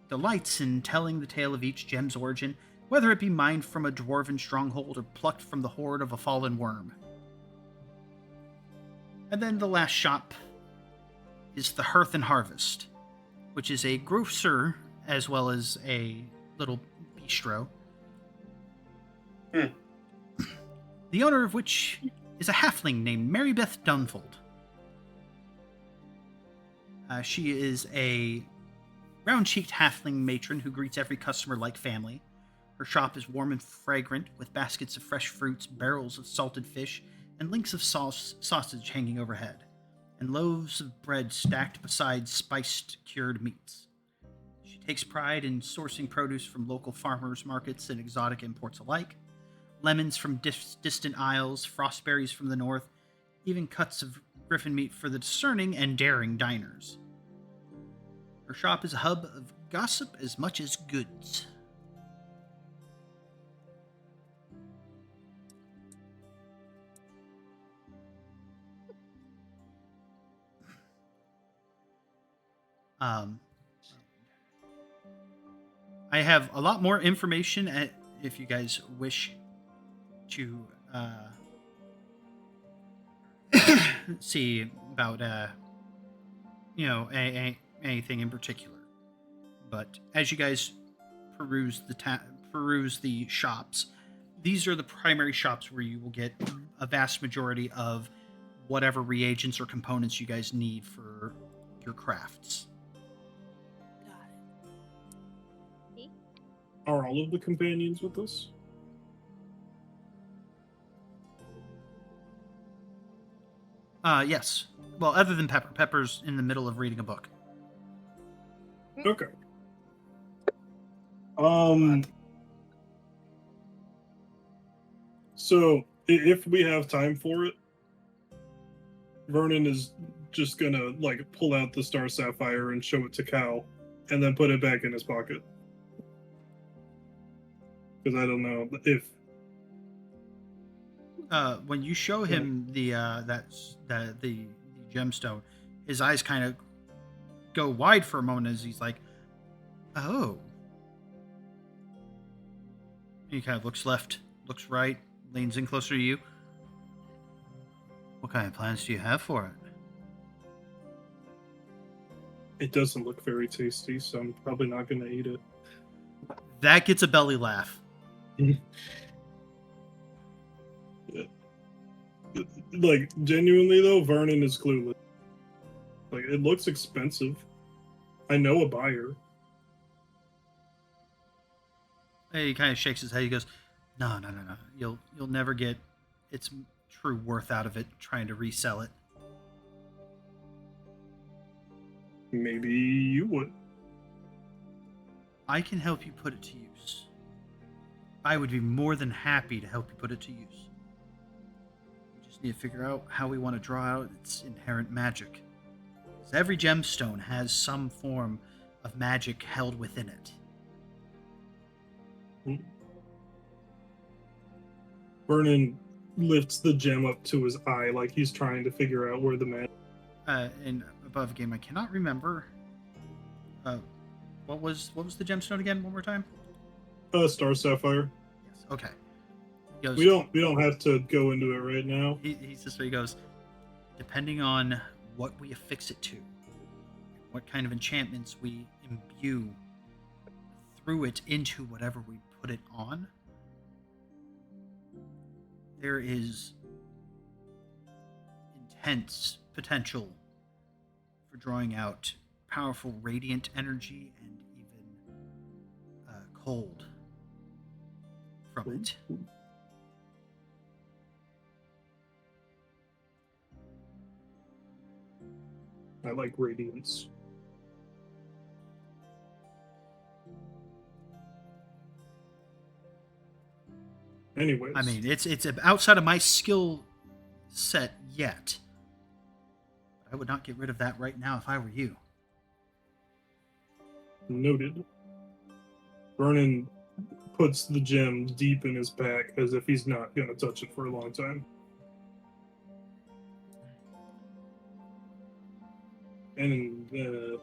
delights in telling the tale of each gem's origin, whether it be mined from a dwarven stronghold or plucked from the hoard of a fallen worm. And then the last shop is the Hearth and Harvest, which is a grocer as well as a little bistro. The owner of which is a halfling named Marybeth Dunfold. She is a round-cheeked halfling matron who greets every customer like family. Her shop is warm and fragrant, with baskets of fresh fruits, barrels of salted fish, and links of sausage hanging overhead, and loaves of bread stacked beside spiced cured meats. She takes pride in sourcing produce from local farmers markets and exotic imports alike, lemons from distant isles, frostberries from the north, even cuts of griffin meat for the discerning and daring diners. Her shop is a hub of gossip as much as goods. I have a lot more information if you guys wish to see about anything in particular. But as you guys peruse the shops, these are the primary shops where you will get a vast majority of whatever reagents or components you guys need for your crafts. Got it. Are all of the companions with us? Yes. Well, other than Pepper. Pepper's in the middle of reading a book. Okay. So if we have time for it, Vernon is just gonna pull out the Star Sapphire and show it to Cal, and then put it back in his pocket. Because I don't know if when you show him the gemstone, his eyes kind of go wide for a moment as he's like, "Oh." He kind of looks left, looks right, leans in closer to you. What kind of plans do you have for it? it doesn't look very tasty, so I'm probably not gonna eat it. That gets a belly laugh. Genuinely though, Vernon is clueless. It looks expensive. I know a buyer. He kind of shakes his head. He goes, "No. You'll never get its true worth out of it trying to resell it." Maybe you would. I can help you put it to use. I would be more than happy to help you put it to use. We just need to figure out how we want to draw out its inherent magic. Because every gemstone has some form of magic held within it. Vernon lifts the gem up to his eye like he's trying to figure out where the magic. And above game, I cannot remember. What was the gemstone again? One more time. Star Sapphire. Yes. Okay. He goes, We don't have to go into it right now. He's this way. He goes, depending on what we affix it to, what kind of enchantments we imbue through it into whatever we put it on, there is intense potential for drawing out powerful radiant energy and even cold from it. I like radiance. Anyways, I mean, it's outside of my skill set yet. I would not get rid of that right now if I were you. noted. Vernon puts the gem deep in his pack as if he's not going to touch it for a long time. And, if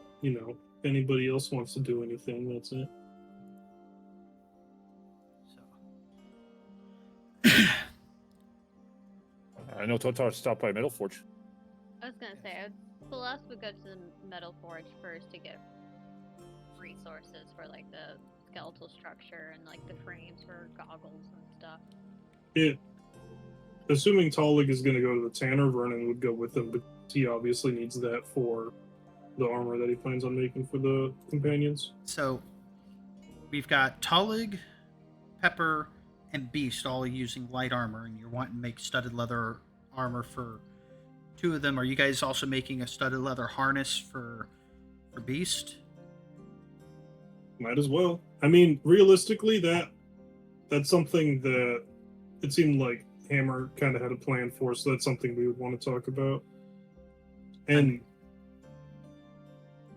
anybody else wants to do anything, that's it. So. I know Totar stopped by Metal Forge. I was gonna say, Celeste would go to the Metal Forge first to get resources for like the skeletal structure and like the frames for goggles and stuff. Assuming Tallig is going to go to the Tanner, Vernon would go with him, but he obviously needs that for the armor that he plans on making for the companions. So we've got Tallig, Pepper, and Beast all using light armor, and you're wanting to make studded leather armor for 2 of them. Are you guys also making a studded leather harness for Beast? Might as well. I mean, realistically, that's something that it seemed like Hammer kind of had a plan for, so that's something we would want to talk about. And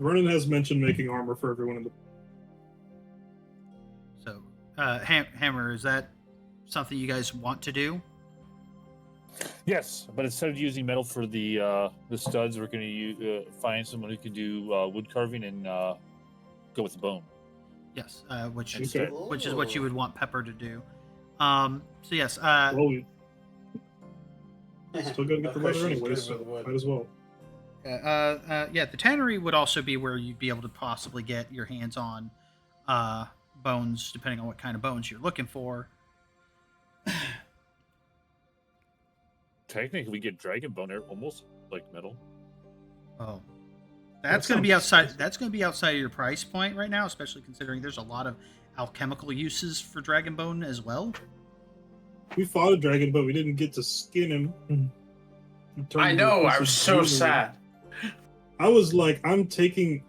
Vernon has mentioned making armor for everyone in the. So, Hammer, is that something you guys want to do? Yes, but instead of using metal for the studs, we're going to find someone who can do wood carving and go with the bone. Yes, which Okay. which is what you would want Pepper to do. So yes, Well, we still gotta get the leather anyway, so might as well. yeah, the tannery would also be where you'd be able to possibly get your hands on bones, depending on what kind of bones you're looking for. Technically, we get dragon bone, almost like metal. Oh, that's going to be outside. That's going to be outside of your price point right now, especially considering there's a lot of alchemical uses for dragon bone as well. We fought a dragon, but we didn't get to skin him. I know, I was so sad. I was like, Vernon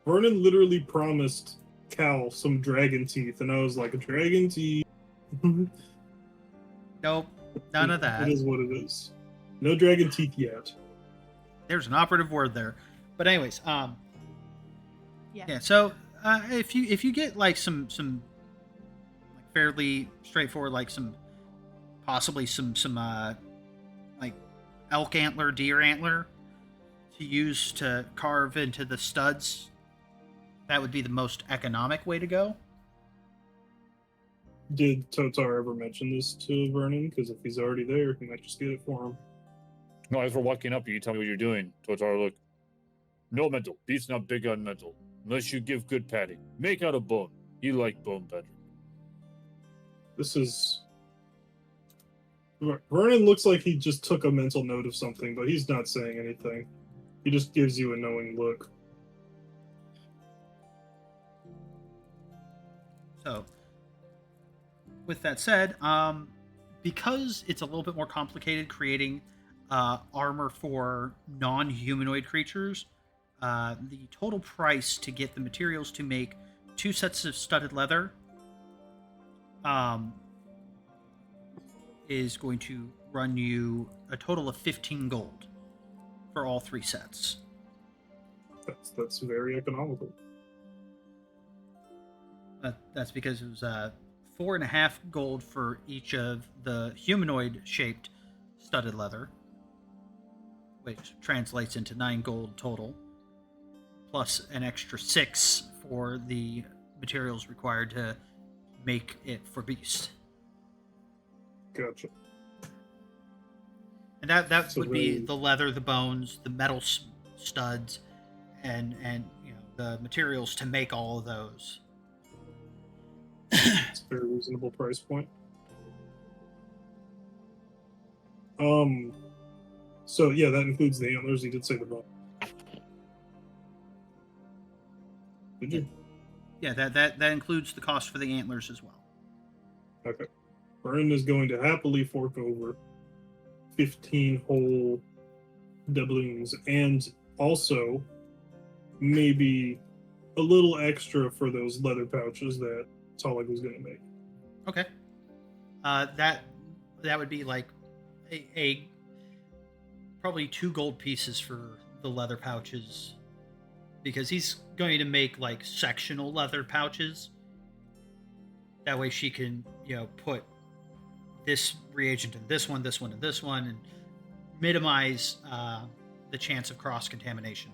literally promised Cal some dragon teeth, and I was like, dragon teeth. Nope, none of that. It is what it is. No dragon teeth yet. There's an operative word there. But anyways, Yeah. yeah. So if you get like some like fairly straightforward, like possibly some like elk antler, deer antler to use to carve into the studs, that would be the most economic way to go. Did Totar ever mention this to Vernon? Because if he's already there, he might just get it for him. No, as we're walking up, you tell me what you're doing. Totar, look. No mental. Beast's not big on mental. Unless you give good padding. Make out of bone. You like bone better. This is. Vernon looks like he just took a mental note of something, but he's not saying anything. He just gives you a knowing look. So, with that said, because it's a little bit more complicated creating armor for non-humanoid creatures, the total price to get the materials to make 2 sets of studded leather is going to run you a total of 15 gold for all 3 sets. That's very economical. That's because it was 4.5 gold for each of the humanoid-shaped studded leather, which translates into 9 gold total, plus an extra 6 for the materials required to make it for Beast. Gotcha. And that So would be then- the leather, the bones, the metal studs, and the materials to make all of those. It's a very reasonable price point. So yeah, that includes the antlers. He did say the bone. Did you? Yeah, that includes the cost for the antlers as well. Okay. Vernon is going to happily fork over 15 whole doubloons and also maybe a little extra for those leather pouches that Tolik was going to make. Okay. That would be like a probably 2 gold pieces for the leather pouches, because he's going to make like sectional leather pouches. That way she can, put this reagent in this one, and this one, and minimize the chance of cross contamination.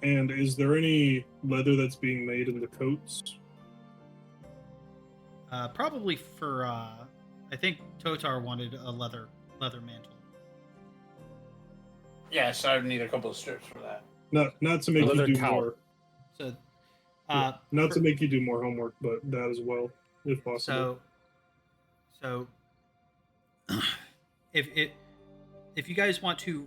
And is there any leather that's being made in the coats? Probably for I think Totar wanted a leather mantle. Yes, I would need a couple of strips for that. Not to make you Leather do cowl. more. So Not to make you do more homework, but that as well, if possible. So if you guys want to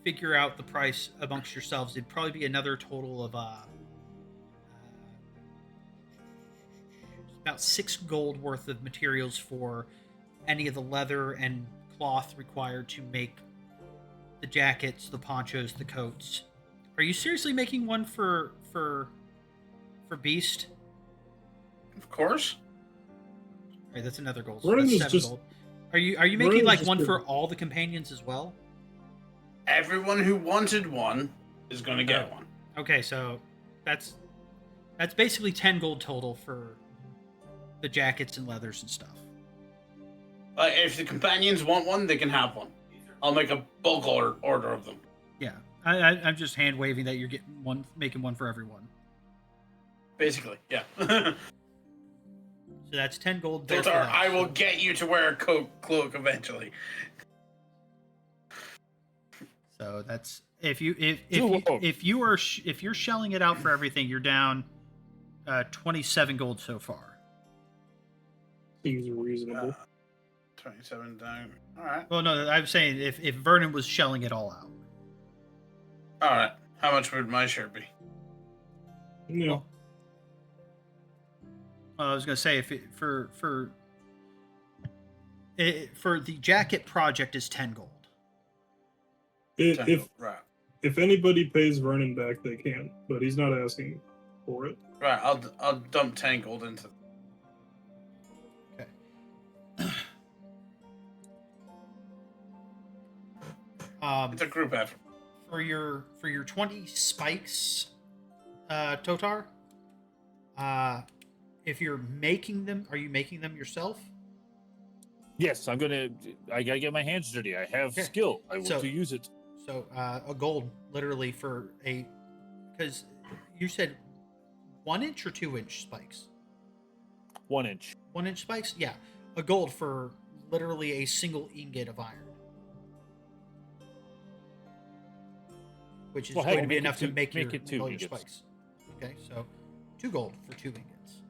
figure out the price amongst yourselves, it'd probably be another total of about 6 gold worth of materials for any of the leather and cloth required to make the jackets, the ponchos, the coats. Are you seriously making one for Beast? Of course. All right, that's another gold. So Vernon that's is 7 just- gold. Are you making Vernon's like just one gonna- for all the companions as well? Everyone who wanted one is going to get Oh. one. Okay, so that's basically 10 gold total for the jackets and leathers and stuff. If the companions want one, they can have one. I'll make a bulk order of them. Yeah, I'm just hand waving that you're getting one, making one for everyone. Basically, yeah. So that's 10 gold. There for Totar, that. I will So- get you to wear a cloak eventually. So that's if you're shelling it out for everything, you're down 27 gold so far. Seems reasonable. 27 down. All right. Well, no, I'm saying if Vernon was shelling it all out. All right. How much would my share be? Yeah. I was gonna say for the jacket project is 10 gold. Right. If anybody pays Vernon back, they can, but he's not asking for it. Right. I'll dump 10 gold into. It's a group effort. For your 20 spikes, Totar. If you're making them, are you making them yourself? Yes, I gotta get my hands dirty. I have Okay. skill. I want So- to use it. So a gold, literally for because you said 1-inch or 2-inch spikes. 1 inch. 1-inch spikes, yeah, a gold for literally a single ingot of iron, which is Well, hey, going to be make it enough to two- make make your, it 2 all your ingots. spikes. Okay, so 2 gold for 2 ingots.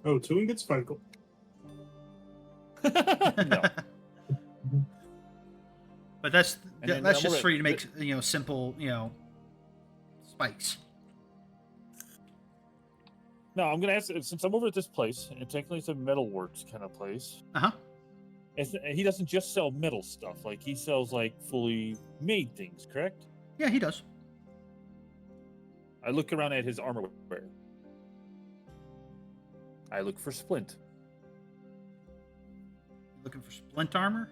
Oh, 2 ingots, 5 gold. No. But that's And then that's I'm just gonna- for you to make simple spikes. No, I'm gonna ask, since I'm over at this place, and technically it's a metalworks kind of place. Uh-huh. He doesn't just sell metal stuff. Like he sells like fully made things, correct? Yeah, he does. I look around at his armor wear. I look for splint. Looking for splint armor?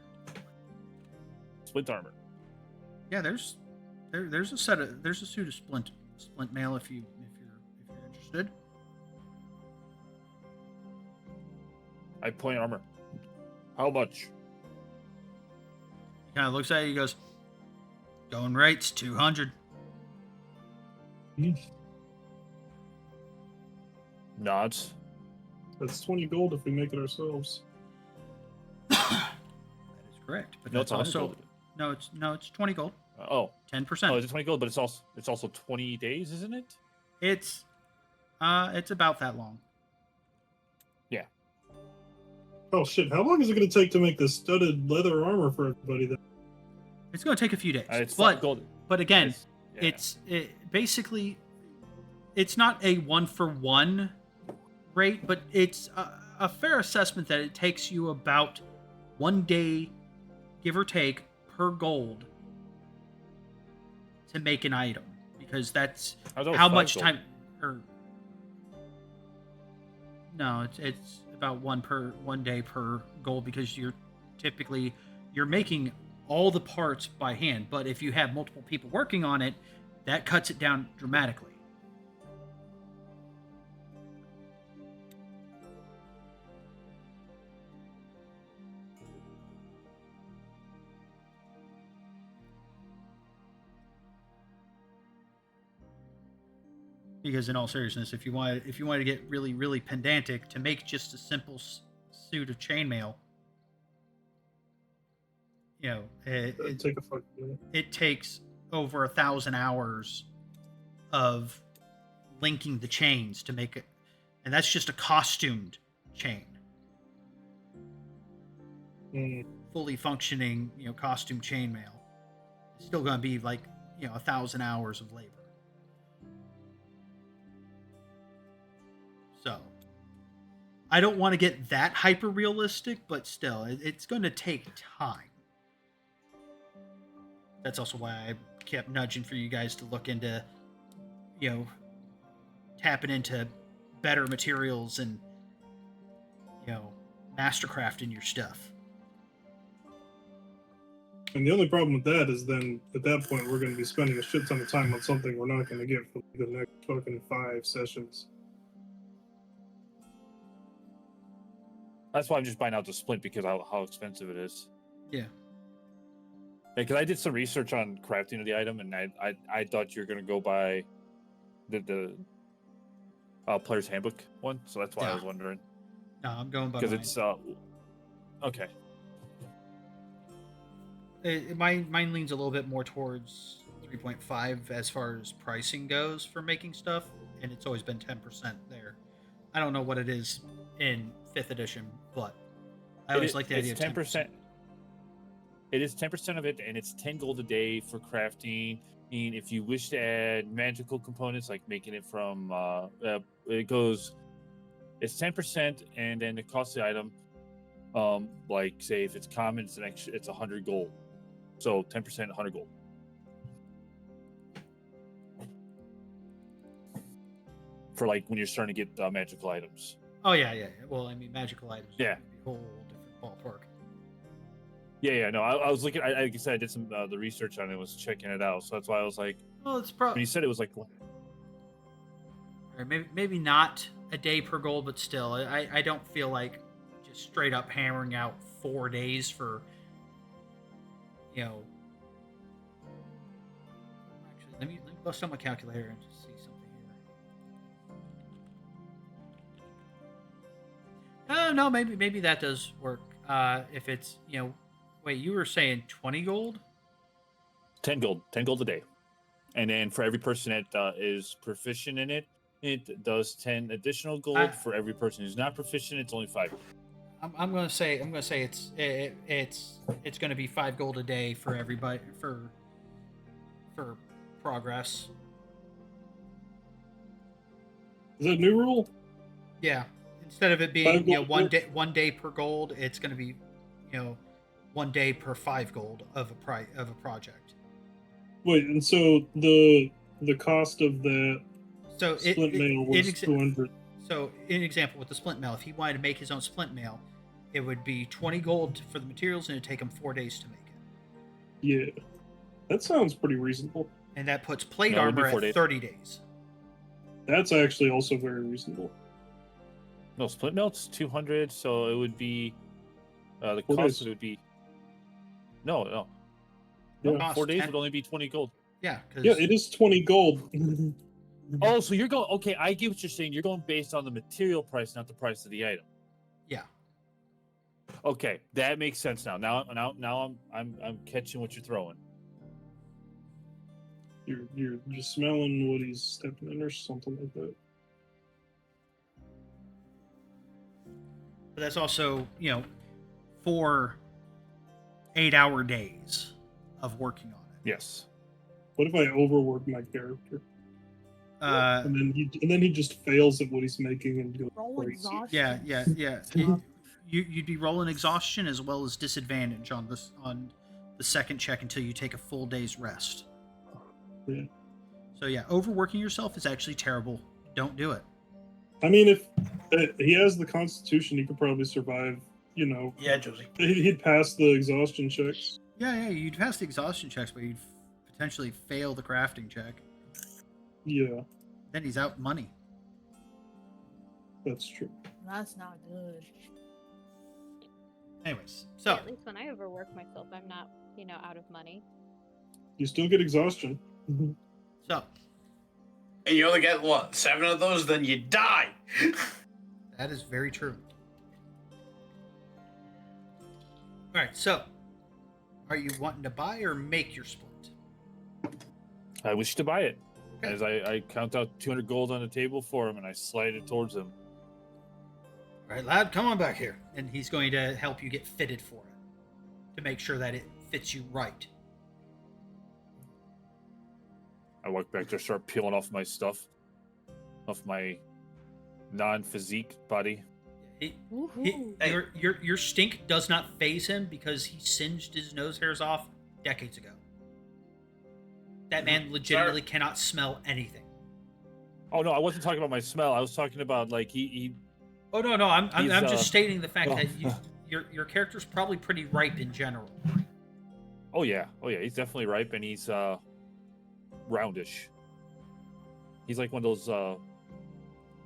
Splint armor. Yeah, there's a suit of splint mail if you're interested. I point armor. How much? He kind of looks at you. He goes, "Going rates 200." Nods. That's 20 gold if we make it ourselves. That is correct. But No, that's it's 100 also gold. it's 20 gold, Oh, 10%. oh, it's 20 gold, but it's also 20 days, isn't it? It's about that long. Oh shit! How long is it going to take to make this studded leather armor for everybody? Then It's going to take a few days. It's but 5 gold. but again, It's- yeah. basically it's not a 1-for-1 rate, but it's a fair assessment that it takes you about 1 day, give or take, per gold to make an item, because that's I thought it was how 5 much gold. time. Or no, it's about 1 day per gold, because you're making all the parts by hand. But if you have multiple people working on it, that cuts it down dramatically. Because in all seriousness, if you wanted to get really, really pedantic, to make just a simple suit of chainmail, it'd take a fucking minute. it takes over 1,000 hours of linking the chains to make it, and that's just a costumed chain. Fully functioning, costume chainmail. It's still going to be like 1,000 hours of labor. So, I don't want to get that hyper realistic, but still, it's going to take time. That's also why I kept nudging for you guys to look into, tapping into better materials and, mastercraft in your stuff. And the only problem with that is then at that point we're going to be spending a shit ton of time on something we're not going to get for the next fucking 5 sessions. That's why I'm just buying out the splint, because how expensive it is. Yeah. Because I did some research on crafting of the item, and I thought you were gonna go by the player's handbook one, so that's why I was wondering. No, I'm going by because it's okay. Mine leans a little bit more towards 3.5 as far as pricing goes for making stuff, and it's always been 10% there. I don't know what it is in 5th edition, but I always like the idea of 10%. It is 10% of it, and it's 10 gold a day for crafting. And if you wish to add magical components, like making it from, it's 10%, and then the cost of the item, like say if it's common, it's 100 gold. So 10%, 100 gold. For like when you're starting to get magical items. Oh yeah. Well, I mean, magical items. Yeah. Would be a whole different ballpark. Yeah. No, I was looking. Like I said, I did some the research on it. Was checking it out. So that's why I was like, Well, it's when probably. you said it was like, Or maybe not a day per gold, but still, I don't feel like just straight up hammering out 4 days for, Actually, let me bust out my calculator and just see something here. No, maybe that does work. If it's wait, you were saying 20 gold? 10 gold a day, and then for every person that is proficient in it, it does 10 additional gold. For every person who's not proficient, it's only 5. I'm gonna say it's gonna be 5 gold a day for everybody for progress. Is that a new rule? Yeah. Instead of it being 5 gold? one day per gold, it's gonna be 1 day per 5 gold of a project. Wait, and so the cost of that So splint mail was 200. So, in example, with the splint mail, if he wanted to make his own splint mail, it would be 20 gold for the materials, and it'd take him 4 days to make it. Yeah, that sounds pretty reasonable. And that puts plate No, it would be armor 4 at days. 30 days. That's actually also very reasonable. No, split melt's 200, so it would be the 4 cost days. of it would be no. Yeah. Cost 4 days 10 would only be 20 gold. Yeah, because Yeah, it is 20 gold. Oh, so you're going okay? I get what you're saying. You're going based on the material price, not the price of the item. yeah. Okay, that makes sense now. Now I'm catching what you're throwing. You're smelling what he's stepping in or something like that. But that's also, 4 8-hour days of working on it. Yes. What if I overwork my character? Uh, And then he just fails at what he's making and goes Roll crazy. exhaustion. yeah. You'd be rolling exhaustion as well as disadvantage on the second check until you take a full day's rest. Yeah. So yeah, overworking yourself is actually terrible. Don't do it. I mean, if he has the constitution, he could probably survive. Yeah, Josie. He'd pass the exhaustion checks. Yeah, you'd pass the exhaustion checks, but you'd potentially fail the crafting check. Yeah, Then he's out money. that's true. That's not good. Anyways, Yeah, so at least when I overwork myself, I'm not, out of money. You still get exhaustion. so And you only get, what, 7 of those? Then you die! that is very true. All right, so are you wanting to buy or make your split? I wish to buy it. Okay. As I count out 200 gold on the table for him and I slide it towards him. All right, lad, come on back here. And he's going to help you get fitted for it to make sure that it fits you right. I walk back there, start peeling off my stuff, off my non-physique body. Woohoo. Hey. Your stink does not faze him because he singed his nose hairs off decades ago. That man legitimately cannot smell anything. Oh no, I wasn't talking about my smell. I was talking about like he Oh no, I'm He's, just stating the fact oh. that your character's probably pretty ripe in general. Oh yeah, he's definitely ripe and he's roundish. He's like one of those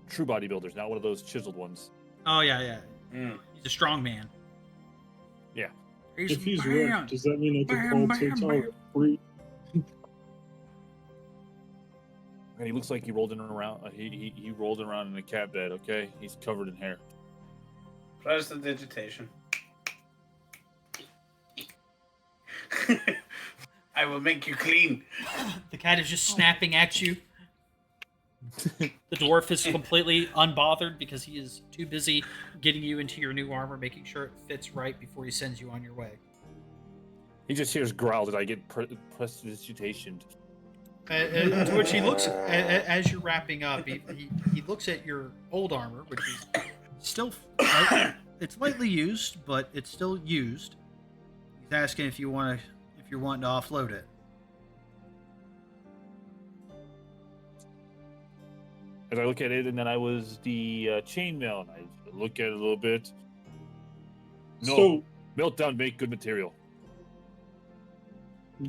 true bodybuilders, not one of those chiseled ones. Oh yeah. Mm. He's a strong man. Yeah. If he's bam, ripped, does that mean I bam, can bam, call Total bam. free? And he looks like he rolled in around. He rolled around in a cat bed. Okay, he's covered in hair. Press the digitation. I will make you clean. The cat is just snapping at you. The dwarf is completely unbothered because he is too busy getting you into your new armor, making sure it fits right before he sends you on your way. He just hears growl that I get prestidigitation. To which he looks as you're wrapping up. He looks at your old armor, which is still it's lightly used, but it's still used. He's asking if you're wanting to offload it. As I look at it, and then I was the chainmail, and I look at it a little bit. No, So melt down, make good material.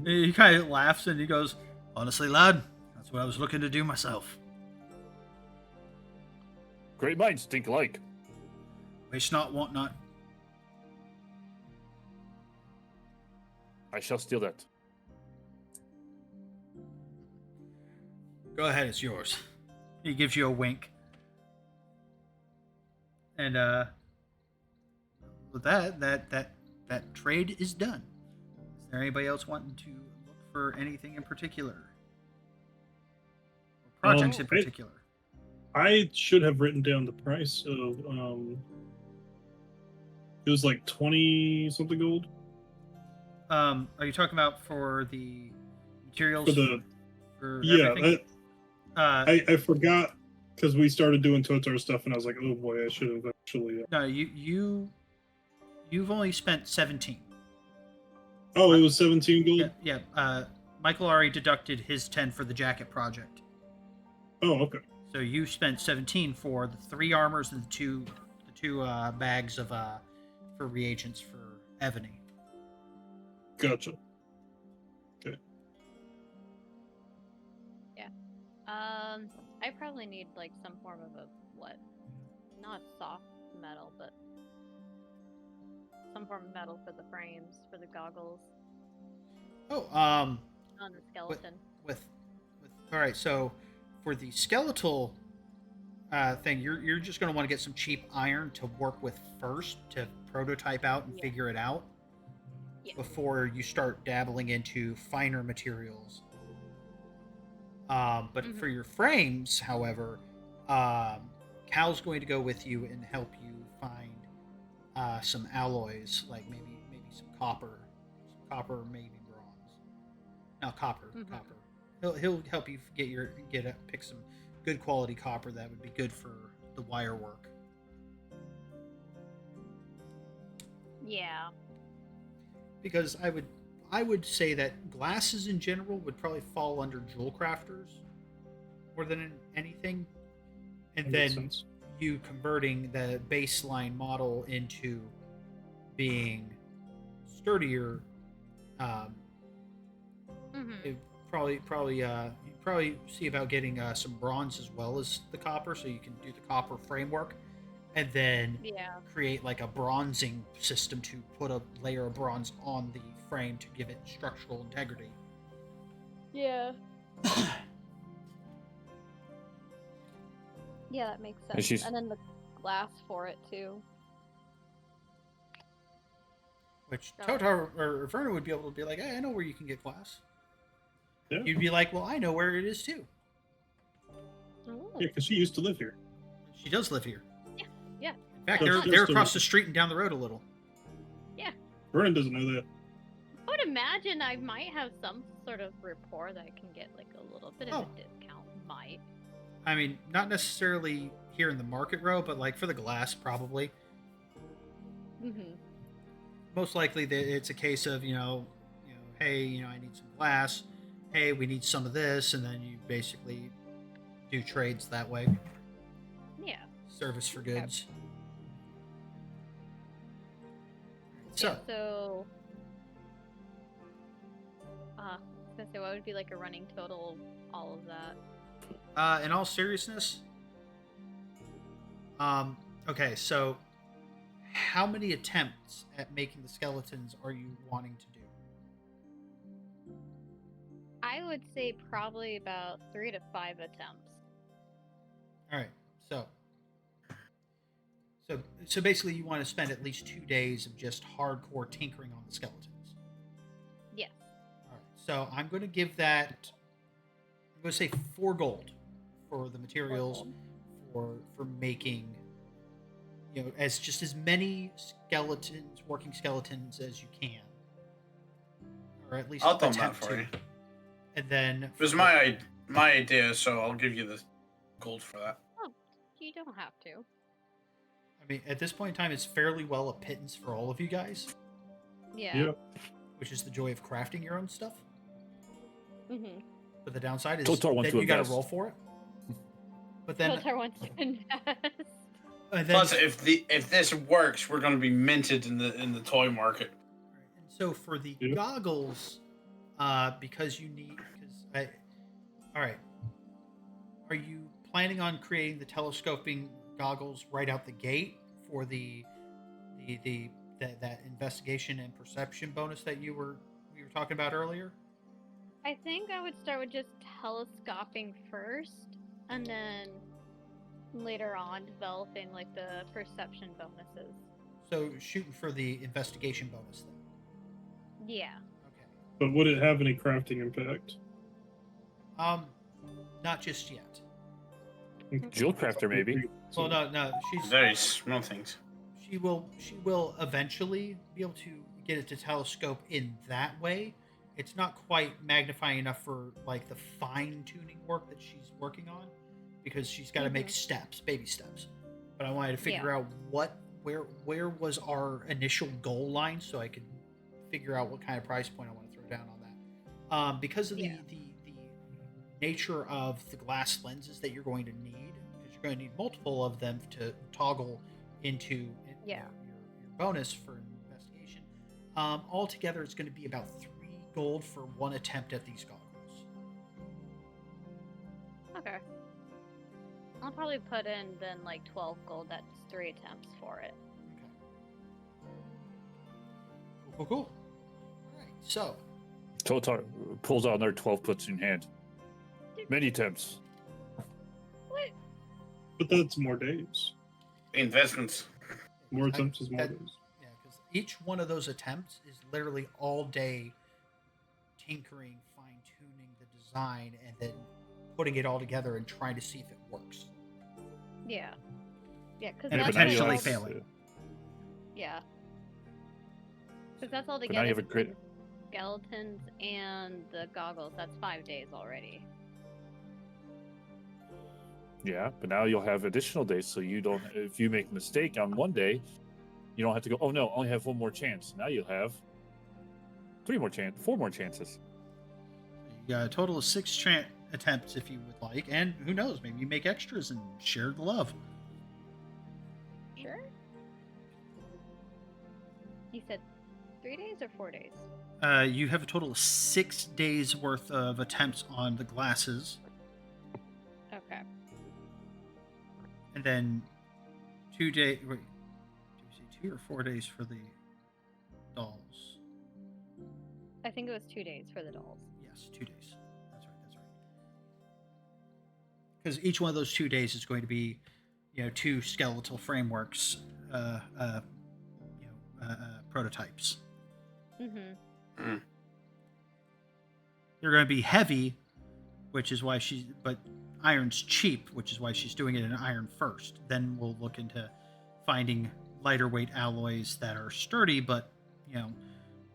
He kind of laughs and he goes, "Honestly, lad, that's what I was looking to do myself. Great minds think alike. Wish not, want not." I shall steal that. Go ahead, it's yours. He gives you a wink. And with that trade is done. Is there anybody else wanting to look for anything in particular? Or projects in particular? I should have written down the price of it was like 20 something gold Are you talking about for the materials for the for yeah. everything? I forgot because we started doing Totar stuff and I was like, oh boy, I should have actually. No, you've only spent 17. Oh, it was 17 gold. Yeah. Michael already deducted his 10 for the jacket project. Oh, okay. So you spent 17 for the 3 armors and the two bags of for reagents for Ebony. Gotcha. I probably need like some form of not soft metal, but some form of metal for the frames, for the goggles Oh, on the skeleton. with all right. So for the skeletal thing, you're just going to want to get some cheap iron to work with first to prototype out and figure it out before you start dabbling into finer materials. But for your frames, however, Cal's going to go with you and help you find some alloys, like maybe some copper, maybe bronze. No, copper, Mhm. copper. He'll help you pick some good quality copper that would be good for the wire work. Yeah. Because I would say that glasses in general would probably fall under jewel crafters more than anything, and That makes then sense. you converting the baseline model into being sturdier. It you probably see about getting some bronze as well as the copper, so you can do the copper framework, and then Yeah. create like a bronzing system to put a layer of bronze on the frame to give it structural integrity. Yeah. Yeah, that makes sense. she's- And then the glass for it too. Which Oh. Totar or Verna would be able to be like, hey, I know where you can get glass. Yeah, You'd be like, well, I know where it is too. Ooh. yeah, because she used to live here. She does live here. Yeah. In fact, So they're she they're just across lives- the street and down the road a little. Vernon doesn't know that. I would imagine I might have some sort of rapport that I can get like a little bit of Oh. a discount. Might. I mean, not necessarily here in the market row, but like for the glass, probably. Mm-hmm. Most likely, it's a case of hey, I need some glass. Hey, we need some of this, and then you basically do trades that way. Yeah. Service for Okay. goods. So, Yeah, so. I was gonna say, what would be like a running total? All of that. in all seriousness, okay, so how many attempts at making the skeletons are you wanting to do? I would say probably about 3 to 5 attempts. All right, so basically, you want to spend at least 2 days of just hardcore tinkering on the skeletons. Yes. All right, so I'm going to give that. I'm going to say 4 gold for the materials gold. for making. As many working skeletons as you can, or at least I'll do that attempt for to. you. And then It was my idea, so I'll give you the gold for that. You don't have to. I mean, at this point in time, it's fairly well a pittance for all of you guys, Yeah. Yeah. which is the joy of crafting your own stuff. Mm-hmm. But the downside is Totar wants that to you got to invest. roll for it. But then, Totar wants to invest. and then Plus, if this works, we're going to be minted in the toy market. and so for the Yeah. goggles, because all right, are you planning on creating the telescoping goggles right out the gate for that investigation and perception bonus that we were talking about earlier? I think I would start with just telescoping first, and then later on developing like the perception bonuses. So shooting for the investigation bonus then. Yeah. Okay. But would it have any crafting impact? Not just yet. Jewel crafter, maybe. Well, no, she's Very small things. she will eventually be able to get it to telescope in that way. It's not quite magnifying enough for like the fine tuning work that she's working on, because she's got to make baby steps. But I wanted to figure out where was our initial goal line, so I could figure out what kind of price point I want to throw down on that. Because of the nature of the glass lenses that you're going to need, because you're going to need multiple of them to toggle into your bonus for investigation. Altogether, it's going to be about 3 gold for 1 attempt at these goggles. Okay. I'll probably put in then like 12 gold. That's 3 attempts for it. Okay. Cool. All right. So, Totar pulls out another 12, puts in hand. Many attempts. What? But that's more days. Investments. More attempts is more that- days. yeah, because each one of those attempts is literally all day tinkering, fine tuning the design, and then putting it all together and trying to see if it works. Yeah. Yeah, because And that's potentially like all- failing. Yeah. Because that's all But now together. you have a great. between Skeletons and the goggles. That's 5 days already. Yeah, but now you'll have additional days, so you don't. If you make a mistake on one day, you don't have to go. Oh no, I only have one more chance. Now you'll have 4 more chances. You got a total of 6 attempts if you would like, and who knows, maybe you make extras and share the love. Sure. You said 3 days or 4 days? You have a total of 6 days worth of attempts on the glasses, Okay. and then 2 days. Wait, did you say 2 or 4 days for the dolls? I think it was 2 days for the dolls. Yes, 2 days. That's right. That's right. Because each one of those 2 days is going to be, 2 skeletal frameworks, prototypes. Mm-hmm. They're going to be heavy, which is why but iron's cheap, which is why she's doing it in iron first. Then we'll look into finding lighter weight alloys that are sturdy, but,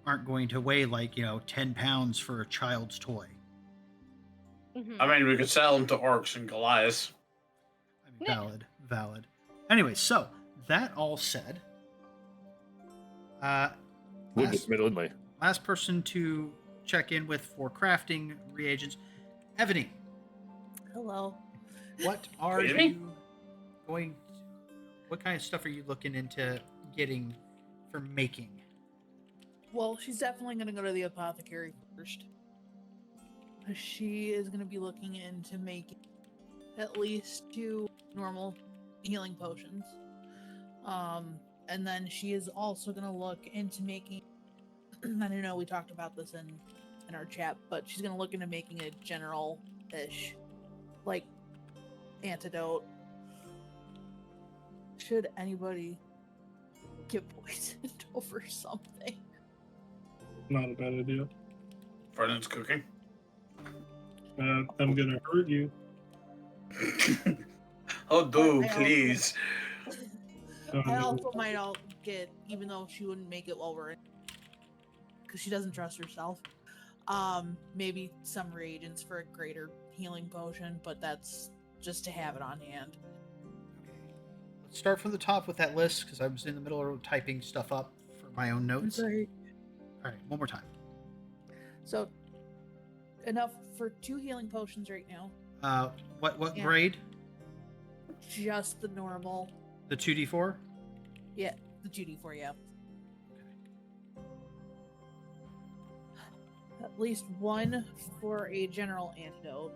aren't going to weigh like, 10 pounds for a child's toy. Mm-hmm. I mean, we could sell them to orcs and Goliaths. I mean, valid. Anyway, so that all said, last person to check in with for crafting reagents, Ebony. Hello. What are Really? you going? What kind of stuff are you looking into getting for making? Well, she's definitely going to go to the apothecary first. She is going to be looking into making at least 2 normal healing potions. And then she is also going to look into making, I don't know, we talked about this in our chat, but she's going to look into making a general-ish, like, antidote. Should anybody get poisoned over something? Not a bad idea. Vernon's cooking. I'm gonna hurt you. Oh, do, But I please. I also might get, even though she wouldn't make it while we're in, because she doesn't trust herself, maybe some reagents for a greater healing potion, but that's just to have it on hand. Let's start from the top with that list because I was in the middle of typing stuff up for my own notes. Great. All right, one more time. So, enough for 2 healing potions right now. What Yeah. grade? Just the normal. The 2d4? Yeah, the 2d4, yeah. At least 1 for a general antidote.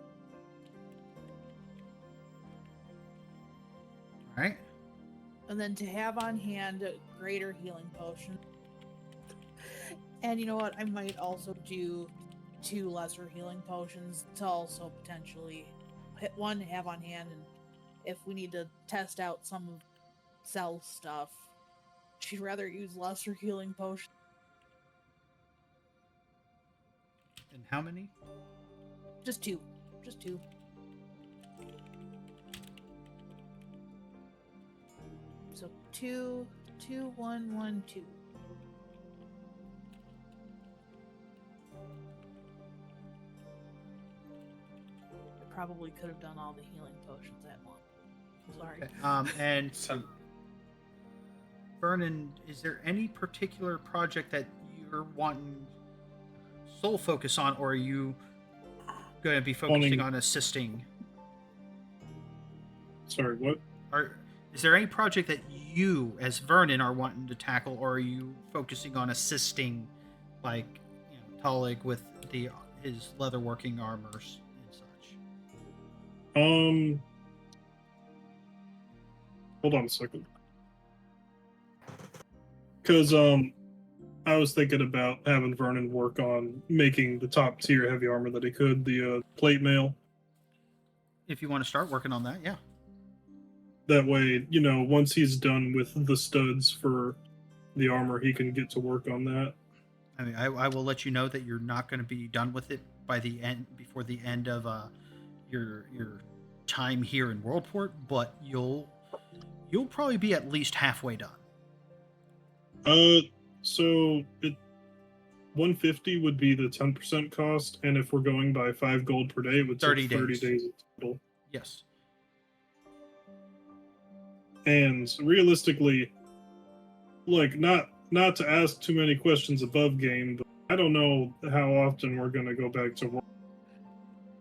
All right. And then to have on hand a greater healing potion. And you know what? I might also do 2 lesser healing potions to also potentially hit 1 to have on hand. And if we need to test out some of Cell's stuff, she'd rather use lesser healing potions. And how many? Just 2. Just 2. So 2, 2, 1, 1, 2. I probably could have done all the healing potions at once. I'm sorry. Okay. And So, Vernon, is there any particular project that you're wanting sole focus on, or are you going to be focusing on assisting? Sorry, what? Is there any project that you, as Vernon, are wanting to tackle, or are you focusing on assisting, like, Tullig with his leatherworking armors and such? Hold on a second. Because I was thinking about having Vernon work on making the top tier heavy armor that he could, the plate mail. If you want to start working on that, yeah. That way, once he's done with the studs for the armor, he can get to work on that. I mean, I will let you know that you're not going to be done with it before the end of your time here in Worldport, but you'll probably be at least halfway done. So it 150 would be the 10% cost, and if we're going by 5 gold per day, it would 30 take 30 days. days total. Yes. And realistically, like not to ask too many questions above game, but I don't know how often we're gonna go back to work.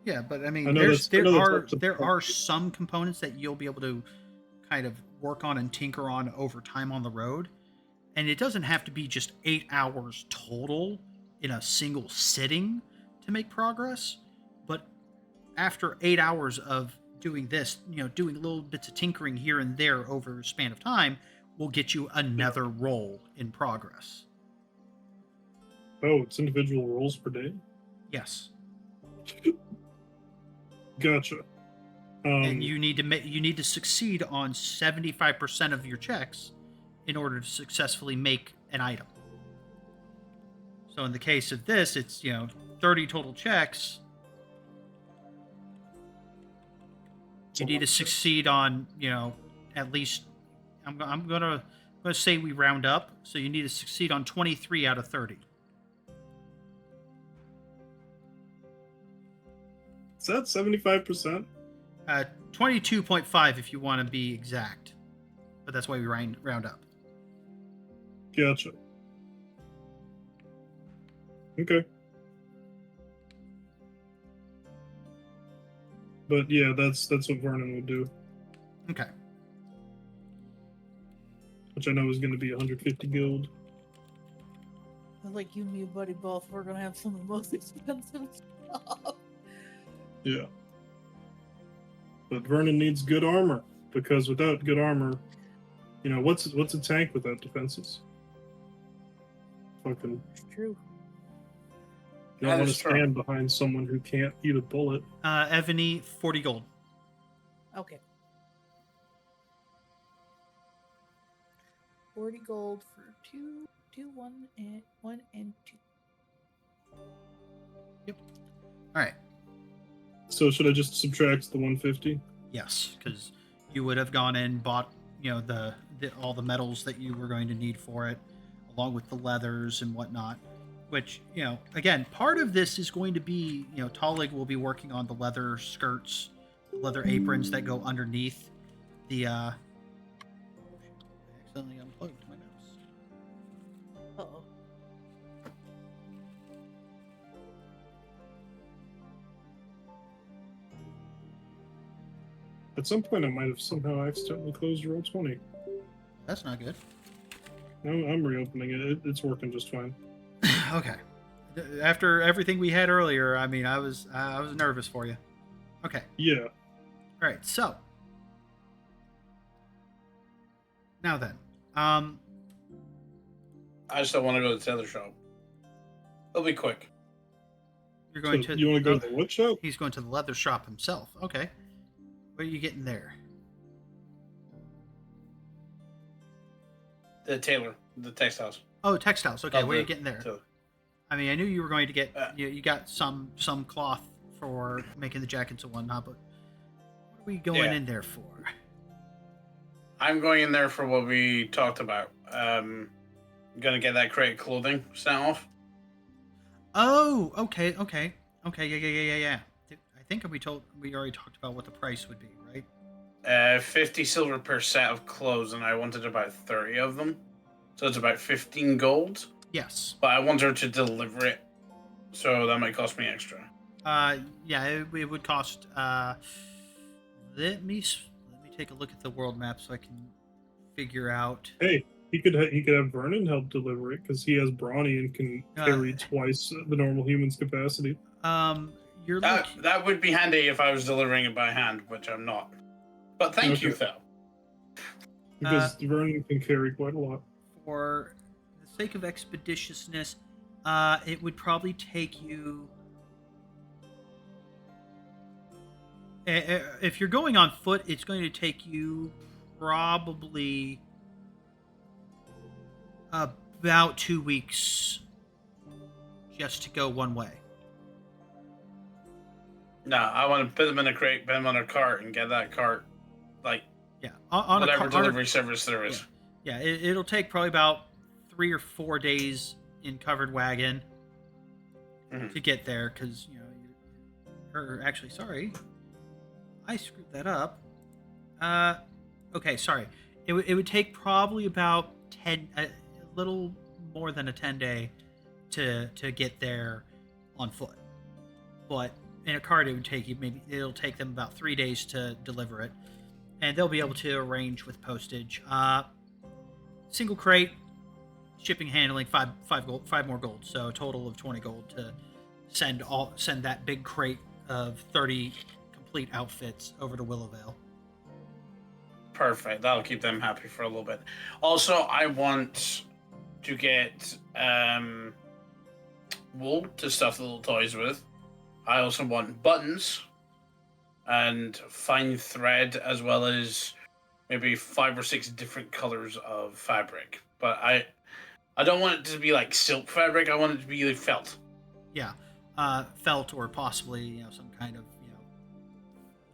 Yeah, but I mean, I know there's that's- I know that's up to the there are company. some components that you'll be able to kind of work on and tinker on over time on the road, and it doesn't have to be just 8 hours total in a single sitting to make progress. But after 8 hours of doing this, doing little bits of tinkering here and there over a span of time, will get you another roll in progress. Oh, it's individual rolls per day. Yes. Gotcha. And you need to succeed on 75% of your checks in order to successfully make an item. So in the case of this, it's 30 total checks. You need to succeed on at least I'm gonna say we round up, so you need to succeed on 23 out of 30. Is that 75%? 22.5 if you want to be exact, but that's why we round up. Gotcha. Okay. But yeah, that's what Vernon would do, Okay. which I know is going to be 150 guild. Like you and me, buddy, both, we're gonna have some of the most expensive stuff. Yeah. But Vernon needs good armor, because without good armor, what's a tank without defenses? Fucking, It's true. you That don't want to is true. stand behind someone who can't eat a bullet. Evany, 40 gold. Okay. 40 gold for 1 and 2. All right. So should I just subtract the 150? Yes, because you would have gone in, bought the all the metals that you were going to need for it, along with the leathers and whatnot. Which again, part of this is going to be Talig will be working on the leather skirts, the leather aprons that go underneath the. I accidentally unplugged my mouse. Uh-oh. At some point, I might have somehow accidentally closed roll 20. That's not good. No, I'm reopening it. It's working just fine. Okay. After everything we had earlier, I mean, I was nervous for you. Okay. Yeah. All right. So now then, I just don't want to go to the other shop. It'll be quick. you're going So to. you want to go to the wood shop? He's going to the leather shop himself. Okay. What are you getting there? The tailor, the textiles. Oh, textiles. Okay, Oh, what are you the- getting there? so- I mean, I knew you were going to get. Uh, You got some cloth for making the jackets and whatnot, but what are we going Yeah. in there for? I'm going in there for what we talked about. Gonna get that crate of clothing sent off. Oh, okay. Yeah. I think we already talked about what the price would be, right? 50 silver per set of clothes, and I wanted about 30 of them. So it's about 15 gold. Yes. But I want her to deliver it, so that might cost me extra. Yeah, it would cost. Let me take a look at the world map so I can figure out. Hey, he could have Vernon help deliver it because he has brawny and can carry twice the normal human's capacity. You're That would be handy if I was delivering it by hand, which I'm not. But thank you, Okay. Phil. Because Vernon can carry quite a lot. for the sake of expeditiousness, it would probably take you. If you're going on foot, it's going to take you probably about 2 weeks just to go one way. No, I want to put them in a crate, put them on a cart, and get that cart, like, Yeah, on whatever a delivery service there is. Yeah, it'll take probably about 3 or 4 days in covered wagon Mhm. to get there, because or actually, sorry, I screwed that up. Okay, sorry. It would take probably about 10, a little more than a 10-day to get there on foot. But in a cart, it'll take them about 3 days to deliver it, and they'll be able to arrange with postage. Single crate, shipping, handling, five more gold, so a total of 20 gold to send that big crate of 30 complete outfits over to Willowvale. Perfect. That'll keep them happy for a little bit. Also, I want to get wool to stuff the little toys with. I also want buttons and fine thread, as well as maybe 5 or 6 different colors of fabric. But I don't want it to be like silk fabric. I want it to be like felt. Yeah, felt, or possibly some kind of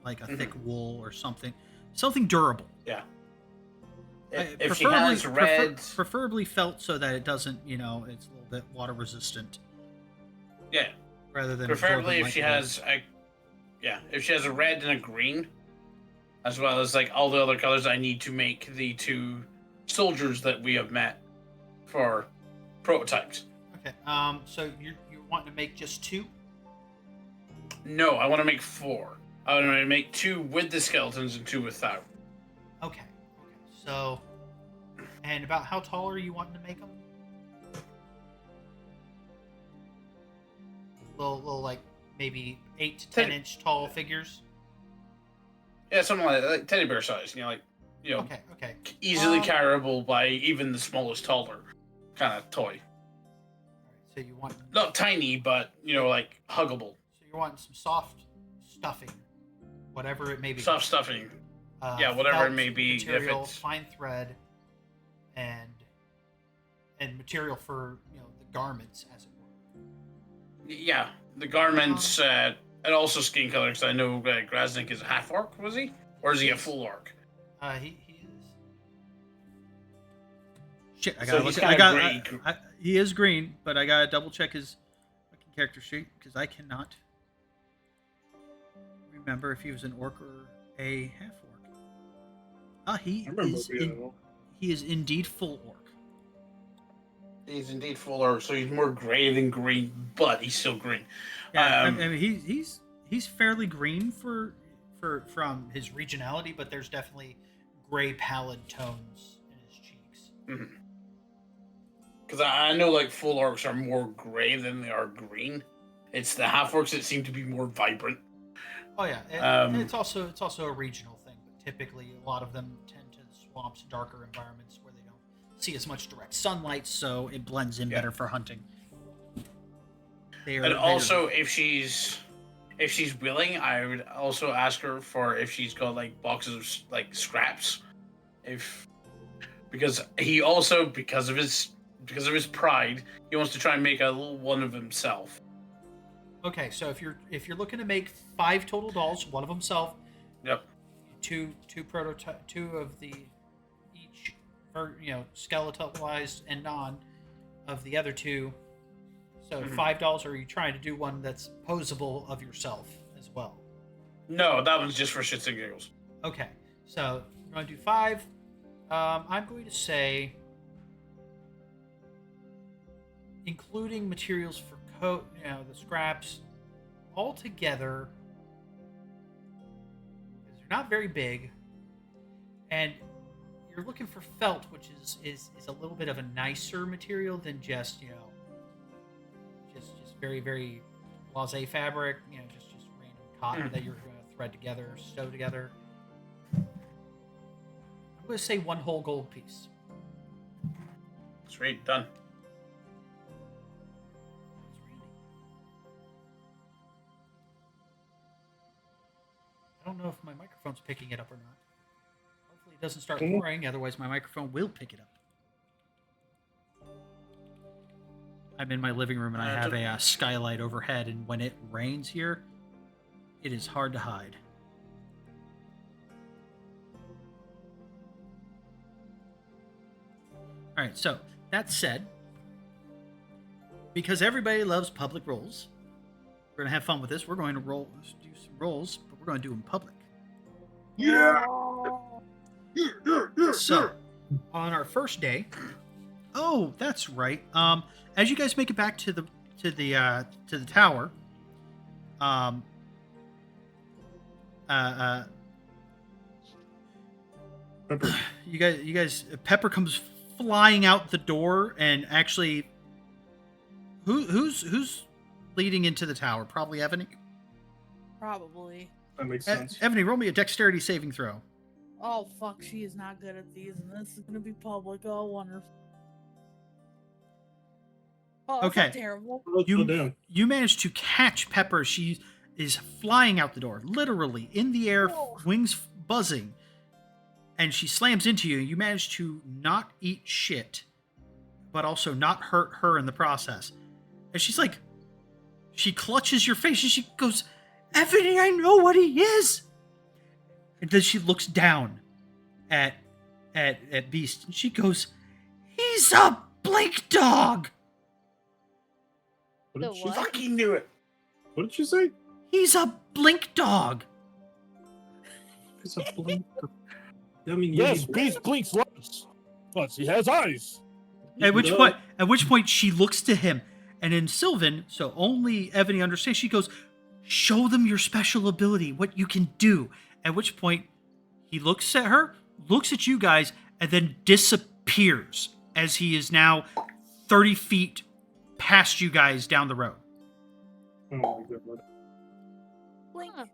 like a thick wool or something durable. Yeah. If she has red, preferably felt, so that it doesn't it's a little bit water resistant. Yeah. Rather than preferably if like she has if she has a red and a green, as well as like all the other colors I need to make the 2 soldiers that we have met for prototypes. Okay. So you're wanting to make just 2? No, I want to make 4. I want to make 2 with the skeletons and 2 without. Okay. So, and about how tall are you wanting to make them? Little like maybe 8 to 10 inch tall figures. Yeah, something like teddy bear size. Okay. Easily carryable by even the smallest toddler kind of toy. All right, so you want Not tiny, but like huggable. So you're wanting some soft stuffing, whatever it may be. Soft stuffing. Whatever it may be. Material, fine thread, and material for the garments, as it were. Yeah, the garments, and also skin color. Because I know Grasnik is a half orc, was he, or is he a full orc? He is. Shit, I So gotta he's look. kinda green. He is green, but I gotta double check his fucking character sheet because I cannot remember if he was an orc or a half orc. He is indeed full orc. He's indeed full orc, so he's more gray than green, but he's still green. Yeah, I mean, he's fairly green from his regionality, but there's definitely gray pallid tones in his cheeks. Because I know like full orcs are more gray than they are green. It's the half orcs that seem to be more vibrant. Oh yeah, and it's also a regional thing, but typically a lot of them tend to swamps, darker environments where they don't see as much direct sunlight, so it blends in better for hunting. And also, if she's willing, I would also ask her for if she's got like boxes of like scraps, because he also because of his pride, he wants to try and make a little one of himself. Okay, so if you're looking to make 5 total dolls, one of himself. Yep. Two of the each, or skeletalized and non of the other 2. So $5. Or are you trying to do one that's posable of yourself as well? No, that one's just for shits and giggles. Okay, so you want to do 5? I'm going to say, including materials for the scraps, all together, because they're not very big, and you're looking for felt, which is a little bit of a nicer material than just just very, very blasé fabric, just random cotton that you're going to thread together, sew together. I'm going to say 1 whole gold piece. Sweet, done. I don't know if my microphone's picking it up or not. Hopefully it doesn't start pouring, otherwise my microphone will pick it up. I'm in my living room and I have a skylight overhead, and when it rains here, it is hard to hide. Alright, so That said, because everybody loves public roles, we're going to have fun with this. We're going to do some rolls, but we're going to do them in public. Yeah. So, on our first day, oh, that's right. As you guys make it back to the tower, Pepper. you guys, Pepper comes flying out the door, and actually, who's leading into the tower? Probably Ebony. Probably. That makes sense. Ebony, roll me a dexterity saving throw. Oh fuck, she is not good at these, and this is gonna be public. Oh, wonderful. Oh, that's Okay. not terrible. Let's go down. You managed to catch Pepper. She is flying out the door, literally in the air, Whoa. wings buzzing, and she slams into you. You manage to not eat shit, but also not hurt her in the process. And she's like, she clutches your face and she goes, "Ebony, I know what he is." And then she looks down at Beast and she goes, "He's a blink dog. What The did she what? Fucking knew it. What did you say? He's a blink dog." It's a blink. I mean, Yes, maybe- Beast blinks lights. Plus, he has eyes. At which Duh. point she looks to him, and in Sylvan, so only Ebony understands, she goes, "Show them your special ability, what you can do." At which point he looks at her, looks at you guys, and then disappears as he is now 30 feet past you guys down the road. Oh my god. Blink. Huh.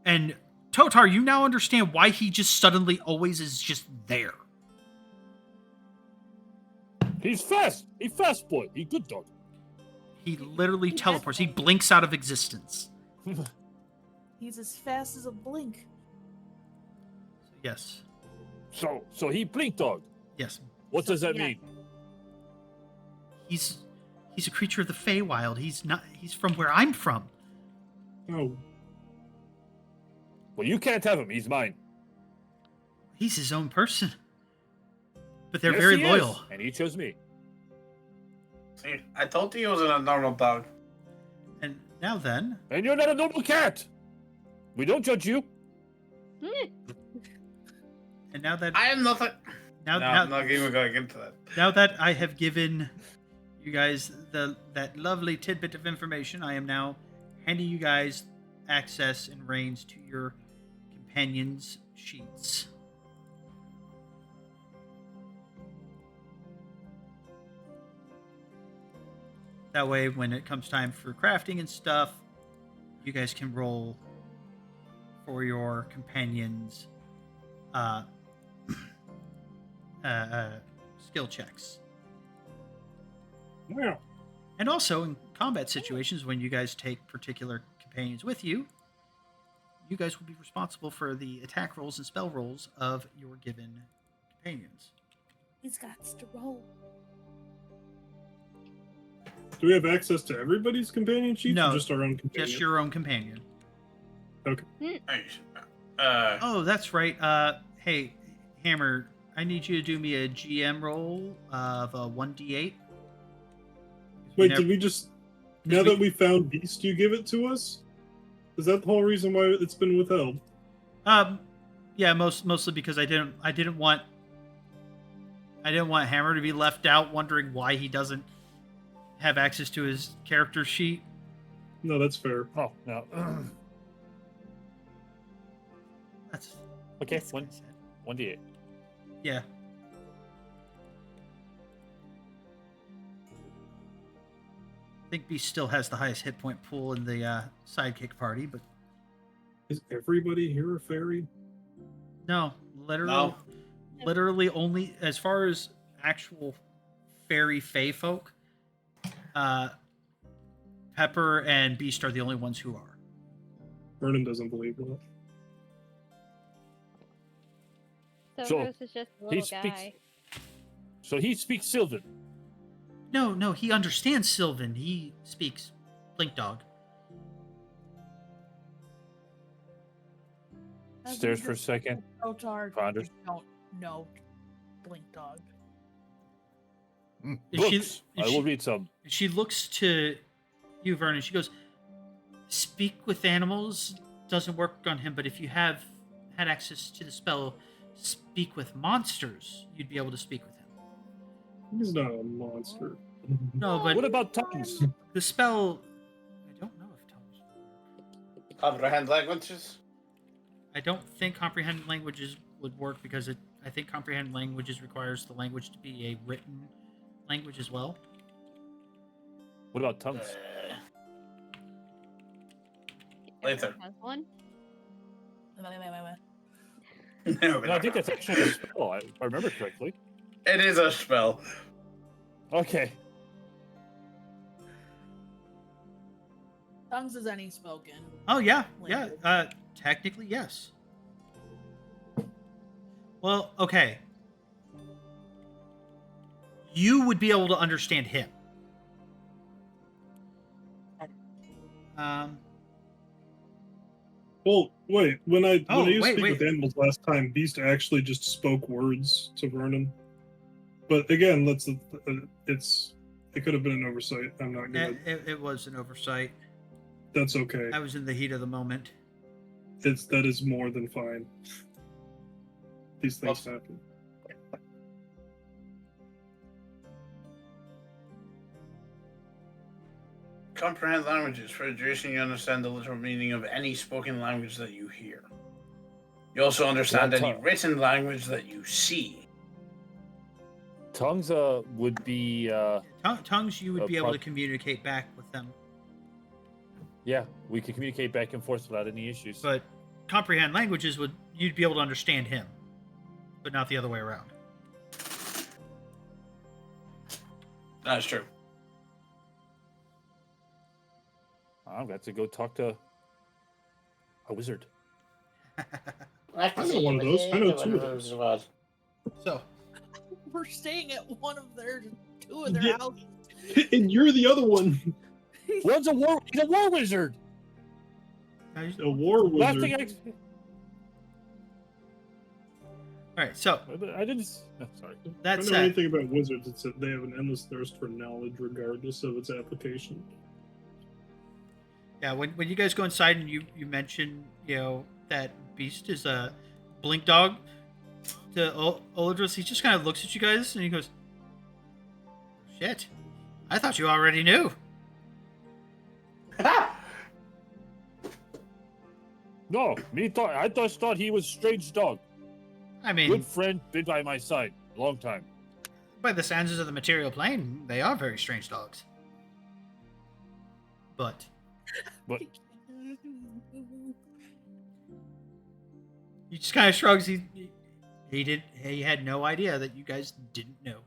And Totar, you now understand why he just suddenly always is just there. He's fast. He fast boy. He good dog. He literally He teleports. He has- blinks out of existence. He's as fast as a blink. Yes. So he blink dog. Yes. What does that Yeah. mean? He's a creature of the Feywild. He's from where I'm from. Oh, Well, you can't have him. He's mine. He's his own person. But they're Yes, very he loyal. is, and he chose me. See, I told you he wasn't a normal dog. And now then, And you're not a normal cat. We don't judge you. and now that I am not a... now, No, now, I'm not even going into that. now that I have given you guys that lovely tidbit of information, I am now handing you guys access and reins to your companions' sheets. That way, when it comes time for crafting and stuff, you guys can roll for your companions' skill checks. wow. And also, in combat situations, when you guys take particular companions with you, you guys will be responsible for the attack rolls and spell rolls of your given companions. He's got to roll. Do we have access to everybody's companion sheets No, or just our own companion? Just your own companion. Nice. Oh, that's right. Hey, Hammer, I need you to do me a GM roll of a 1d8. Wait, never- did we just... Because Now we- that we found Beast, you give it to us? Is that the whole reason why it's been withheld? Yeah, mostly because I didn't want Hammer to be left out wondering why he doesn't have access to his character sheet. No, that's fair. Oh no. That's Okay, that's one, kinda sad. 1d8. Yeah. I think Beast still has the highest hit point pool in the sidekick party, but Is everybody here a fairy? no, literally, No. literally only as far as actual fairy fae folk, Pepper and Beast are the only ones who are. Vernon doesn't believe that. So So, Rose is just a he little speaks- guy. So he speaks Sylvan. No, he understands Sylvan. He speaks Blink Dog. Stares for a second. Rotar Ponders. don't know Blink Dog. Books. I will read some. She looks to you, Vernon. She goes, "Speak with animals doesn't work on him, but if you have had access to the spell, speak with monsters, you'd be able to speak with him." He's not a monster. No, but What about tongues? the spell, I don't know if tongues work. Comprehend languages? I don't think comprehend languages would work because I think comprehend languages requires the language to be a written language as well. What about tongues? Later. Has one. Wait. No, No, I think that's actually a spell. If I remember correctly. It is a spell. Okay. Tongues is any spoken. Oh yeah, language. yeah. Technically, yes. Well, okay. You would be able to understand him. Well, wait. When I Oh, used to wait, speak wait. with animals last time, Beast actually just spoke words to Vernon. But again, it could have been an oversight. I'm not gonna. It was an oversight. That's okay. I was in the heat of the moment. That is more than fine. These things happen. Comprehend languages. For a duration, you understand the literal meaning of any spoken language that you hear. You also understand Well, any written language that you see. Tongues would be Tongues, you would be able to prob- communicate back with them, yeah, we could communicate back and forth without any issues. but comprehend languages you'd be able to understand him, but not the other way around. That's true. I've got to go talk to a wizard. I know one of those. I know two of those. So, We're staying at two of their Yeah. houses. And you're the other one. He's a war wizard. guys- A war Last wizard. thing all right. So I didn't. Oh, sorry. If that I know said, anything about wizards, it's that they have an endless thirst for knowledge, regardless of its application. yeah, when you guys go inside and you mention that Beast is a blink dog to Oladris, he just kind of looks at you guys and he goes, "Shit, I thought you already knew." No, I just thought he was a strange dog. I mean, Good friend, been by my side, long time. by the sounds of the material plane, they are very strange dogs. But But he just kind of shrugs. He had no idea that you guys didn't know.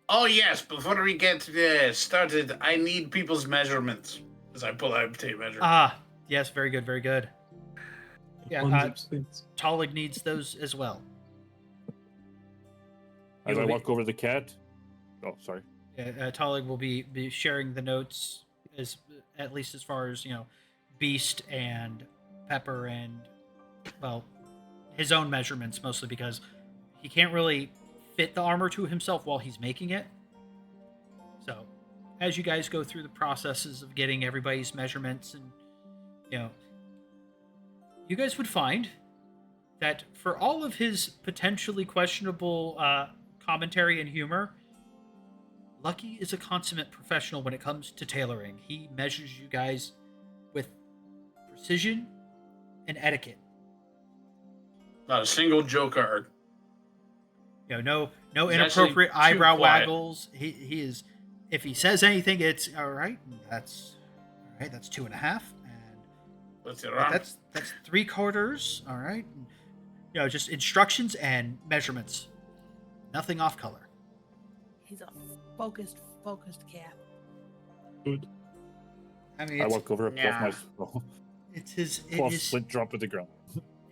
Oh yes, before we get started, I need people's measurements. As I pull out tape measure. Ah, yes, very good, very good. Yeah, Tons of things. Tolig needs those as well. as It'll I be- walk over to the cat. Oh, sorry. Tolig will be sharing the notes at least as far as Beast and Pepper and his own measurements, mostly because he can't really fit the armor to himself while he's making it. So as you guys go through the processes of getting everybody's measurements, and you guys would find that for all of his potentially questionable commentary and humor, Lucky is a consummate professional when it comes to tailoring. He measures you guys with precision and etiquette. Not a single joke heard. No He's inappropriate actually too eyebrow quiet. waggles. He is, if he says anything, it's all right. That's 2.5, and What's it wrong? that's 3/4. All right, and, just instructions and measurements. Nothing off color. He's a focused cat. Good. I mean, I walk over, Yeah. it's his. It cloth is. splint drop at the ground.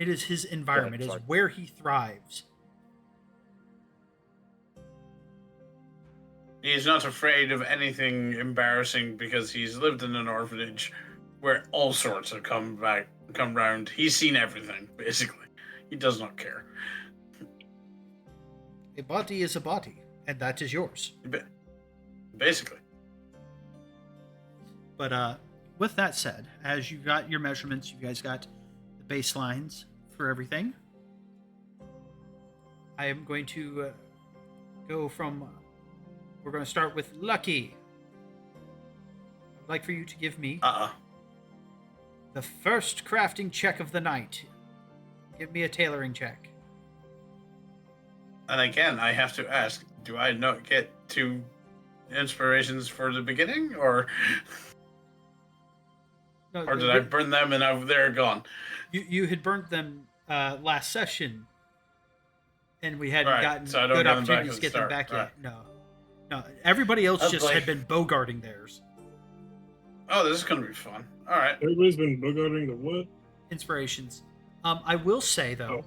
It is his environment. It is sorry. where he thrives. He's not afraid of anything embarrassing because he's lived in an orphanage where all sorts have come round. He's seen everything, basically. He does not care. A body is a body, and that is yours. Basically. But with that said, as you got your measurements, you guys got the baselines for everything. I am going to go from... we're going to start with Lucky. I'd like for you to give me the first crafting check of the night. Give me a tailoring check. And again, I have to ask, do I not get 2 inspirations for the beginning, or No, or did I burn them and they're gone? You had burnt them last session, and we hadn't Right, gotten so I don't good get them back opportunities at to the get them start, back right. yet. No. Everybody else That's just like- had been bogarting theirs. Oh, this is gonna be fun. All right. Everybody's been bogarting the what? Inspirations. I will say though,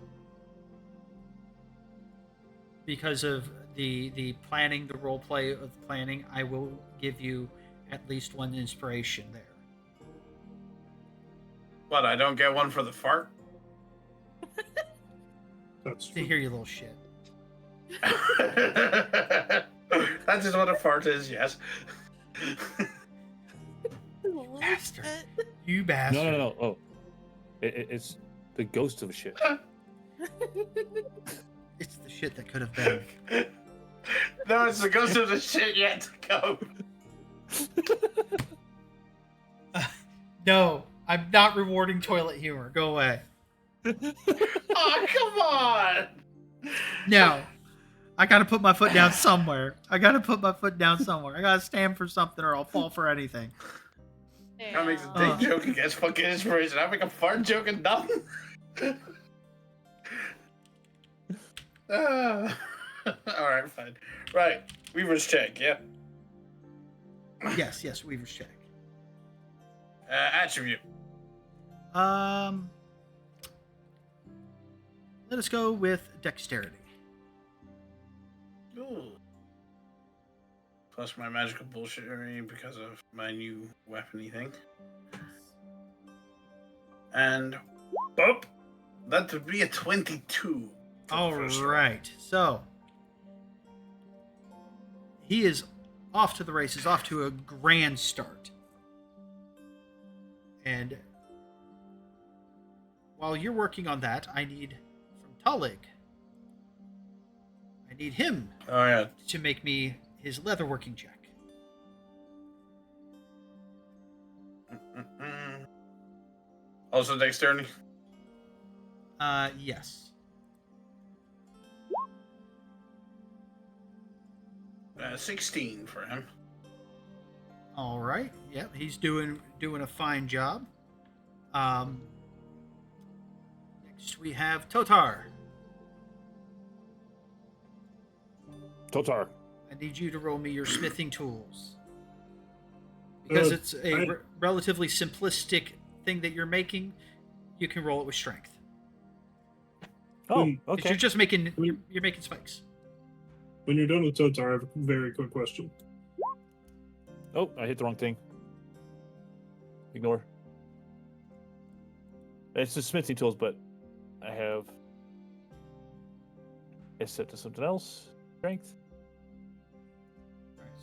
because of the planning, the role play of planning, I will give you at least 1 inspiration there. What? I don't get one for the fart? That's To true. hear you, little shit. That's just what a fart is. Yes. Bastard. You bastard. No. Oh, it's the ghost of a shit. It's the shit that could have been. No, it's the ghost of the shit yet to go. No, I'm not rewarding toilet humor. Go away. Oh, come on. No. I gotta put my foot down somewhere. I gotta stand for something or I'll fall for anything. I make a dick joke against fucking inspiration. I make a fart joke and nothing. All right, fine. Right, Weaver's check. Yeah. Yes, Weaver's check. Attribute. Let us go with dexterity. Ooh. Plus my magical bullshit because of my new weapony thing. And boop. That would be a 22. All right. So he is off to the races, off to a grand start. And while you're working on that, I need from Talig. I need him Oh yeah. to make me his leatherworking check. Mm-mm-mm. Also dexterity. Yes. 16 for him. All right. Yep, he's doing a fine job. Next we have Totar. Totar. I need you to roll me your smithing tools. Because it's a relatively simplistic thing that you're making, you can roll it with strength. Oh, When- 'Cause okay. You're just making you're making spikes. When you're done with Totar, I have a very quick question. Oh, I hit the wrong thing. Ignore. It's the smithing tools, but I have it set to something else. Strength.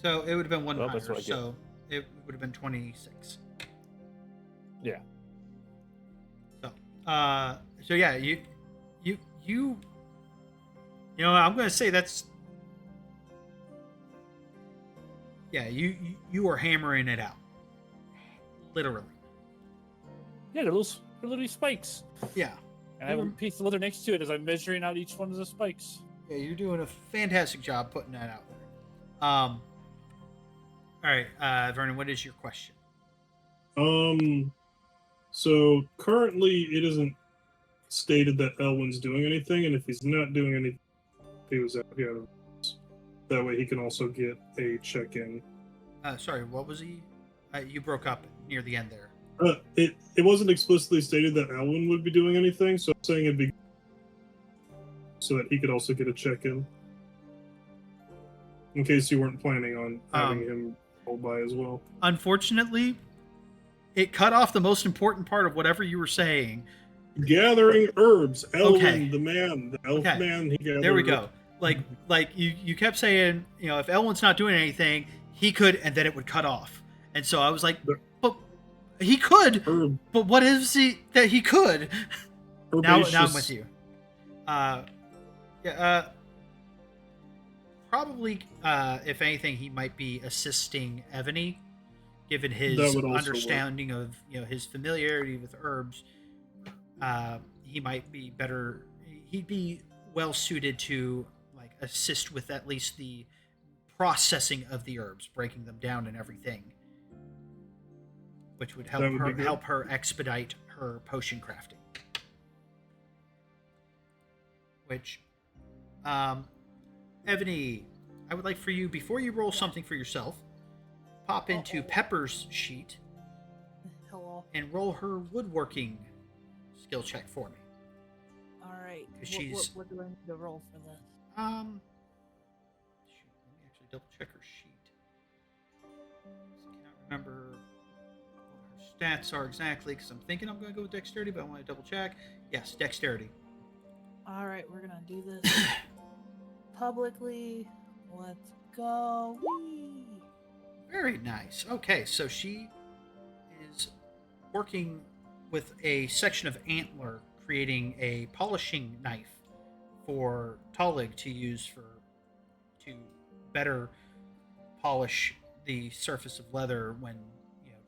So it would have been one Well, higher. that's what I get. So it would have been 26. Yeah. So yeah, you know, I'm going to say that's you are hammering it out. Literally. Yeah, they're literally spikes. Yeah. And I have a piece of leather next to it as I'm measuring out each one of the spikes. Yeah, you're doing a fantastic job putting that out there. All right, Vernon, what is your question? So currently it isn't stated that Elwin's doing anything, and if he's not doing anything, he was out here. That way he can also get a check-in. Sorry, what was he? You broke up near the end there. It wasn't explicitly stated that Elwin would be doing anything, so I'm saying it'd be so that he could also get a check-in. in case you weren't planning on having Um, him roll by as well. Unfortunately, it cut off the most important part of whatever you were saying. Gathering herbs. Elwin, Okay. the man, the elf Okay. man, he gathered. There we go. Like you kept saying, if Elwin's not doing anything, he could, and then it would cut off. And so I was like, but he could. Herb, But what is he that he could? Now I'm with you. Probably, if anything, he might be assisting Evany, given his That would also understanding of his familiarity with herbs. He might be better. He'd be well suited to like assist with at least the processing of the herbs, breaking them down and everything, which would help her expedite her potion crafting. Which, Evany, I would like for you, before you roll something for yourself, pop into Pepper's sheet Hello. and roll her woodworking skill check for me. All right. 'Cause What do I need to roll for this? Let me actually double check her sheet. I cannot remember what her stats are exactly because I'm thinking I'm going to go with dexterity, but I want to double check. Yes, dexterity. All right, we're gonna do this publicly. Let's go. Whee! Very nice. Okay, so she is working with a section of antler, creating a polishing knife for Talig to use to better polish the surface of leather when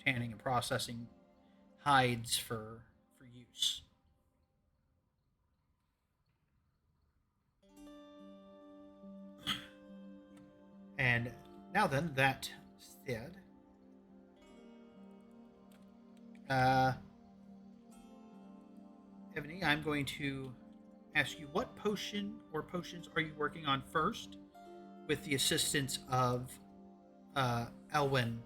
tanning and processing hides for use. And now then, that said, Ebony, I'm going to ask you what potion or potions are you working on first, with the assistance of Elwyn,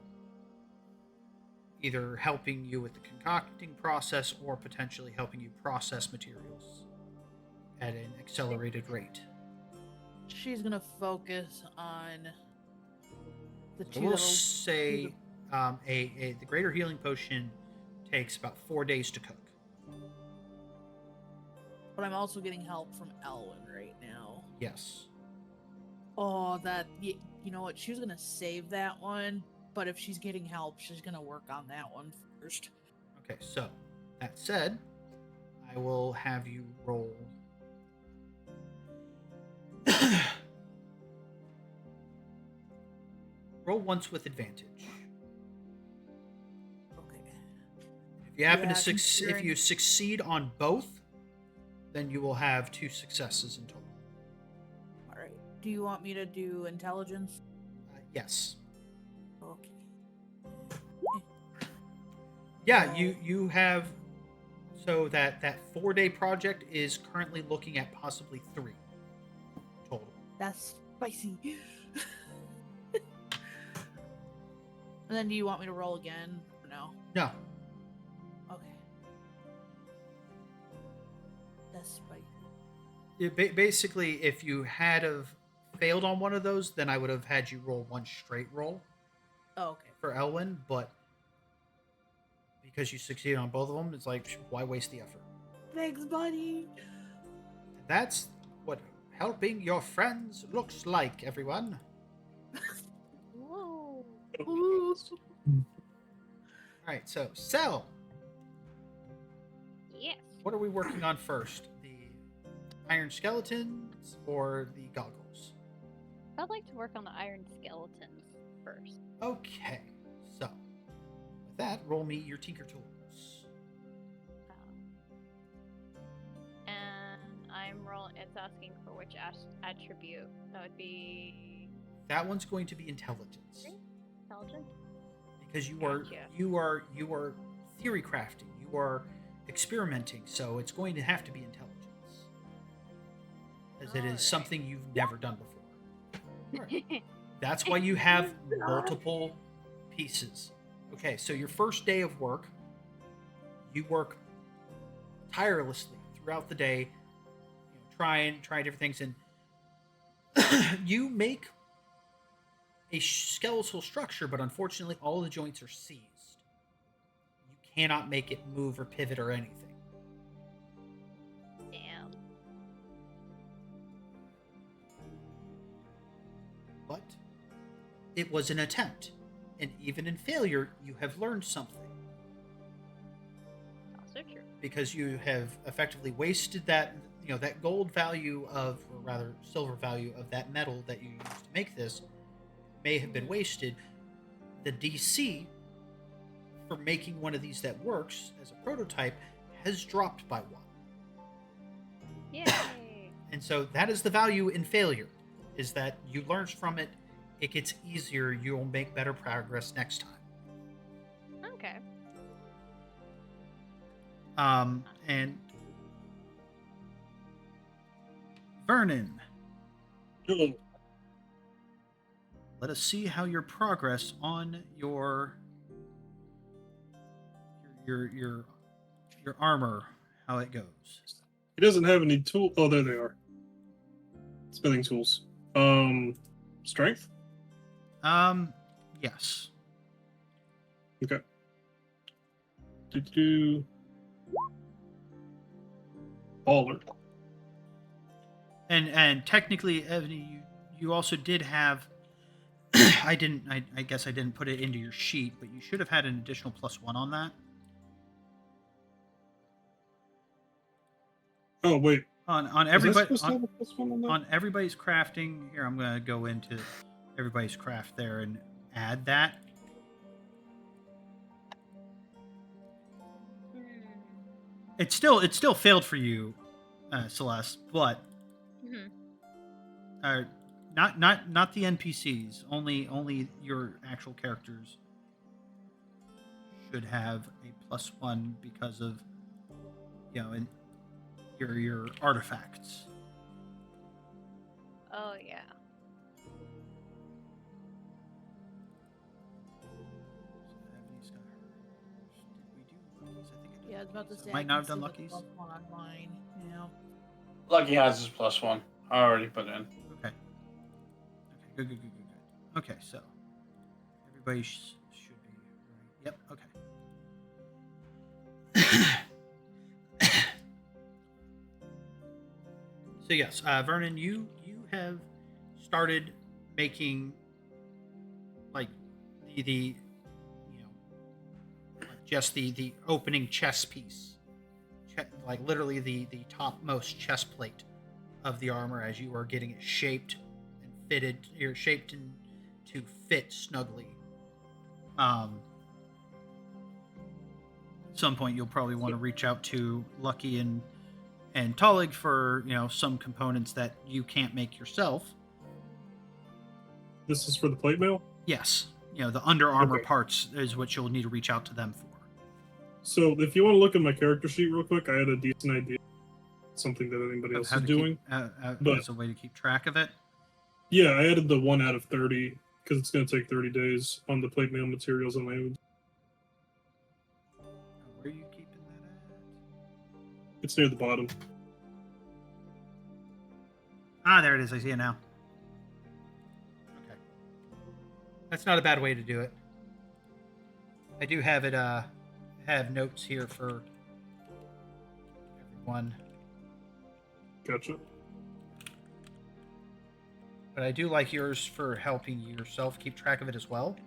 either helping you with the concocting process or potentially helping you process materials at an accelerated rate. She's gonna focus on the two. I will say the greater healing potion takes about 4 days to cook. But I'm also getting help from Elwyn right now. Yes. Oh, you know what? She was gonna save that one, but if she's getting help, she's gonna work on that one first. Okay, so that said, I will have you roll. Roll once with advantage. Okay. If you happen Yeah, to if you considering- succeed on both, then you will have 2 successes in total. All right. Do you want me to do intelligence? Yes. Okay. Yeah, you have. So that 4-day project is currently looking at possibly 3 total. That's spicy. And then do you want me to roll again? Or no? No. Okay. That's spicy. Basically, if you had have failed on one of those, then I would have had you roll one straight roll Oh, okay. for Elwyn, but because you succeeded on both of them, it's like, why waste the effort? Thanks, buddy. That's what helping your friends looks like, everyone. Whoa. Ooh. Alright, so Cell, Yes. what are we working on first? The iron skeletons or the goggles? I'd like to work on the iron skeletons first. Okay, so with that, roll me your Tinker Tools. And I'm rolling. It's asking for which attribute. That would be That one's going to be intelligence. intelligence. Because Gotcha. you are theory crafting, you are experimenting, so it's going to have to be intelligence, as it Alright. is something you've never done before. That's why you have multiple pieces. Okay, so your first day of work, you work tirelessly throughout the day, try different things, and you make a skeletal structure, but unfortunately all the joints are seized. You cannot make it move or pivot or anything. Damn. But it was an attempt, and even in failure, you have learned something. Also true. Because you have effectively wasted that, that gold value of, or rather silver value of that metal that you used to make this may have been wasted. The DC for making one of these that works as a prototype has dropped by 1. Yay. And so that is the value in failure, is that you learn from it, it gets easier, you'll make better progress next time. Okay. And Vernon, Oh, let us see how your progress on your armor, how it goes. he doesn't have any tool. Oh, there they are. Spinning tools. Strength. Yes. Okay. Do baller. And technically, Ebony, you also did have. I guess I didn't put it into your sheet, but you should have had an additional +1 on that. Oh wait. On Was I everybody supposed to have a +1 on that? on everybody's crafting. Here, I'm gonna go into everybody's craft there and add that. Hmm. It still failed for you, Celeste, but Mhm. not the NPCs. Only your actual characters should have a +1 because of and your artifacts. Oh yeah. Yeah, I was about to say. Might I not can have done see the Lucky's. +1 on mine. Yeah. Lucky has his +1. I already put in. Okay. Okay. Good. Okay, so everybody should be right. Yep. Okay. So yes, Vernon, you have started making like the just the opening chest piece, like literally the topmost chest plate of the armor as you are getting it shaped and fitted. You're shaped to fit snugly. At some point, you'll probably want to reach out to Lucky and Tullig for some components that you can't make yourself. This is for the plate mail. Yes, the Under Armor Okay. parts is what you'll need to reach out to them for. So if you want to look at my character sheet real quick, I had a decent idea. Something that anybody Of else how is to doing. But- as a way to keep track of it. Yeah, I added the 1 out of 30 because it's going to take 30 days on the plate mail materials on my own. Where are you keeping that at? It's near the bottom. Ah, there it is. I see it now. Okay. That's not a bad way to do it. I do have it, have notes here for everyone. Gotcha. But I do like yours for helping yourself keep track of it as well.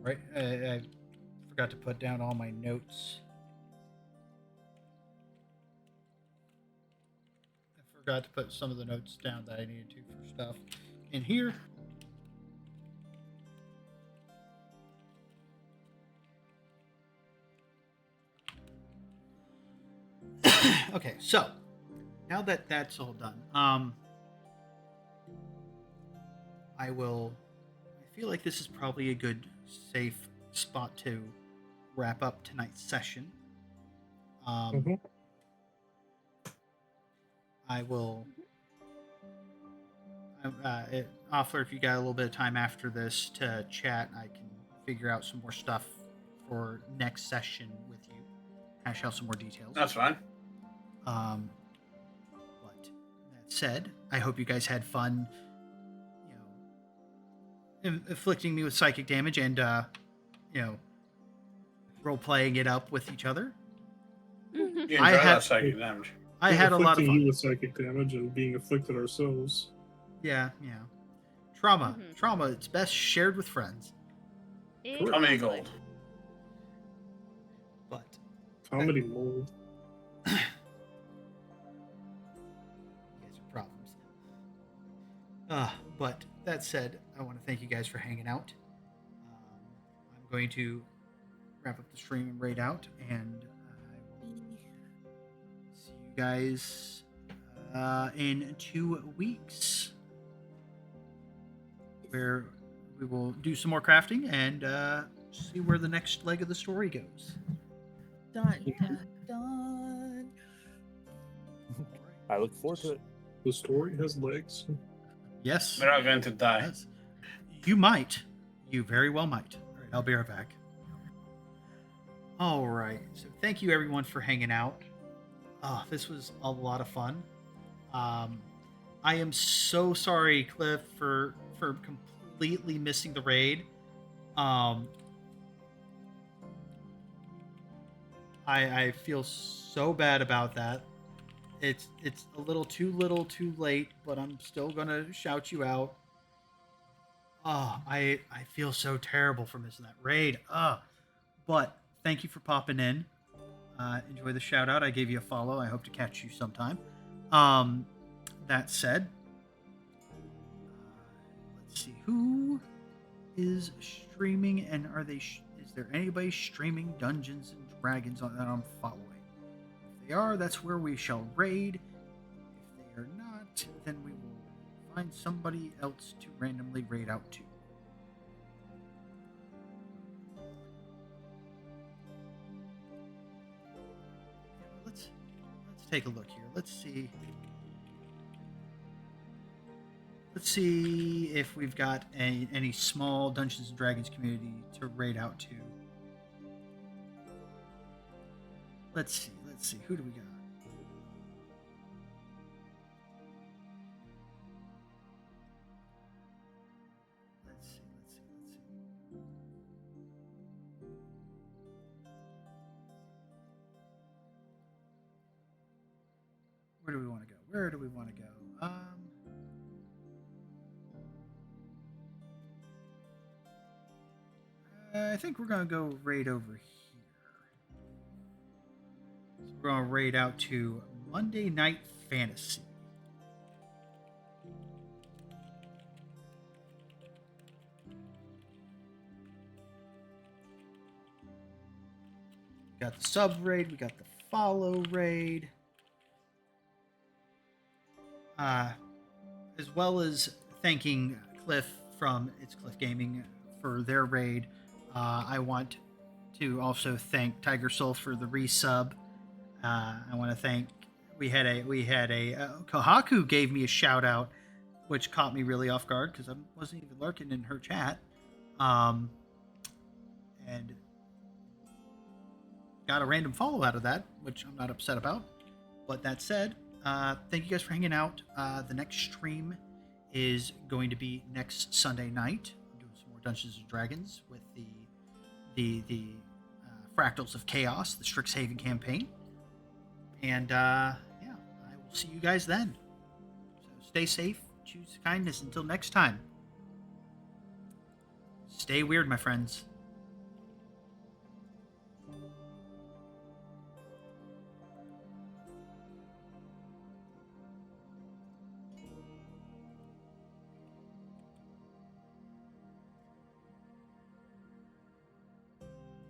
Right, I forgot to put down all my notes. I forgot to put some of the notes down that I needed to for stuff in here. Okay, so now that that's all done, I feel like this is probably a good, safe spot to wrap up tonight's session. Mhm. I will. Offler, if you got a little bit of time after this to chat, I can figure out some more stuff for next session with you. Hash out some more details. That's fine. But that said, I hope you guys had fun, inflicting me with psychic damage and, role playing it up with each other. Mhm. You I enjoy had- that psychic damage. I had a lot of Afflicting you fun. with psychic damage and being afflicted ourselves. Yeah. Trauma. Mhm. Trauma, it's best shared with friends. Comedy Exactly. gold. But Comedy mold. you guys are problems. But that said, I want to thank you guys for hanging out. I'm going to wrap up the stream and raid out, and I will see you guys in 2 weeks, where we will do some more crafting and see where the next leg of the story goes. Dun, dun, dun. I look forward to it. The story has legs. Yes. We're not going to die. Yes. You might. You very well might. All right, I'll be right back. All right. So thank you everyone for hanging out. Oh, this was a lot of fun. I am so sorry, Cliff, for completely missing the raid. I feel so bad about that. It's a little too late, but I'm still gonna shout you out. Oh, I feel so terrible for missing that raid. But thank you for popping in. Enjoy the shout out. I gave you a follow. I hope to catch you sometime. That said, let's see who is streaming, and are they? Is there anybody streaming Dungeons and Dragons that I'm following? If they are, that's where we shall raid. If they are not, then we will find somebody else to randomly raid out to. Let's take a look here. Let's see if we've got any small Dungeons and Dragons community to raid out to. Let's see. Who do we got? Let's see. Where do we want to go? I think we're gonna go raid over here. So we're gonna raid out to Monday Night Fantasy. We got the sub raid, we got the follow raid. As well as thanking Cliff from It's Cliff Gaming for their raid. I want to also thank Tiger Soul for the resub. I want to thank. We had a Kohaku gave me a shout out, which caught me really off guard because I wasn't even lurking in her chat, and got a random follow out of that, which I'm not upset about. But that said, thank you guys for hanging out. The next stream is going to be next Sunday night. I'm doing some more Dungeons and Dragons with the Fractals of Chaos, the Strixhaven campaign. And yeah, I will see you guys then. So stay safe, choose kindness. Until next time, stay weird, my friends.